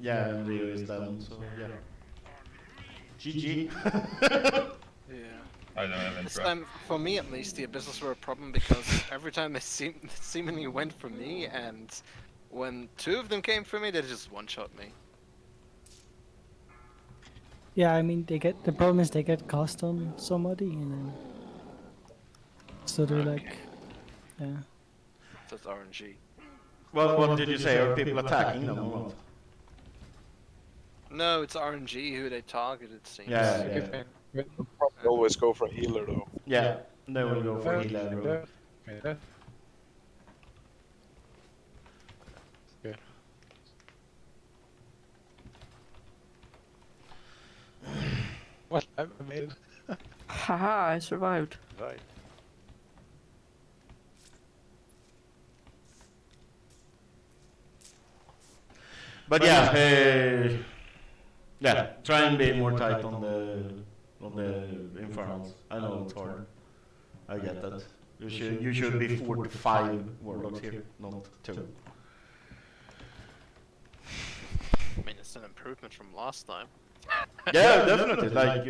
Yeah, and Rio is down, so yeah. GG. Yeah. I don't have This intro. time, for me at least, the abyssals were a problem because every time they seemingly went for me, and when two of them came for me, they just one-shot me. Yeah, I mean, the problem is they get cast on somebody, and then so they're like, yeah. So it's RNG. What did you say? Are people attacking them or what? No, it's RNG who they target, it seems. Yeah. They'll probably always go for a healer though. Yeah, they will go for heal aggro. Okay. What? I made it. Haha, I survived. Right. But yeah, try and be more tight on the infernals. I know it's hard. I get that. You should be 4 to 5 warlocks here, not 2. I mean, it's an improvement from last time. Yeah, definitely. Like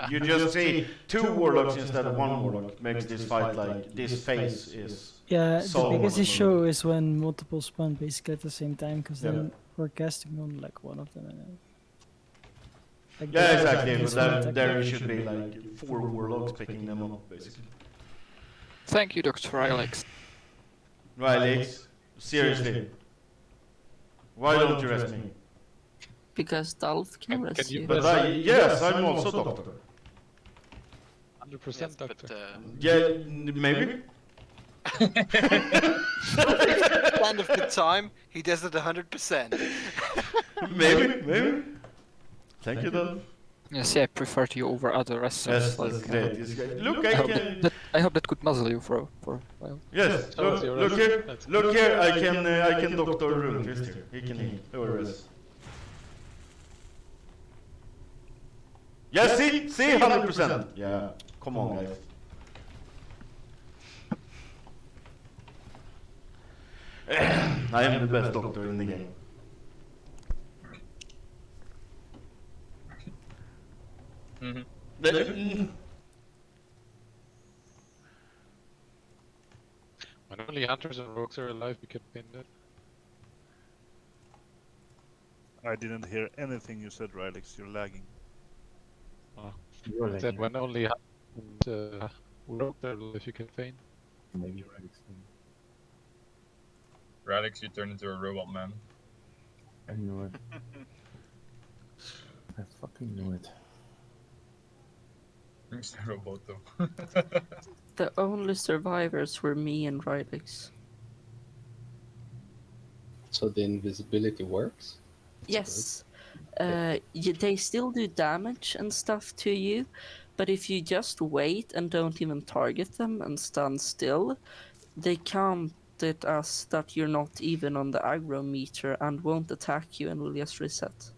you just see 2 warlocks instead of 1 warlock makes this fight like this phase is. Yeah, so the biggest much issue more. is when multiple spawn basically at the same time, because Yeah. then we're casting on like one of them. And like Yeah, the- exactly. this But one then attack- there should be like 4 warlocks picking them up, basically. Thank you, Dr. Alex. Alex, seriously, why don't you rest me? Because Dolph can rest you. But yes, I'm also doctor. 100% Yes, doctor. but, Yeah, maybe. At the end of the time, he does it 100%. Maybe. Thank you, Dolph. Yes, yeah, I prefer you over other wrestlers. That's Like, great. It's great. Look, I I hope can. I hope that could muzzle you for a while. Yes. That was your Look rest. here. That's Look here. I can Doctor Rundqvist here. He can heal. Or rest. Yeah, see, 100%. Yeah, come on, guys. I am the best doctor in the game. When only hunters and rogues are alive, we can pin that. I didn't hear anything you said, Rylix. You're lagging. Oh. You're I said lagging. when only hunters and rogues are alive, you can feign. Maybe Rylix. Radix, you turn into a robot man. I knew it. I fucking knew it. Mr. Roboto. The only survivors were me and Rylix. So the invisibility works? Yes. They still do damage and stuff to you, but if you just wait and don't even target them and stand still, they count it as that you're not even on the aggro meter and won't attack you and will just reset.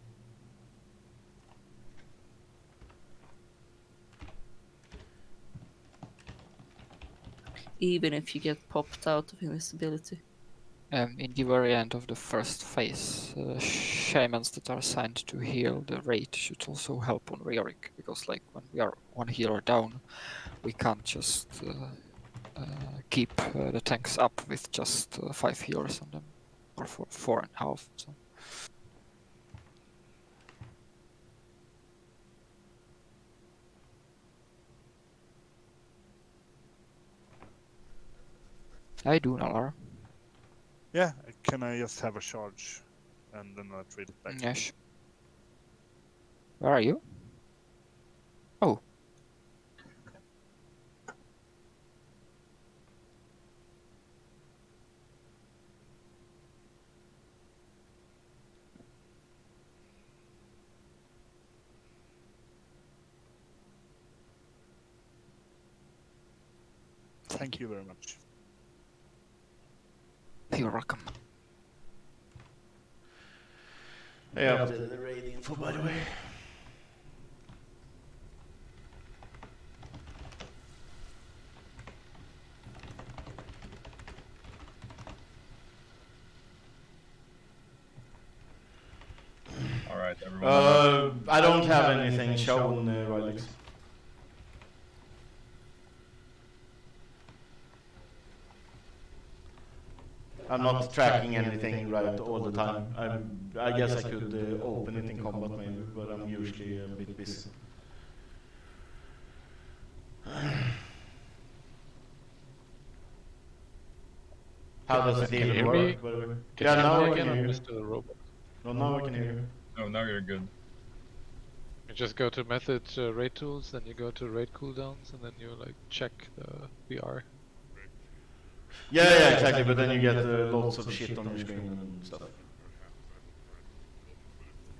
Even if you get popped out of invisibility. In the very end of the first phase, shamans that are assigned to heal the raid should also help on Reoric, because like when we are one healer down, we can't just keep the tanks up with just 5 healers on them, or 4.5. So. I do, Nalar. Yeah, can I just have a charge and then I'll trade it back? Yes. Where are you? Oh. Thank you very much. You're welcome. I updated the raid info, by the way. Alright, everyone. I don't have anything shown, Rylix. I'm not tracking anything right all the time. I guess I could open it in combat maybe, but I'm usually a bit busy. How does it even work? Yeah, now I can hear you. No, now I can hear you. Oh, now you're good. You just go to method raid tools, then you go to raid cooldowns, and then you like check the VR. Yeah, exactly. But then you get lots of shit on your screen and stuff.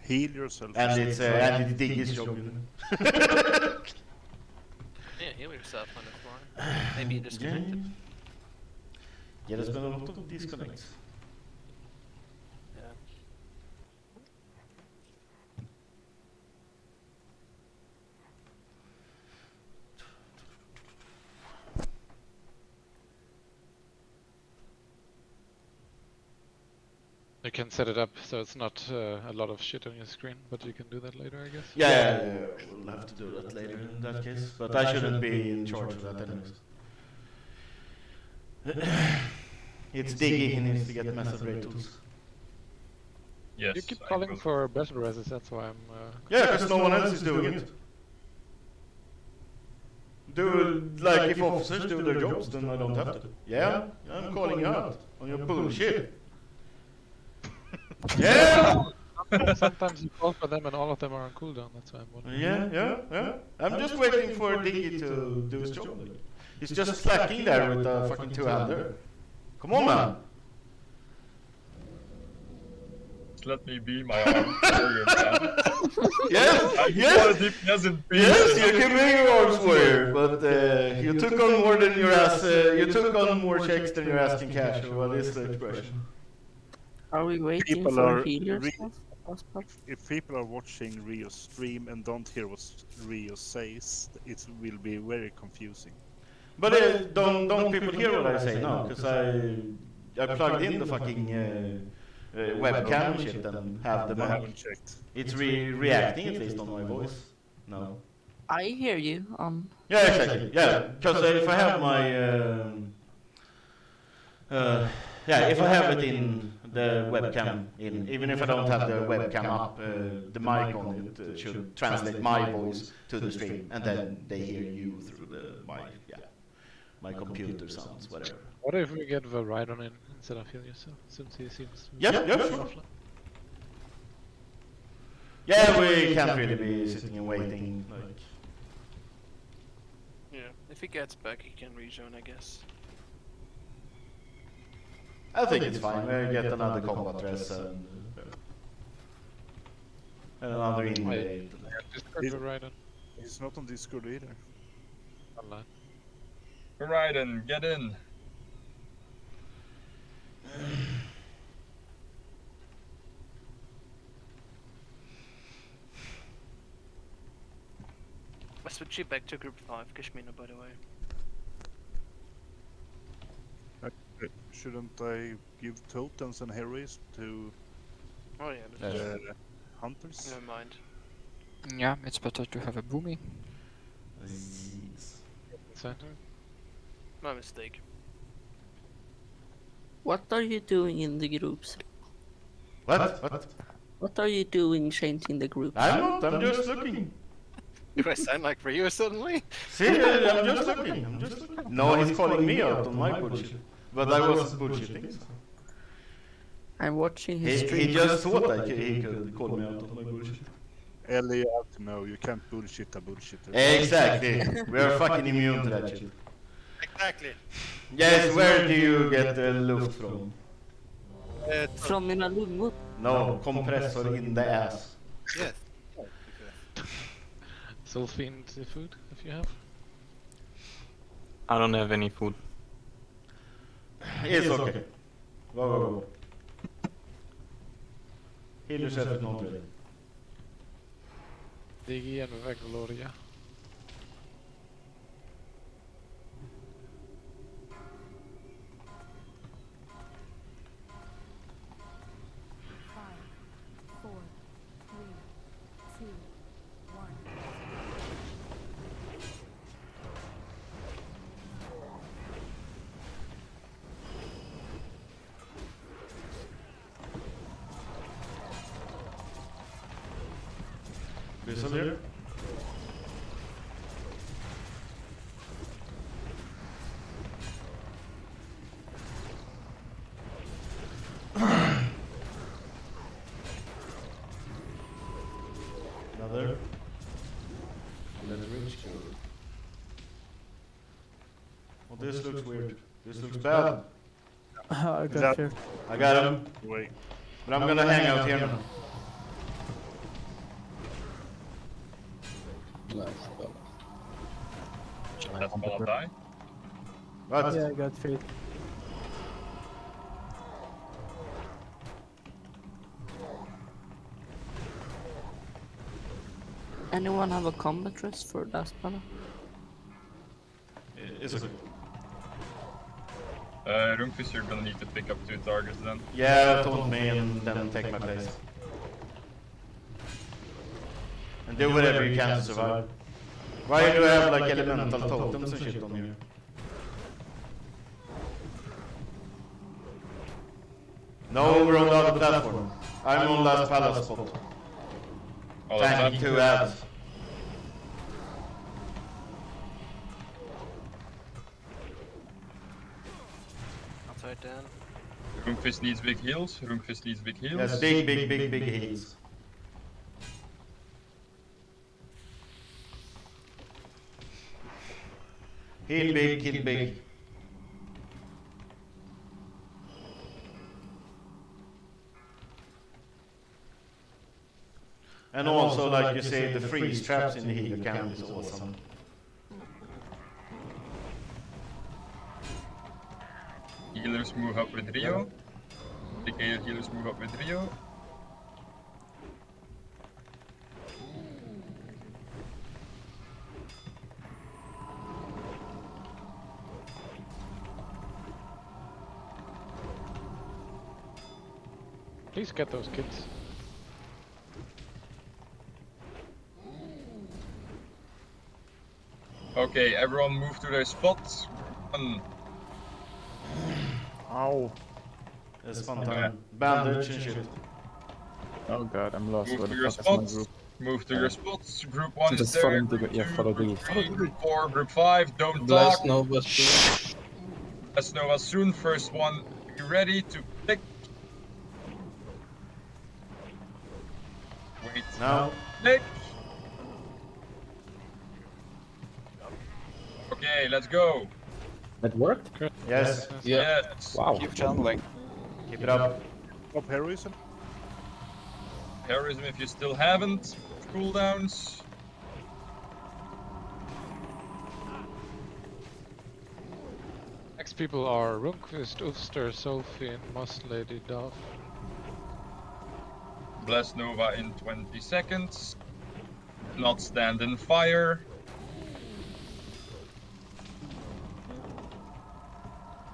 Heal yourself. And it's Diggy's job. Yeah, heal yourself on the floor. Maybe you disconnected. Yeah, there's been a lot of disconnects. Yeah. You can set it up so it's not a lot of shit on your screen, but you can do that later, I guess. Yeah, we'll have to do that later in that case. But I shouldn't be in charge of that anyways. It's Diggy, he needs to get method raid tools. Yes. You keep calling for better reses, that's why I'm... Yeah, because no one else is doing it. Like, if officers do their jobs, then I don't have to. Yeah, I'm calling you out on your bullshit. Yeah! Sometimes you call for them and all of them are on cooldown, that's why I'm wondering. Yeah. I'm just waiting for Diggy to do his job. He's just slacking there with the fucking two-hander. Come on, man! let me be my arm warrior, man. Yes, I just want to DPS in peace. yes, you can be your arms warrior, but you took on more than your ass. You took on more checks than you're asking cash. Or what is the expression? Are we waiting People for are healer re- stuff? if people are watching Rio's stream and don't hear what Rio says, it will be very confusing. But don't people hear what I say now? Because I plugged in the fucking webcam and shit and have the I mic. haven't checked. It's reacting at least on my voice. No. I hear you. Yeah, exactly. Yeah, because if I have my if I have it in the webcam, even if I don't have the webcam up, the mic on it should translate my voice to the stream, and then they hear you through my computer sounds, whatever. What if we get Varidon in instead of Helios, since he seems to be Yeah, sure. offline? Yeah, we can't really be sitting and waiting. Like, Yeah, if he gets back, he can rejoin, I guess. I think it's fine. We get another combat dress and another invade. Discord Varidon He's not on Discord either. online. Varidon, get in. I switched you back to group 5, Kashmina, by the way. Shouldn't I give totems and heroes to Oh yeah, that's hunters? never mind. Yeah, it's better to have a boomy. Center. My mistake. What are you doing in the groups? What? What are you doing changing the groups? I'm not. I'm just looking. Do I sound like Rio suddenly? See, I'm just looking. No, he's calling me out on my bullshit. But I wasn't bullshitting. So. I'm watching his He stream. just thought he could call me out on my bullshit. Ellie, you have to know, you can't bullshit a bullshitter. Exactly. We are fucking immune to that shit. Exactly. Yes, where do you get the luft from? From mina lungor. No, compressor in the ass. Yes. Sulfine food, if you have. I don't have any food. It's okay. Go. Heal yourself if not ready. Digi and Vegloria. Five, four, three, two, one. Listen here. Another. Let's reach to. Well, this looks weird. This looks bad. I got here. I got him. Wait. But I'm gonna hang out here now. Nice spell. That spell die? What? Yeah, I got fate. Anyone have a combat dress for last banner? It's okay. Rumpus, you're gonna need to pick up 2 targets then. Yeah, taunt me and then take my place. And do whatever you can to survive. Why do I have like elemental totems and shit on here? No, we're on the other platform. I'm on last palace spot. Oh, that's Tanking up. 2 ads. Outside down. Rumpus needs big heals. Rumpus needs big heals. Yes, big heals. Heal big, kill big. And also, like you say, the freeze traps in the healer camp is awesome. Healers move up with Rio. Dedicated healers move up with Rio. Please get those kids. Okay, everyone move to their spots. Ow. It's fun time. Bandage and shit. Oh god, I'm lost. Move Where to the your fuck is my spots. group? Move to your spots. Group 1 is Just there. follow Group the 2, yeah, follow the Group group. Follow 3, the Group group. 4, Group 5. Don't Blast talk. Nova soon. Blast Nova soon. First one, be ready to click. Wait. Now. Click. Okay, let's go. That worked? Yes. Yes. Wow. Keep channeling. Keep it up. Stop heroism. Heroism if you still haven't. Cooldowns. Next people are Runquist, Ulster, Sophie, and Moss Lady Dove. Blast Nova in 20 seconds. Not stand in fire.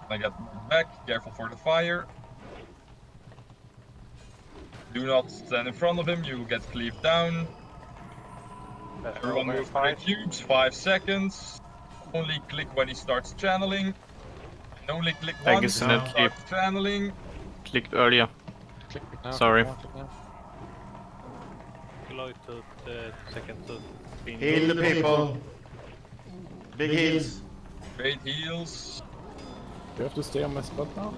I got moved back. Careful for the fire. Do not stand in front of him. You will get cleaved down. Everyone move to the cubes. 5 seconds. Only click when he starts channeling. And only click Thank you, once when he Snip. starts channeling. Clicked earlier. Click now. Sorry. Click now. Heal the people. Big heals. Great heals. Do you have to stay on my spot now?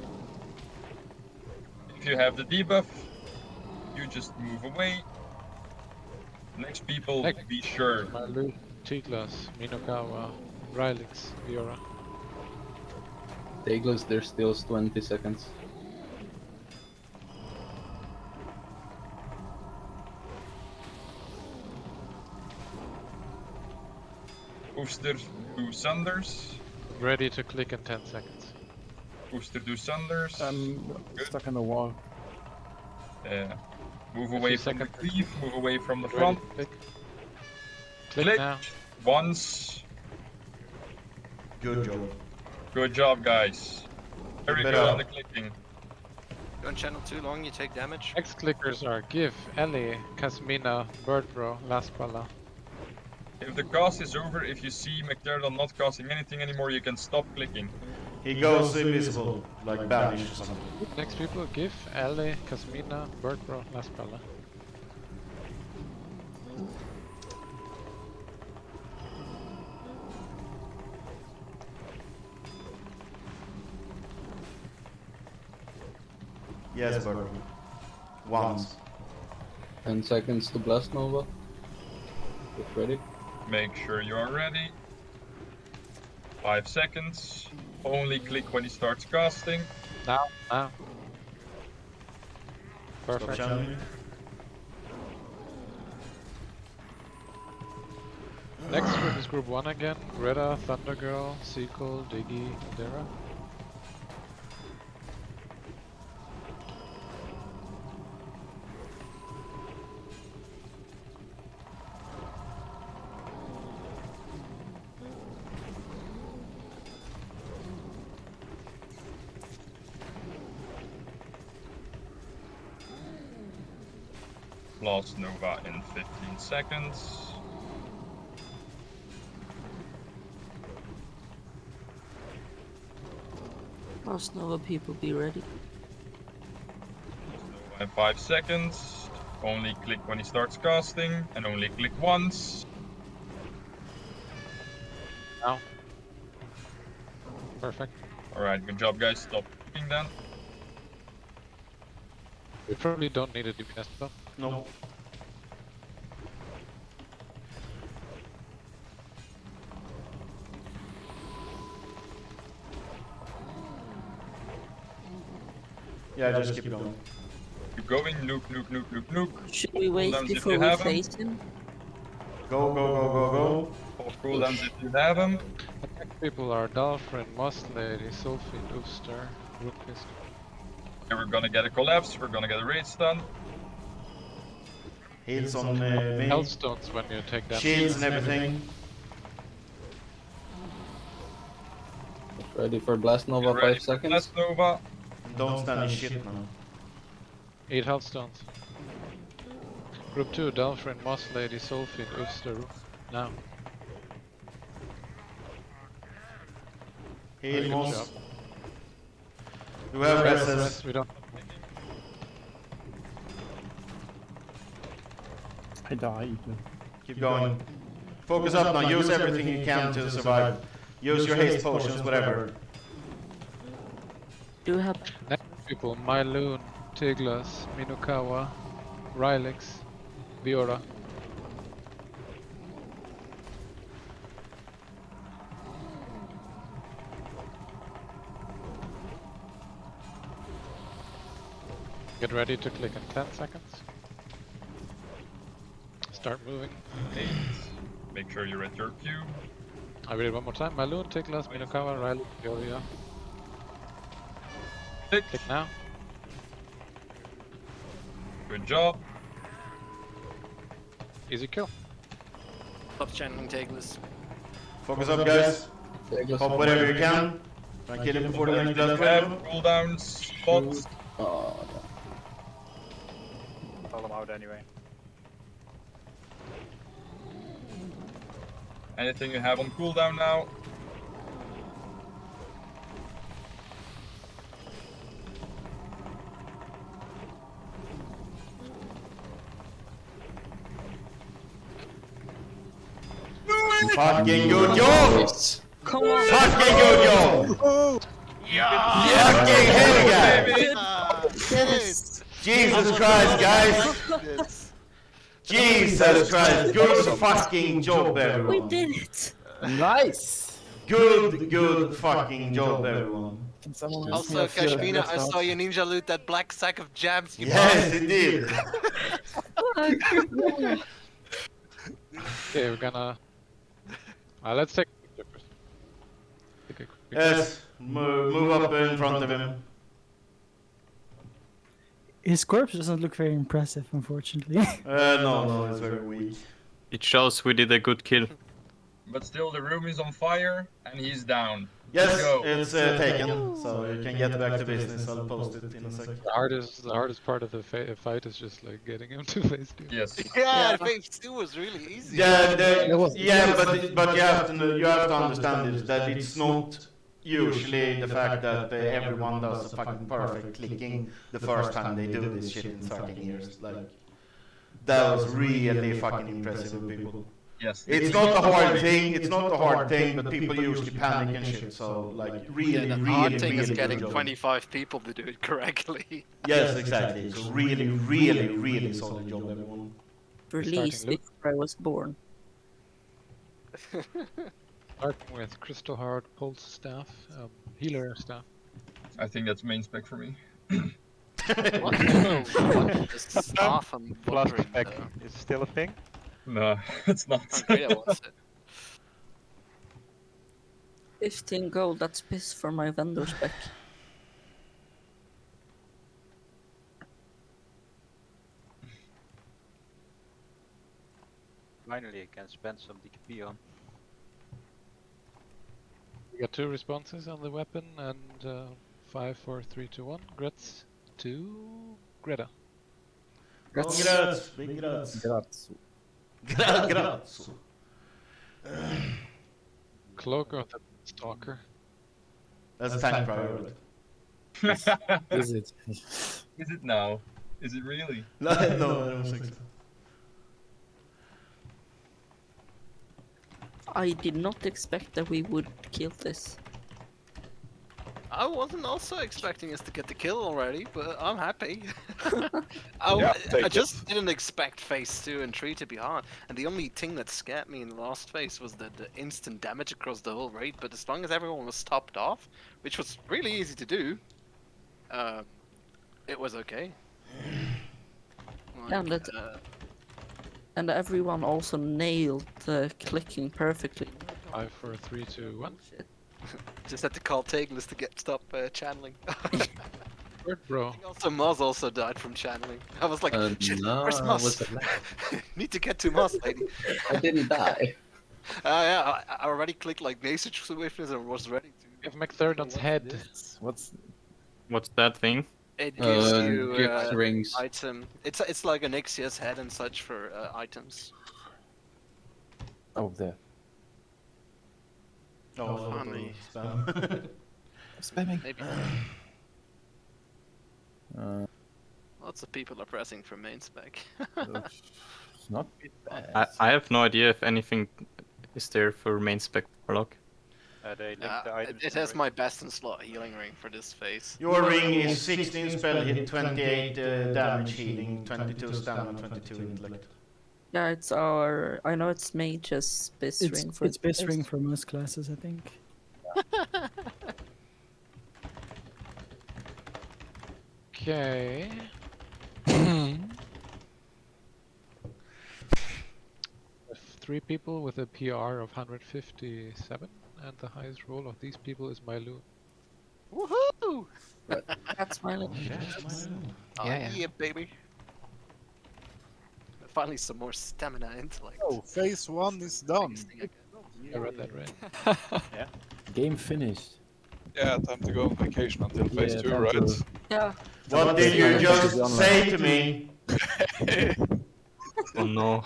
If you have the debuff, you just move away. Next people, be sure. Malu, Tiglas, Minokawa, Rylix, Viora. Dagless, there's still 20 seconds. Booster do Sunders. Ready to click in 10 seconds. Booster do Sunders. I'm stuck in the wall. Yeah. Move A away few from the seconds. cleave, move away from the Ready, front. click. Click Click now. once. Good job. Good job, guys. Very Keep it good up. on the clicking. Don't channel too long, you take damage. Next clickers are Gif, Ellie, Kasmina, Birdbro, Laspala. If the cast is over, if you see McDermott not casting anything anymore, you can stop clicking. He goes invisible, like banished or something. Next people, Gif, Ellie, Kasmina, Birdbro, Laspala. Yes, Bird. Once. 10 seconds to Blast Nova. Get ready. Make sure you are ready. 5 seconds. Only click when he starts casting. Now, now. Stop Perfect. channeling. Next group is group 1 again. Greta, Thundergirl, Sequel, Diggy, Dara. Blast Nova in 15 seconds. Most Nova people be ready. In 5 seconds. Only click when he starts casting, and only click once. Now. Perfect. Alright, good job, guys. Stop clicking then. We probably don't need a DPS though. No. Yeah, just keep going. Keep going, nuke, nuke, nuke, nuke, nuke. Should we wait Cooldowns if before you we have 'em. face him? Go, go, go, go, go. Off cooldowns if you have them. Attack people are Dalfrin, Moss Lady, Sulfin, Ooster, Brookfist. And we're gonna get a collapse, we're gonna get a raid stun. Heals on me. Hellstones when you take damage. Shields and everything. Ready for Blast Nova, Get ready 5 for seconds. Blast Nova. Don't stand in shit now. 8 Hellstones. Group 2, Dalfrin, Moss Lady, Sulfin, Ooster. Now. Heal Good Moss. job. Do we have Rest, reses? we don't. I died. Keep going. Focus up now. Use everything you can to survive. Use your haste potions, whatever. Do you have Next people, Myloon, Tiglas, Minokawa, Rylix, Viora. Get ready to click in 10 seconds. Start moving. 8. Make sure you're at your cube. I read it one more time. Myloon, Tiglas, Minokawa, Rylix, Viora. Click. Click now. Good job. Easy kill. Stop channeling Tagless. Focus up, guys. Tiglas Pop on whatever me. you can. Try and kill him before the next blast Have wave. cooldowns, spots. Oh, Call them out anyway. Anything you have on cooldown now. Fucking good job! Come on! Fucking good job! Fucking hell, guys! Yes! Jesus Christ, guys! Jesus Christ! Good fucking job, We everyone! did it! Nice! Good fucking job, everyone! Can someone Also, Kashmina, I saw your ninja loot that black sack of jams. You Yes, it did! Okay, we're gonna. Let's take a picture first. Take a quick picture. Yes, move up in front of him. His corpse doesn't look very impressive, unfortunately. No, it's very weak. It shows we did a good kill. But still, the room is on fire and he's down. Yes, Go. it's taken, so you can get back to business. I'll post it in a sec. The hardest part of the fight is just like getting him to face two. Yes. Yeah, phase 2 was really easy. Yeah, but you have to understand this, that it's not usually the fact that everyone does a fucking perfect clicking the first time they do this shit in 13 years. Like, that was really fucking impressive with people. Yes. It's not a hard thing, but people usually panic and shit, so like really, The really, hard thing really is getting good job. 25 people to do it correctly. Yes, exactly. So really solid job, everyone. Released loop. before I was born. Starting with Crystal Heart, Pulse Staff, Healer Staff. I think that's main spec for me. What is staff? I'm Flask wondering. spec is still a thing? No, it's not. Andrea wants it. 15 gold, that's piss for my vendor spec. Finally, I can spend some DKP on. We got 2 responses on the weapon and 5, 4, 3, 2, 1. Grets to Greta. Congrats, big grats. Grazie. Grazie. Cloak of the Stalker. That's tank priority. Is it? Is it now? Is it really? No, I don't think so. I did not expect that we would kill this. I wasn't also expecting us to get the kill already, but I'm happy. Yeah, take I it. just didn't expect phase 2 and 3 to be hard. And the only thing that scared me in the last phase was the instant damage across the whole raid. But as long as everyone was topped off, which was really easy to do, it was okay. And like, that, and everyone also nailed the clicking perfectly. 5, 4, 3, 2, 1. just had to call Tagless to stop channeling. Word, bro. I think also Moz also died from channeling. I was like, shit, No, where's I Moz? was alive. Need to get to Moz, lady. I didn't die. Yeah, I already clicked like message swiftness and was ready to. If McThurdon's head. What's that thing? It gives you gift rings. item. It's like an XCS head and such for items. oh there? Oh, funny. Spam. Spamming. Maybe. Lots of people are pressing for main spec. It's not bad. I have no idea if anything is there for main spec Warlock. They link the items. It has my best in slot healing ring for this phase. Your ring is 16 spell hit, 28 damage healing, 22 stamina, 22 intellect. Yeah, it's our. I know it's mage's base ring for. It's base ring for most classes, I think. Okay. Three people with a PR of 157, and the highest roll of these people is my loon. Woohoo! That's my loon. Yeah, baby. Finally, some more stamina intellect. Oh, phase 1 is done. I read that right. Yeah. Game finished. Yeah, time to go on vacation until phase Yeah, 2, time right? to- Yeah. What did you just say to me? Oh no.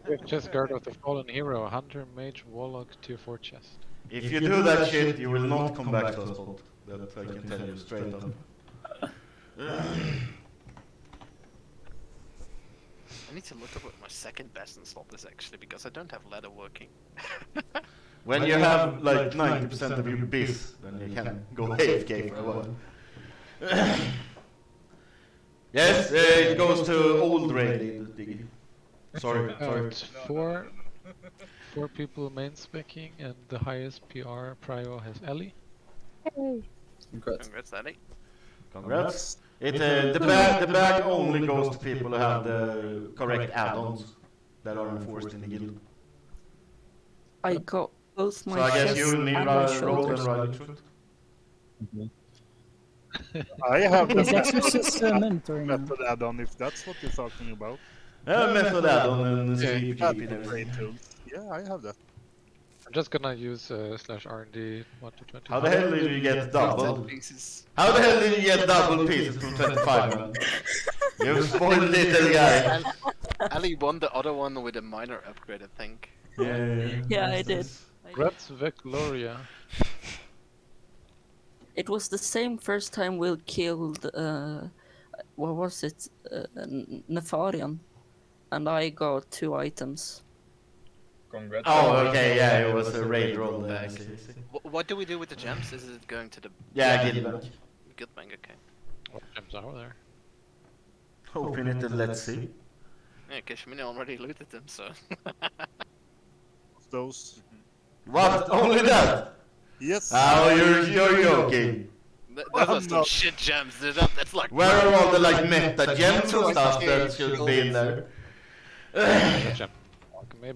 We have chest guard of the fallen hero, hunter, mage, warlock, tier 4 chest. If you do that shit, you will not come back to a spot. That I can tell you straight up. I need to look up what my second best in slot is actually, because I don't have ladder working. When you have like 90% of your biz, then you can go AFK for a while. Yes, it goes to old raid lead, Diggy. Sorry. It's four people main specking, and the highest PR prio has Ellie. Congrats. Congrats, Eddie. Congrats. The bag only goes to people who have the correct add-ons that are enforced in the guild. I got both my. So I guess you chests and me and my rolled shoulders. and Riley truth. I have the Is Exorcist mandatory now? method add-on if that's what you're talking about. Method add-on and Yeah, sleep, Yeah, keep it everything. Yeah, I have that. I'm just gonna use /R&D 1 to 20. How the hell did you get double? Pieces. How the hell did you get double pieces from 25, man? You spoiled little guy. Ali won the other one with a minor upgrade, I think. Yeah, I did. Grats Gloria. It was the same first time we killed. What was it? Nefarian, and I got 2 items. Congrats. Oh, okay, yeah, it was a raid roll there. I see. What do we do with the gems? Is it going to the... Yeah, guild bank. Guild bank, okay. What gems are there? Open it and let's see. Yeah, Kashmini already looted them, so... Those. What? Only that? Yes. Oh, you're joking. Those are some shit gems, dude. That's like... Where are all the like meta gems and stuff that should be in there?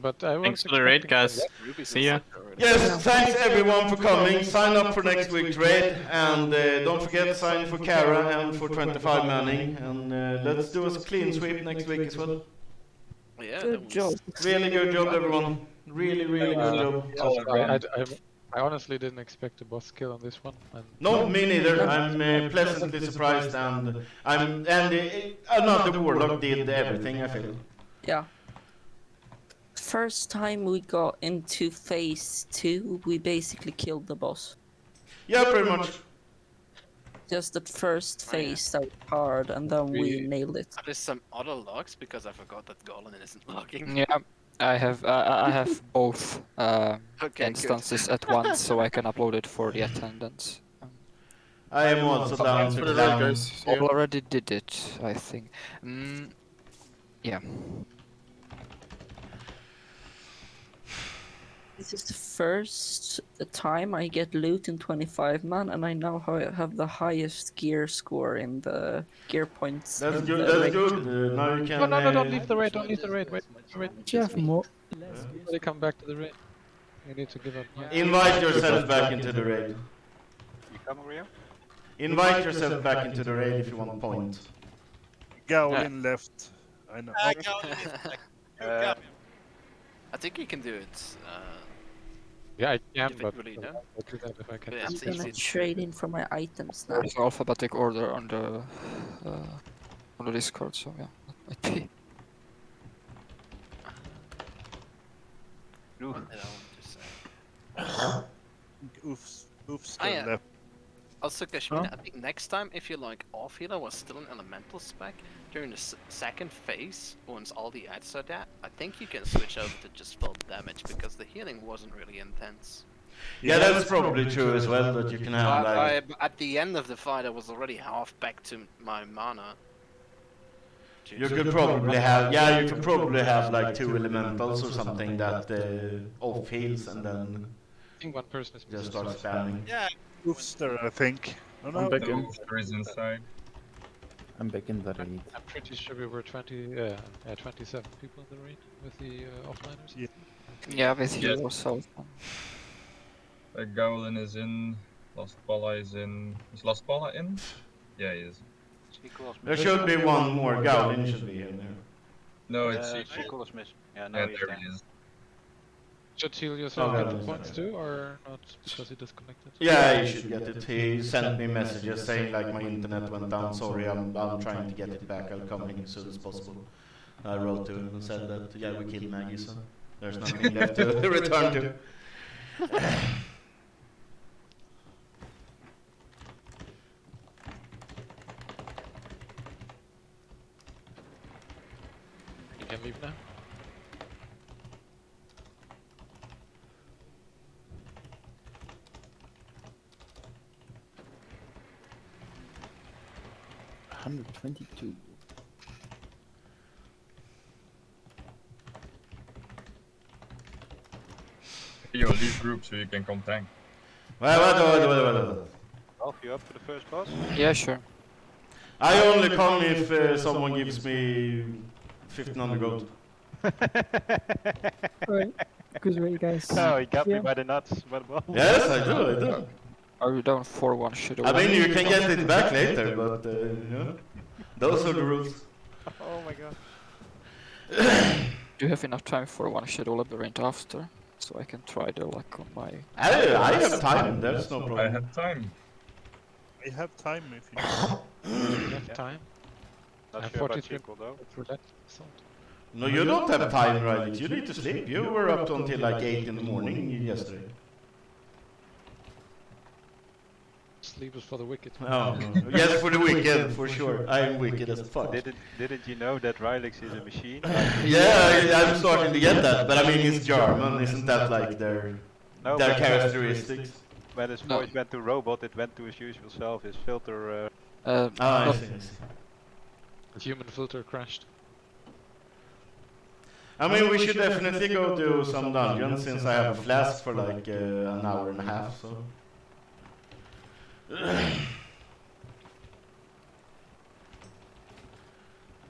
But I Thanks for the raid, guys. See ya. Yes, thanks everyone for coming. Sign up for next week's raid, and don't forget to sign for Kara and for 25 Manning, and let's do a clean sweep next week as well. Yeah, Good job. Really good job, everyone. Really good job. I honestly didn't expect a boss kill on this one. No, me neither. I'm pleasantly surprised, and another warlock did everything. I feel. Yeah. First time we got into phase 2, we basically killed the boss. Yeah, pretty much. Just the first phase that was hard, and then we nailed it. Are there some other logs? Because I forgot that Golan isn't logging. Yeah, I have both Okay, instances at once, so I can upload it for the attendance. I am also down for the guys. Already did it, I think. Yeah. This is the first time I get loot in 25 man, and I now have the highest gear score in the gear points. That's in good. the That's raid. good. Now you can. No, don't leave the raid. Don't leave the raid. Wait, wait. But you have more. Less gears. Everybody come back to the raid. You need to give up. Invite yourself back into the raid. You come, Rio? Invite yourself back into the raid if you want point. Gowlin left. I know. I think you can do it. Yeah, I can, but individually, no? I'll do that if I can. Yeah, I'm it's gonna easy to trade in for my items now. There's an alphabetic order on the Discord, so yeah, that might be. I don't want to say. Oof's Ah, yeah. left. Also, Kashmir, I think next time, if your like off healer was still an elemental spec during the second phase, once all the ads are there, I think you can switch over to just full damage because the healing wasn't really intense. Yeah, that's probably true as well. That you can have like. At the end of the fight, I was already half back to my mana. You could probably have, yeah, you could probably have like 2 elementals or something that off heals and then I think one person is just start spamming. Yeah. Oof's there, I think. Oh, no. I'm back in. There is inside. I'm back in the raid. I'm pretty sure we were 27 people in the raid with the offliners. Yeah. Yeah, with you Yes. also. Gowlin is in. Last Balla is in. Is Last Balla in? Yeah, he is. There should be one more. Gowlin should be in there. No, it's Sequel Smith. Yeah, no, Yeah, he's there there. he is. Should heal yourself Oh, get the yeah. points too, or not because he disconnected? Yeah, you should get it. He sent me messages saying like my internet went down. Sorry, I'm trying to get it back. I'll come in as soon as possible. I wrote to him and said that yeah, we killed Maggie, so there's nothing left to return to. You can leave now. $122. Yo, leave group so you can come tank. Well. Ralph, you up for the first boss? Yeah, sure. I only come if someone gives me 1500 gold. Alright, good raid, guys. Oh, he got me Yeah. by the nuts. Yes, I do. Are you down 4-1 shadow? I mean, you can get it back later, but you know, those are the rules. Oh my god. Do you have enough time for one shadow labyrinth after? So I can try the luck on my... I have time, there's no I problem. have time. I have time if you You have time. Not And sure about 43 sequel though. for that sound. No, you don't have time, right? You need to sleep. You were up until like 8 in the morning yesterday. Sleep is for the wicked. Oh, no. Yes, for the weekend, for sure. I'm wicked as fuck. Didn't you know that Rylix is a machine? Yeah, I'm starting to get that, but I mean, it's German, isn't that like their No, their but- characteristics? When his voice went to robot, it went to his usual self. His filter. I see. The human filter crashed. I mean, we should definitely go do some dungeons since I have a flask for like an hour and a half, so.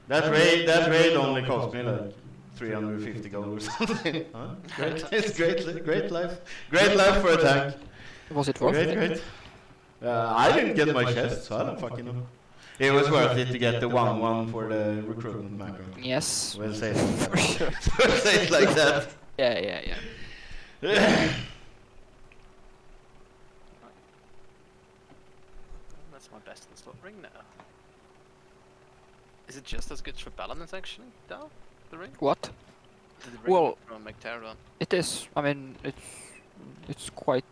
That raid only cost me like 350 gold or something. Huh? Great, it's great life for a tank. Was it worth it? Great. I didn't get my chest, so I don't fucking know. It was worth it to get the 1-1 for the recruitment macro. Yes. We'll say it For sure. we'll say it like that. Yeah. That's my best in slot ring now. Is it just as good for Paladins actually, though? The ring? What? The ring Well, from Mecterodon. it is. I mean, it's quite.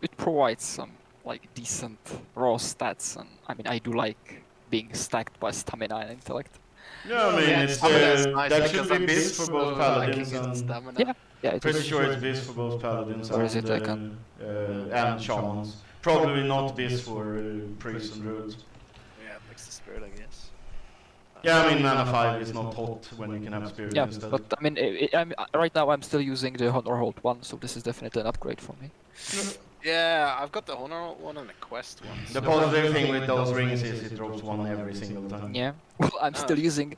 It provides some like decent raw stats, and I mean, I do like being stacked by stamina and intellect. Yeah, I mean, it's that should be biz for both paladins and Yeah, it pretty is. sure it's biz for both paladins Or is it like and shamans. Probably not biz for priests and druids. Yeah, it makes the spirit, I guess. Yeah, I mean mana 5 is not hot when you can have spirit Yeah, instead. but I mean, right now I'm still using the Honor Hold 1, so this is definitely an upgrade for me. Yeah, I've got the Honor one and the Quest one. The positive thing with those rings is it drops 1 every single time. Yeah. Well, I'm Oh. still using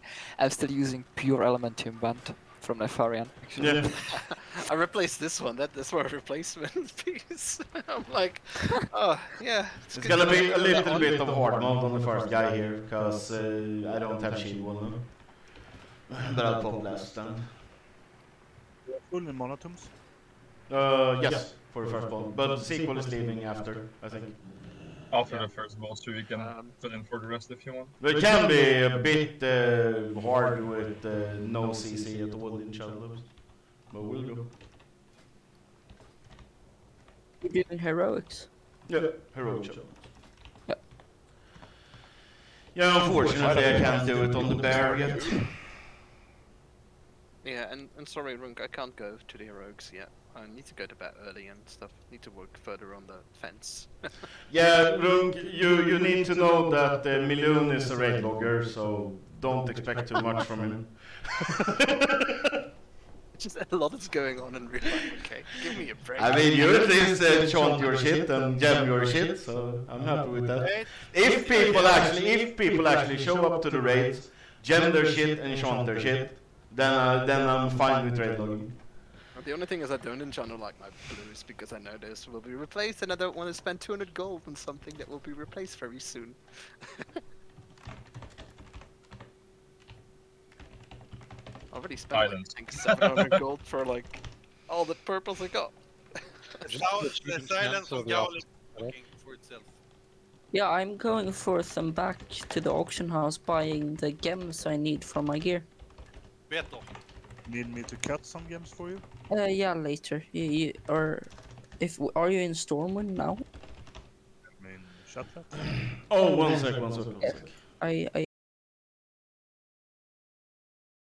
pure Elementium Band from Nefarian. Actually. Yeah. I replaced this one. That's my replacement piece. I'm like, oh yeah. It's good gonna to be know a that little one. bit of hard mode on the first guy here, because I don't have shield wall now. But I'll pop blast then. Full in monotons. Yes, for the first ball. But the sequel is leaving after, I think. After the first boss, so you can fill in for the rest if you want. But it can be a bit hard with no CC at all in Shadows. But we'll go. You're doing heroics. Yeah, heroic Shadows. Yeah. Yeah, unfortunately I can't do it on the bear yet. Yeah, and sorry, Runk, I can't go to the heroics yet. I need to go to bed early and stuff. Need to work further on the fence. Yeah, Rung, you need to know that Milun is a raid logger, so don't expect too much from him. Just a lot is going on in real life. Okay, give me a break. I mean, you at least chant your shit and jam your shit, so I'm happy with that. If people actually show up to the raids, jam their shit and chant their shit, then I'm fine with raid logging. The only thing is I don't enchant like my blues because I know this will be replaced and I don't want to spend 200 gold on something that will be replaced very soon. I already spent like, I think 700 gold for like all the purples I got. The silence of Gaulic talking for itself. Yeah, I'm going forth and back to the auction house buying the gems I need for my gear. Beto. Need me to cut some gems for you? Yeah, later. Are you in Stormwind now? I mean, shut up. Oh, one sec. I